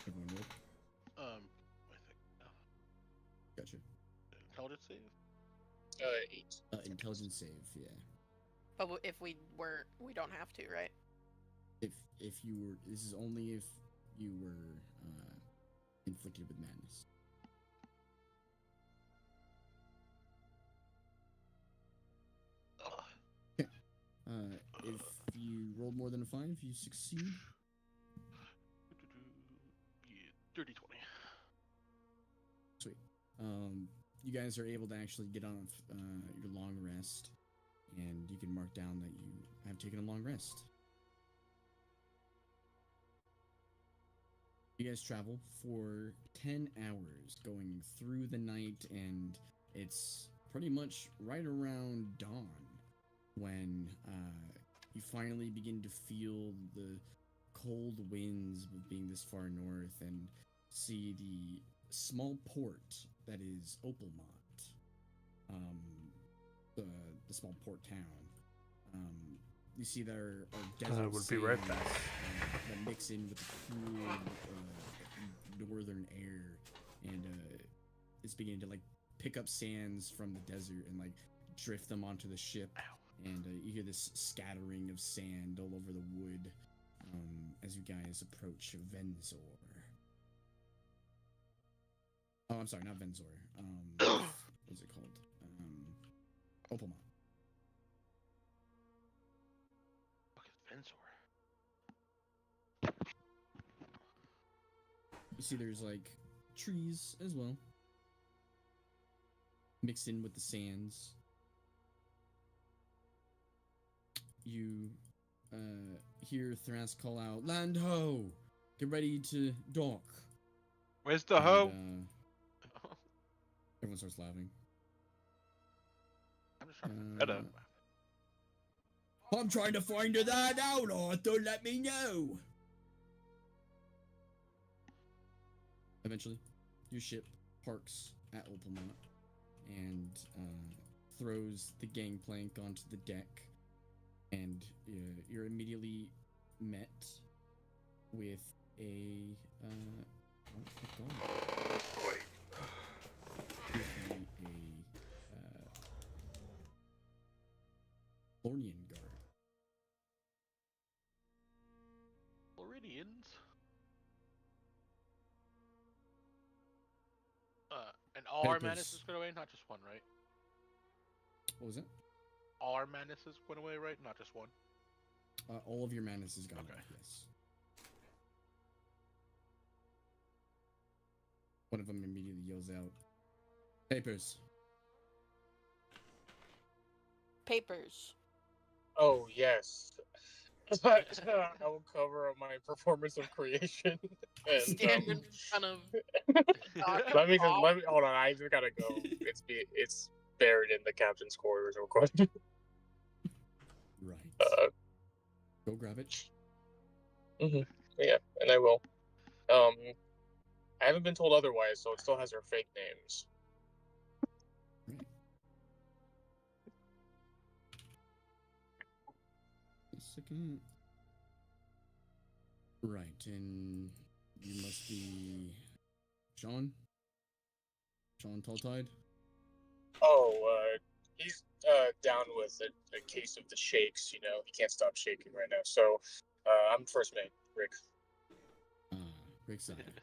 Everyone roll. I think Gotcha. intelligence save. 8. Intelligence save, yeah. But if we weren't, we don't have to, right? If you were, this is only if you were inflicted with madness. Okay. If you rolled more than a 5, you succeed. Yeah, dirty 20. Sweet. You guys are able to actually get off your long rest, and you can mark down that you have taken a long rest. You guys travel for 10 hours, going through the night, and it's pretty much right around dawn when you finally begin to feel the cold winds of being this far north and see the small port that is Opalmont. the small port town. You see there are desert would be right sands, back. that mix in with the cool northern air, and it's beginning to like pick up sands from the desert and like drift them onto the ship. And you hear this scattering of sand all over the wood as you guys approach Venzor. Oh, I'm sorry, not Venzor. What's it called? Opalmont. Fuck is Venzor? You see there's like trees as well, mixed in with the sands. You hear Thras call out, "Land ho! Get ready to dock." Where's the hoe? Everyone starts laughing. I'm just trying to Shut up. I'm trying to find her that out, Arthur. Let me know. Eventually, your ship parks at Opalmont and throws the gangplank onto the deck, and you're immediately met with a Lornian guard. Floridians. And all our Papers. menaces went away, not just one, right? What was it? All our menaces went away, right? Not just one. All of your madness is gone. Okay. Yes. One of them immediately yells out, "Papers." Papers. Oh yes. I will cover up my performance of creation. And, Stand in front of. let me hold on. I just gotta go. It's buried in the captain's quarters real quick. Right. Go grab it. Yeah, and I will. I haven't been told otherwise, so it still has our fake names. Right. A second. Right, and you must be Sean Talltide. Oh, he's down with a case of the shakes. You know, he can't stop shaking right now. So, I'm first mate, Rick. Rick's side. Right.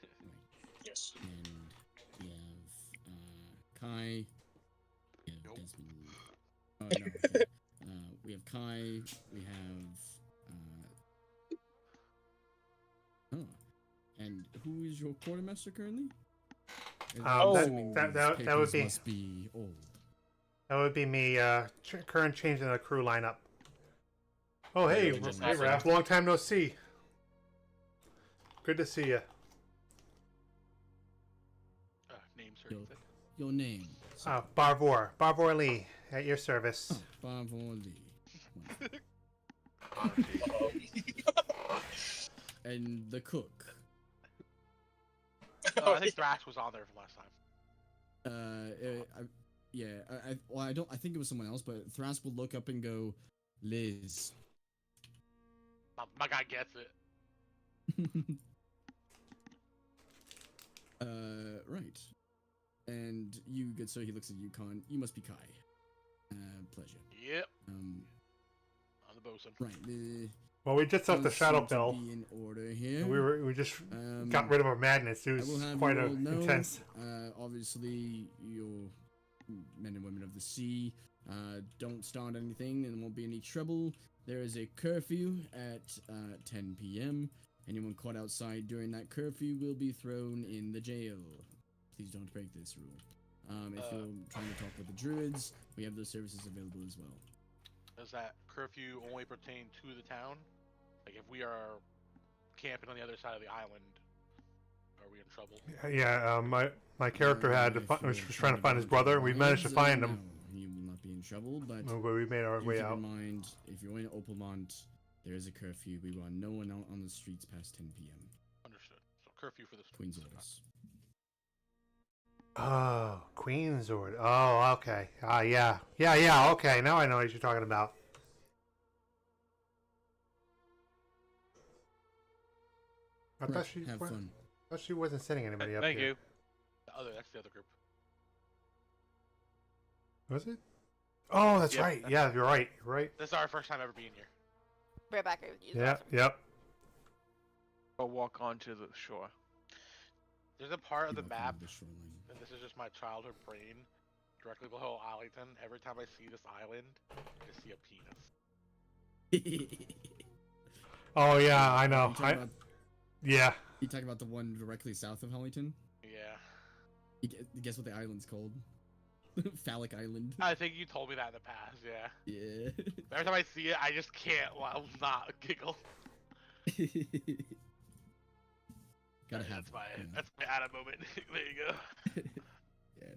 Yes. And we have Kai. We have Nope. Desmond. Oh no. Okay. We have Kai. We have. Oh. And who is your quartermaster currently? Oh, that would be must be old. That would be me. Current change in the crew lineup. Oh hey, really just hey happened. Raph, long time no see. Good to see you. Name certain. Your name. Barvor Lee, at your service. Oh, Barvor Lee. And the cook. I think Thrax was on there for last time. I think it was someone else, but Thras will look up and go, Liz. My guy gets it. Right. And you, good sir, he looks at you, Khan. You must be Kai. Pleasure. Yep. Um, On the bosun. right. Well, we just left the Does seem to Shadowfel. be in order here. We just got rid of our madness. It I will was have quite you all know, intense. Obviously, you're men and women of the sea. Don't start anything, and there won't be any trouble. There is a curfew at 10 p.m. Anyone caught outside during that curfew will be thrown in the jail. Please don't break this rule. If you're trying to talk with the druids, we have those services available as well. Does that curfew only pertain to the town? Like, if we are camping on the other side of the island, are we in trouble? Yeah, my character was trying to find his brother, and we managed to find him. No, you will not be in trouble, but We made our do way keep out. in mind, if you're in Opalmont, there is a curfew. We want no one out on the streets past 10 p.m. Understood. So curfew for this. Queen's orders. Oh, Queen's Sword. Oh, okay. Yeah. Okay, now I know what you're talking about. I thought she Have fun. thought she wasn't sending anybody up Thank here. you. That's the other group. Was it? Oh, that's Yep. right. Yeah, you're right. You're right. This is our first time ever being here. Right back with you. Yep. I'll walk onto the shore. There's a part of the Walk onto map, the shoreline. and this is just my childhood brain, directly below Arlington. Every time I see this island, I see a penis. Oh yeah, I know. You talking about, Yeah. you talking about the one directly south of Hollington? Yeah. You guess what the island's called? Phallic Island. I think you told me that in the past, yeah. Yeah. Every time I see it, I just can't not giggle. Gotta have. That's my Adam moment. There you go. Yeah.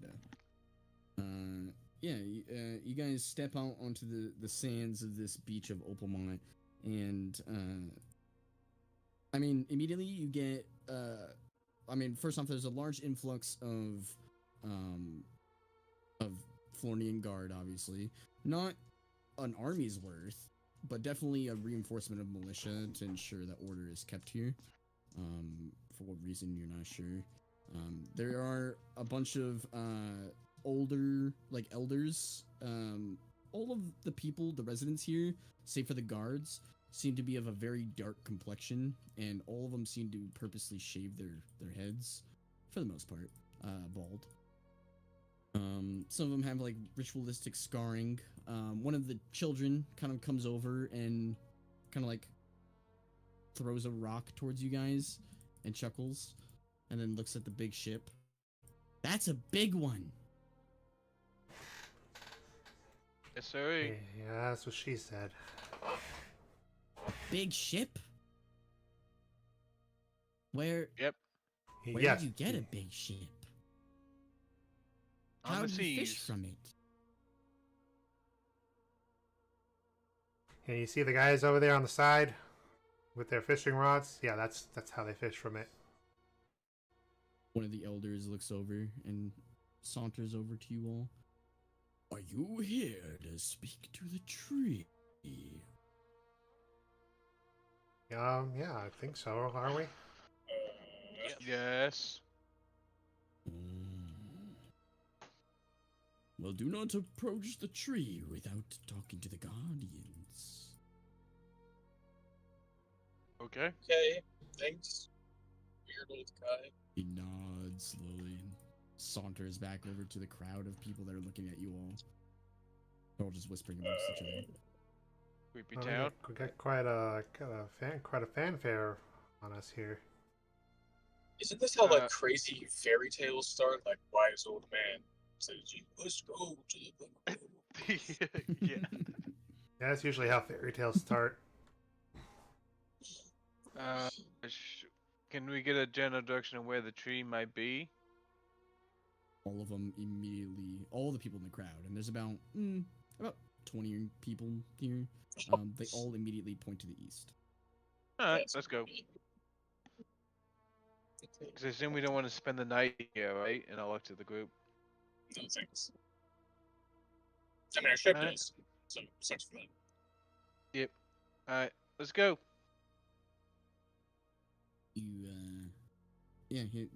No. You guys step out onto the sands of this beach of Opalmont, and I mean, immediately you get first off, there's a large influx of Flornian Guard, obviously. Not an army's worth, but definitely a reinforcement of militia to ensure that order is kept here. For what reason, you're not sure. There are a bunch of older, elders. All of the people, the residents here, save for the guards, seem to be of a very dark complexion, and all of them seem to purposely shave their heads, for the most part, bald. Some of them have ritualistic scarring. One of the children kind of comes over and kind of throws a rock towards you guys and chuckles, and then looks at the big ship. That's a big one. Yes, sir. Yeah, that's what she said. Big ship? Where Yep. did you get a big ship? On How the do you fish seas. from it? Yeah, you see the guys over there on the side with their fishing rods? Yeah, that's how they fish from it. One of the elders looks over and saunters over to you all. Are you here to speak to the tree? Yeah, I think so. Are we? Yes. Well, do not approach the tree without talking to the guardians. Okay. Okay, thanks. Weird old guy. He nods slowly and saunters back over to the crowd of people that are looking at you all. They're all just whispering amongst each other. Creepy Oh, town. we got quite a fanfare on us here. Isn't this how crazy fairy tales start? Like wise old man says, "You must go to the Yeah. Yeah, that's usually how fairy tales start. Can we get a general direction of where the tree might be? All of them immediately, all the people in the crowd, and there's about 20 people here. They all immediately point to the east. Alright, let's go. Because I assume we don't want to spend the night here, right? And I'll look to the group. No thanks. I mean, our ship Alright. does. So sucks for them. Yep. Alright, let's go. You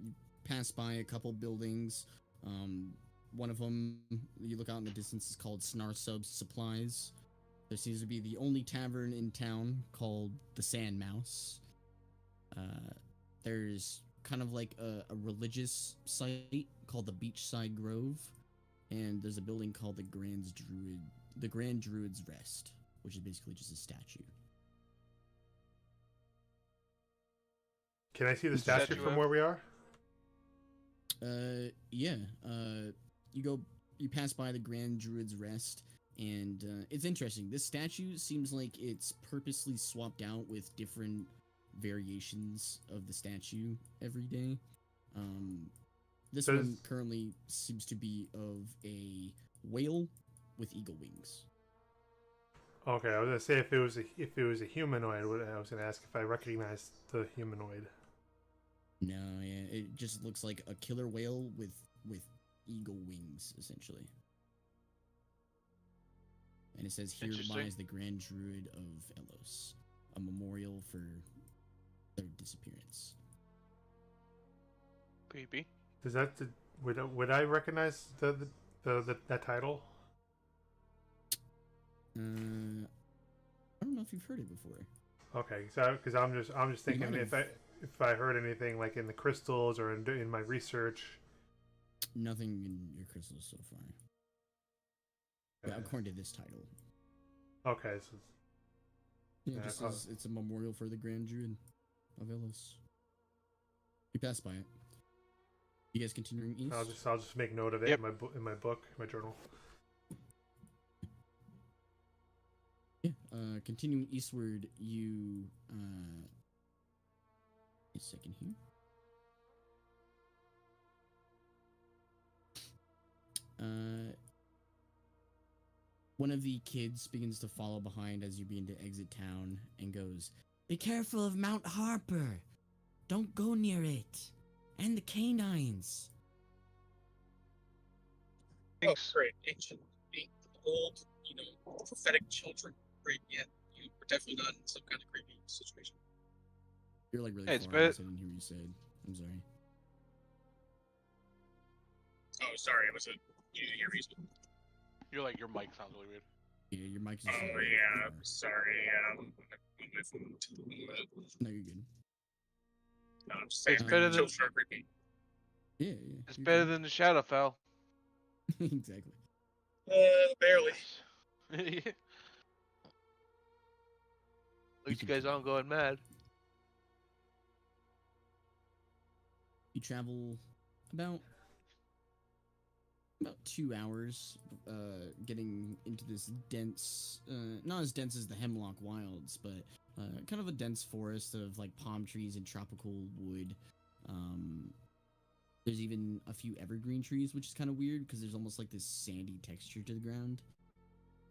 pass by a couple buildings. One of them, you look out in the distance, is called Snarsub's Supplies. There seems to be the only tavern in town called the Sand Mouse. There's kind of like a religious site called the Beachside Grove, and there's a building called the Grand Druid's Rest, which is basically just a statue. Can I see the Is statue statue from up? where we are? Yeah. You pass by the Grand Druid's Rest, and it's interesting. This statue seems like it's purposely swapped out with different variations of the statue every day. This one currently seems to be of a whale with eagle wings. Okay, I was gonna say if it was a humanoid, I was gonna ask if I recognized the humanoid. No, yeah, it just looks like a killer whale with with eagle wings, essentially. And it says, "Here Interesting. lies the Grand Druid of Elos, a memorial for their disappearance." Creepy. Does that would I recognize that title? I don't know if you've heard it before. Okay, so because I'm just thinking might if I heard anything like in the crystals or in my research. Nothing in your crystals so far. Yeah, according to this title. Okay, so Yeah, Yeah, it just prob- says it's a memorial for the Grand Druid of Elos. You passed by it. You guys continuing east? I'll just make note of it Yep. in my book, my journal. Yeah. Continuing eastward, you a second here. One of the kids begins to follow behind as you begin to exit town and goes, "Be careful of Mount Harper. Don't go near it. And the canines." Oh, great. Ancient, old, prophetic children. Great, yeah. You were definitely not in some kind of creepy situation. You're like really Hey, it's far away, bad. so I didn't hear what you said. I'm sorry. Oh, sorry, it was your reason. You're like, your mic sounds really weird. Yeah, your mic is Oh, just like really yeah, far. sorry. My phone No, you're good. No, I'm just saying, It's better than- children are creepy. Yeah, It's you're better good. than the Shadowfel. Exactly. Barely. At least you guys aren't going mad. You travel about 2 hours, getting into this dense, not as dense as the Hemlock Wilds, but kind of a dense forest of like palm trees and tropical wood. There's even a few evergreen trees, which is kind of weird because there's almost like this sandy texture to the ground.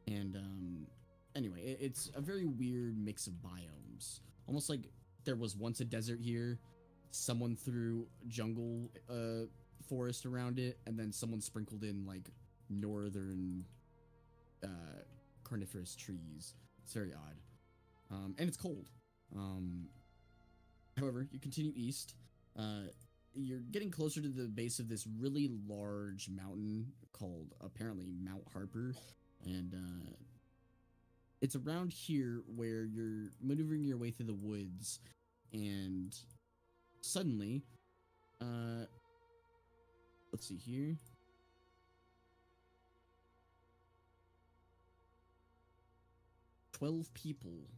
And anyway, it's a very weird mix of biomes. Almost like there was once a desert here, someone threw jungle forest around it, and then someone sprinkled in like northern coniferous trees. It's very odd. And it's cold. However, you continue east. You're getting closer to the base of this really large mountain called apparently Mount Harper, and it's around here where you're maneuvering your way through the woods, and suddenly, let's see here. "12 people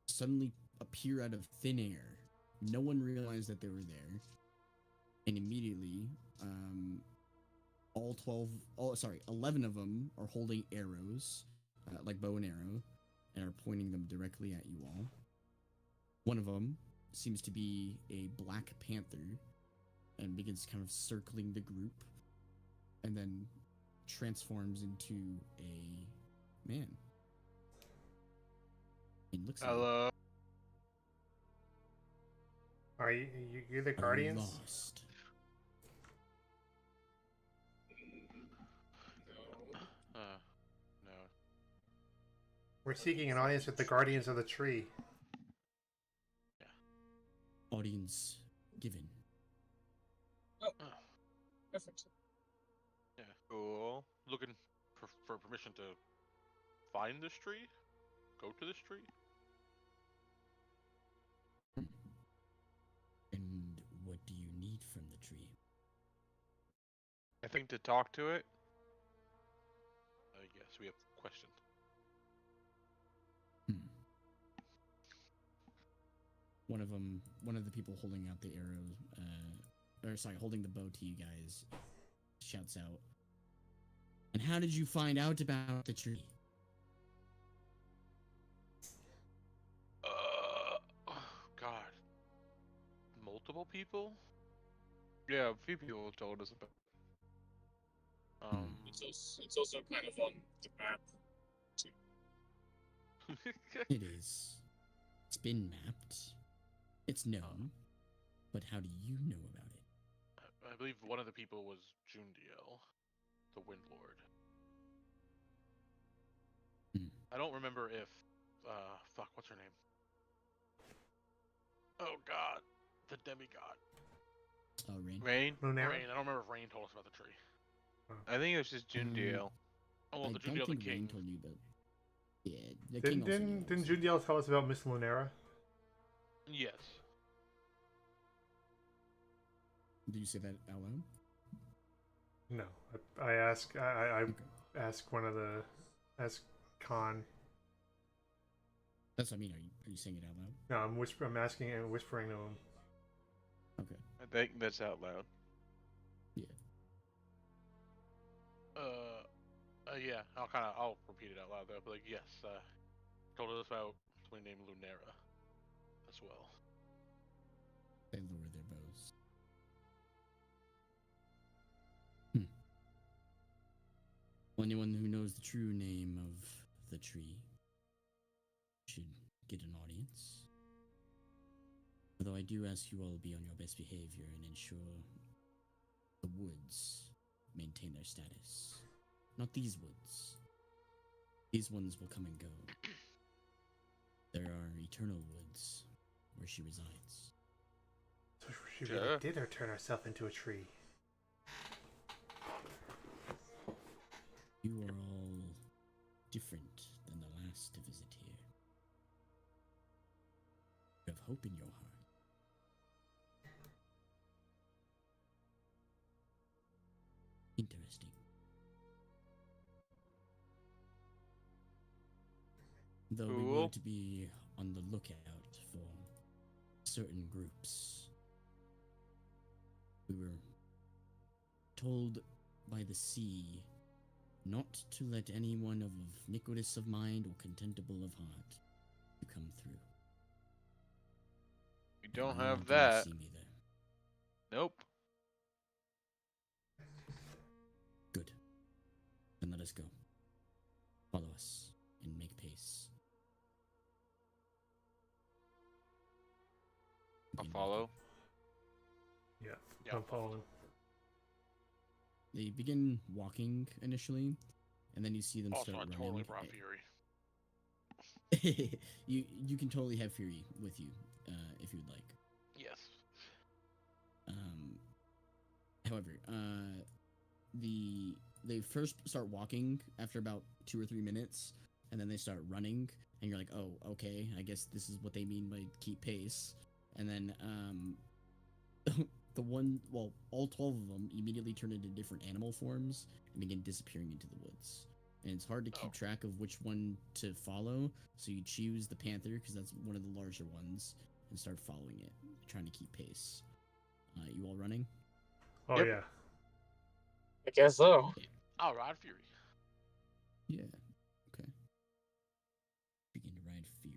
suddenly appear out of thin air. No one realized that they were there. And immediately, 11 of them are holding arrows, like bow and arrow, and are pointing them directly at you all. One of them seems to be a black panther and begins kind of circling the group, and then transforms into a man. And looks at you. Hello. Are you the Are you Guardians? lost? No. We're seeking an audience with the Guardians of the Tree. Audience given. Perfect. Yeah. Cool. Looking for permission to find this tree? Go to this tree? And what do you need from the tree? I think to talk to it. Yes, we have questions. One of the people holding out the arrow, holding the bow to you guys, shouts out, "And how did you find out about the tree?" God. Multiple people? Yeah, a few people told us about. It's also kind of on the map. It is. It's been mapped. It's known. But how do you know about it? I believe one of the people was Jundiel, the Wind Lord. Hmm. I don't remember if, fuck, what's her name? Oh God, the demigod. Oh, Rain. Rain. Lunera? Rain. I don't remember if Rain told us about the tree. I think it was just Jundiel. Oh, well, I the don't Jundiel, the think Rain king. told you, but yeah, the king Didn't also knew, didn't, didn't obviously. Jundial tell us about Miss Lunera? Yes. Did you say that out loud? No, I Okay. ask one of the ask Khan. That's what I mean. Are you saying it out loud? No, I'm asking and whispering to him. Okay. I think that's out loud. Yeah. Yeah. I'll repeat it out loud though. But like, yes, told us about somebody named Lunera as well. They lower their bows. Anyone who knows the true name of the tree should get an audience. Although I do ask you all to be on your best behavior and ensure the woods maintain their status. Not these woods. These ones will come and go. There are eternal woods where she resides. So she Sure. really did turn herself into a tree. You are all different than the last to visit here. You have hope in your heart. Interesting. Though we Cool. were to be on the lookout for certain groups, we were told by the sea not to let anyone of iniquitous of mind or contemptible of heart to come through. We don't No have one can that. see me there. Nope. Good. Then let us go. Follow us and make pace. I'll Begin follow. walking. Yeah, Yeah, I'm following. They begin walking initially, and then you see them Also, start I running. totally brought Fury. you can totally have Fury with you if you'd like. Yes. However, they first start walking after about 2 or 3 minutes, and then they start running, and you're like, oh, okay, I guess this is what they mean by keep pace. And then all 12 of them immediately turn into different animal forms and begin disappearing into the woods. And it's hard to keep track of which one to follow, so you choose the panther because that's one of the larger ones and start following it, trying to keep pace. You all running? Oh Yep. yeah. I guess so. I'll ride Fury. Yeah. Okay. Begin to ride Fury.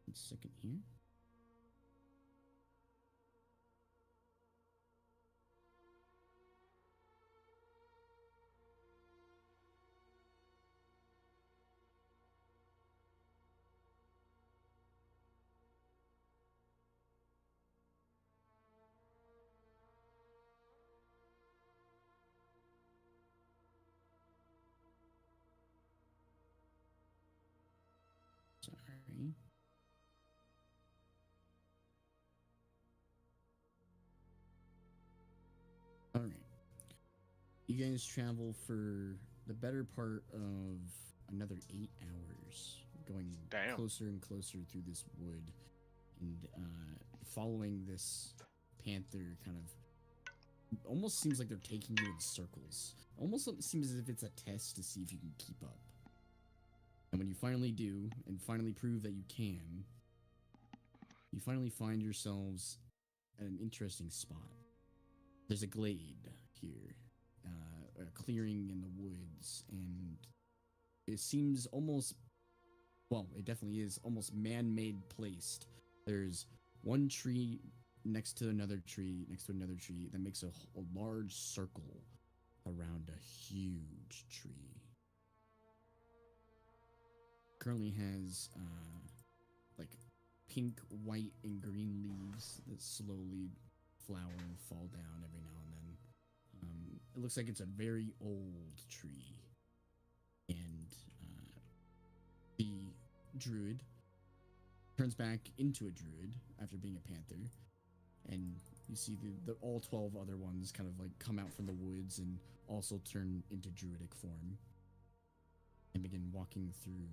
1 second here. Sorry. All right. You guys travel for the better part of another 8 hours, going Damn. closer and closer through this wood, and following this panther. Kind of almost seems like they're taking you in circles. Almost seems as if it's a test to see if you can keep up. And when you finally do, and finally prove that you can, you finally find yourselves at an interesting spot. There's a glade here, a clearing in the woods, and it seems almost, well, it definitely is almost man-made placed. There's one tree next to another tree, that makes a large circle around a huge tree. Currently has like pink, white, and green leaves that slowly flower fall down every now and then. It looks like it's a very old tree, and the druid turns back into a druid after being a panther, and you see the all 12 other ones kind of like come out from the woods and also turn into druidic form and begin walking through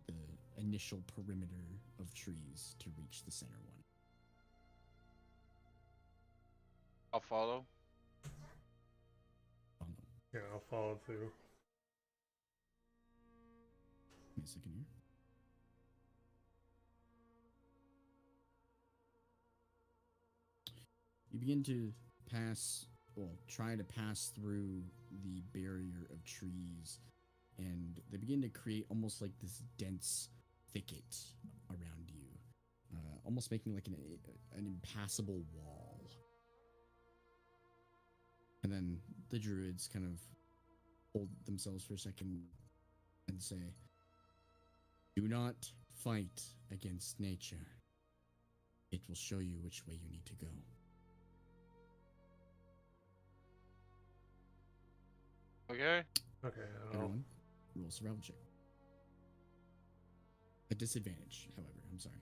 the initial perimeter of trees to reach the center one. I'll follow. Yeah, I'll follow through. Give me a second here. You begin to try to pass through the barrier of trees, and they begin to create almost like this dense thicket around you, almost making like an impassable wall. And then the druids kind of hold themselves for a second and say, "Do not fight against nature. It will show you which way you need to go." Okay. Okay. Everyone, roll survival check. A disadvantage, however. I'm sorry.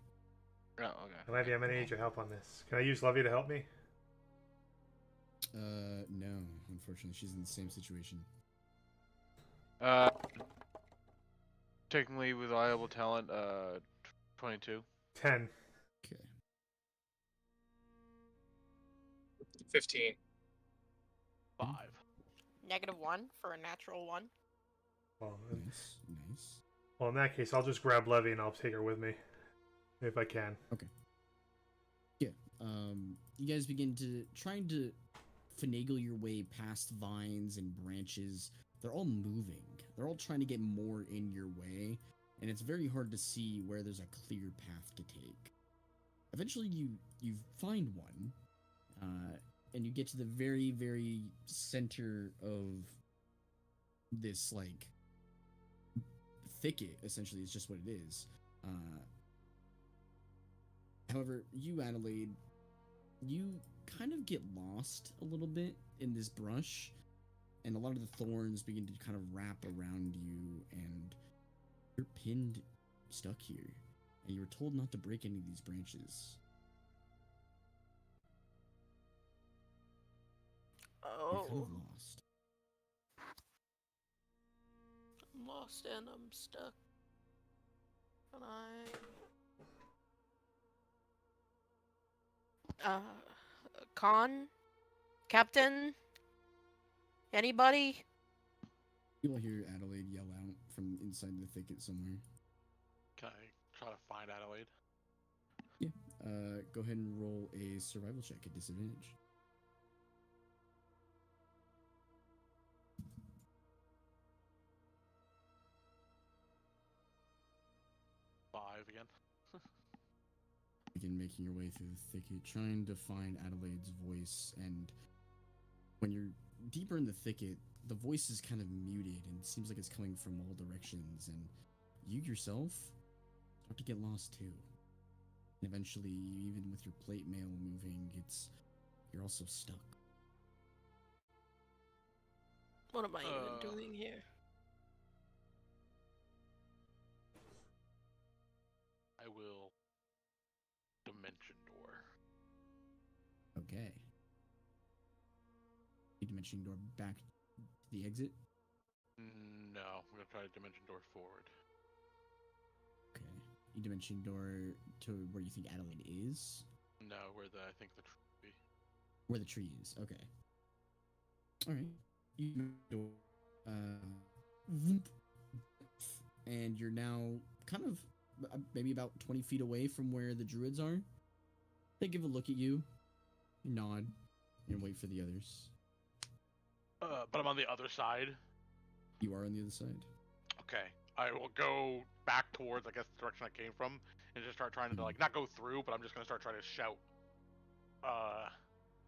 Oh, okay. Levy, I'm gonna need your help on this. Can I use Levy to help me? No. Unfortunately, she's in the same situation. Technically reliable talent, 22. 10. Okay. 15. 5. -1 for a natural 1. Well, Nice. well, in that case, I'll just grab Levy and I'll take her with me. If I can. Okay. Yeah. You guys begin to trying to finagle your way past vines and branches. They're all moving. They're all trying to get more in your way, and it's very hard to see where there's a clear path to take. Eventually, you find one, and you get to the very, very center of this like thicket. Essentially, is just what it is. However, you, Adelaide, you kind of get lost a little bit in this brush, and a lot of the thorns begin to kind of wrap around you, and you're pinned, stuck here, and you were told not to break any of these branches. You're kind Oh. of lost. I'm lost and I'm stuck. And Con? Captain? Anybody? You will hear Adelaide yell out from inside the thicket somewhere. Can I try to find Adelaide? Yeah. Go ahead and roll a survival check at disadvantage. Five again. Begin making your way through the thicket, trying to find Adelaide's voice, and when you're deeper in the thicket, the voice is kind of muted and it seems like it's coming from all directions, and you yourself start to get lost too. And eventually, even with your plate mail moving, you're also stuck. What am I even doing here? I will dimension door. Okay. Dimension door back to the exit. No, we're gonna try to dimension door forward. Okay. You dimension door to where you think Adelaide is? No, where I think the tree would be. Where the tree is. Okay. Alright. You door, and you're now kind of maybe about 20 feet away from where the druids are. They give a look at you, nod, and wait for the others. But I'm on the other side. You are on the other side. Okay. I will go back towards, I guess, the direction I came from, and just start trying to, like, not go through, but I'm just gonna start trying to shout,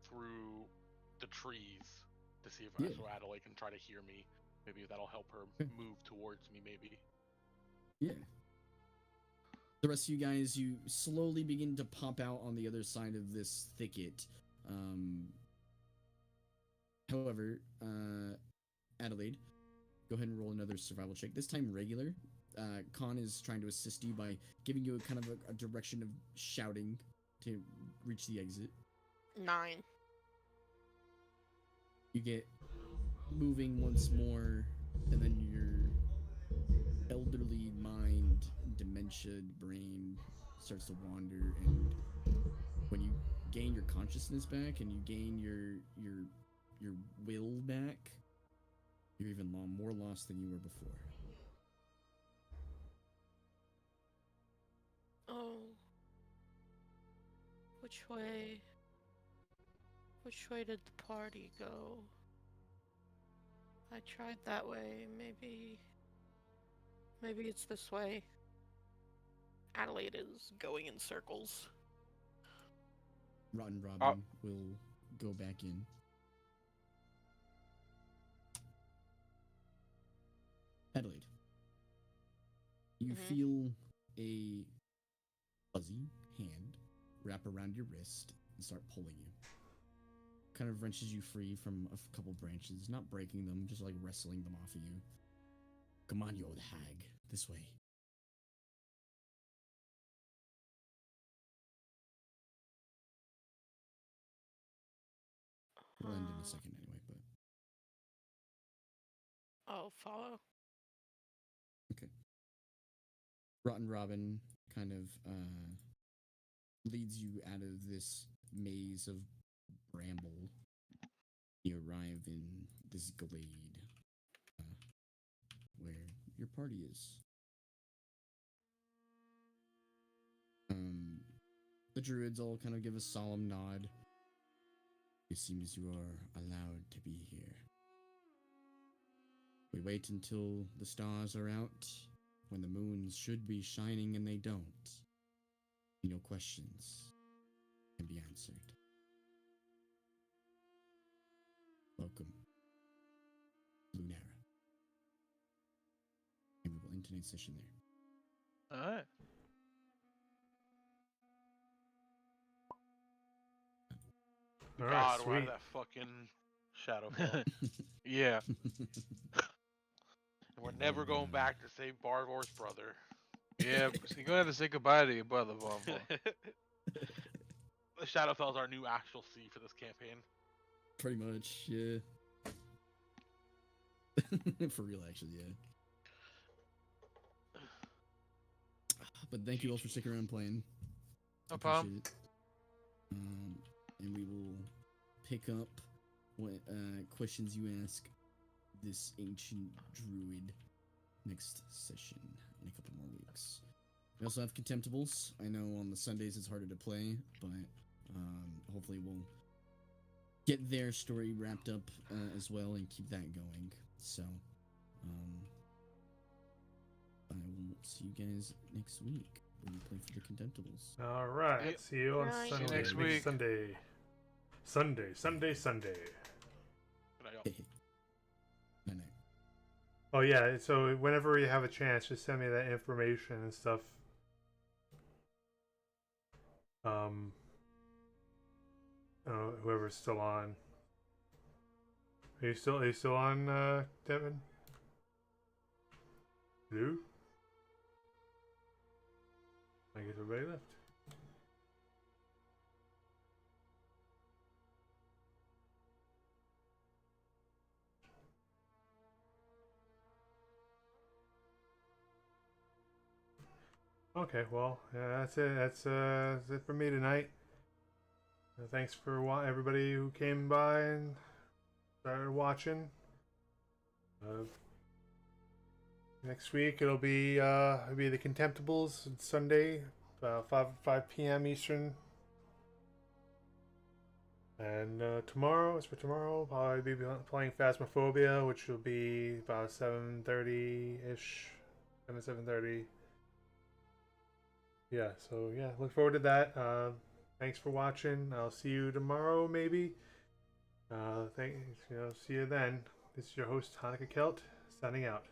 through the trees to see if so Adelaide can try to hear me. Maybe that'll help her move towards me, maybe. Yeah. The rest of you guys, you slowly begin to pop out on the other side of this thicket. However, Adelaide, go ahead and roll another survival check. This time regular. Khan is trying to assist you by giving you a kind of a direction of shouting to reach the exit. 9. You get moving once more, and then your elderly mind, dementia brain starts to wander, and when you gain your consciousness back and you gain your will back, you're even more lost than you were before. Oh. Which way did the party go? I tried that way. Maybe it's this way. Adelaide is going in circles. Rotten Robin will go back in. Adelaide, you feel a fuzzy hand wrap around your wrist and start pulling you. Kind of wrenches you free from a couple branches, not breaking them, just like wrestling them off of you. Come on, you old hag, this way. We'll end in a second anyway, but... I'll follow. Okay. Rotten Robin kind of leads you out of this maze of bramble. You arrive in this glade where your party is. The druids all kind of give a solemn nod. It seems you are allowed to be here. We wait until the stars are out, when the moons should be shining and they don't. No questions can be answered. Welcome, Lunera. And we will end today's session there. Alright. All God, right, why sweet. that fucking Shadowfel? Yeah. And we're never going back to save Barvor's brother. Yeah, so you're gonna have to say goodbye to your brother, Barvor. The Shadowfel's our new actual C for this campaign. Pretty much, yeah. For real, actually, yeah. But thank you all for sticking around playing. No problem. Appreciate it. And we will pick up what questions you ask this ancient druid next session in a couple more weeks. We also have Contemptibles. I know on the Sundays it's harder to play, but hopefully we'll get their story wrapped up as well and keep that going. So, I will see you guys next week when we play for the Contemptibles. All right. Yep. See you on Right. Sunday. See you next week. Sunday. But I Night. Oh yeah. So whenever you have a chance, just send me that information and stuff. Whoever's still on. Are you still on, Devin? Lou? I guess everybody left. Okay, well, that's it. That's it for me tonight. Thanks for everybody who came by and started watching. Next week it'll be the Contemptibles. It's Sunday, 5 p.m. Eastern. And tomorrow, I'll probably be playing Phasmophobia, which will be about 7:30-ish, 7:30. Yeah, so yeah, look forward to that. Thanks for watching. I'll see you tomorrow, maybe. See you then. This is your host, Hanukkah Kelt, signing out.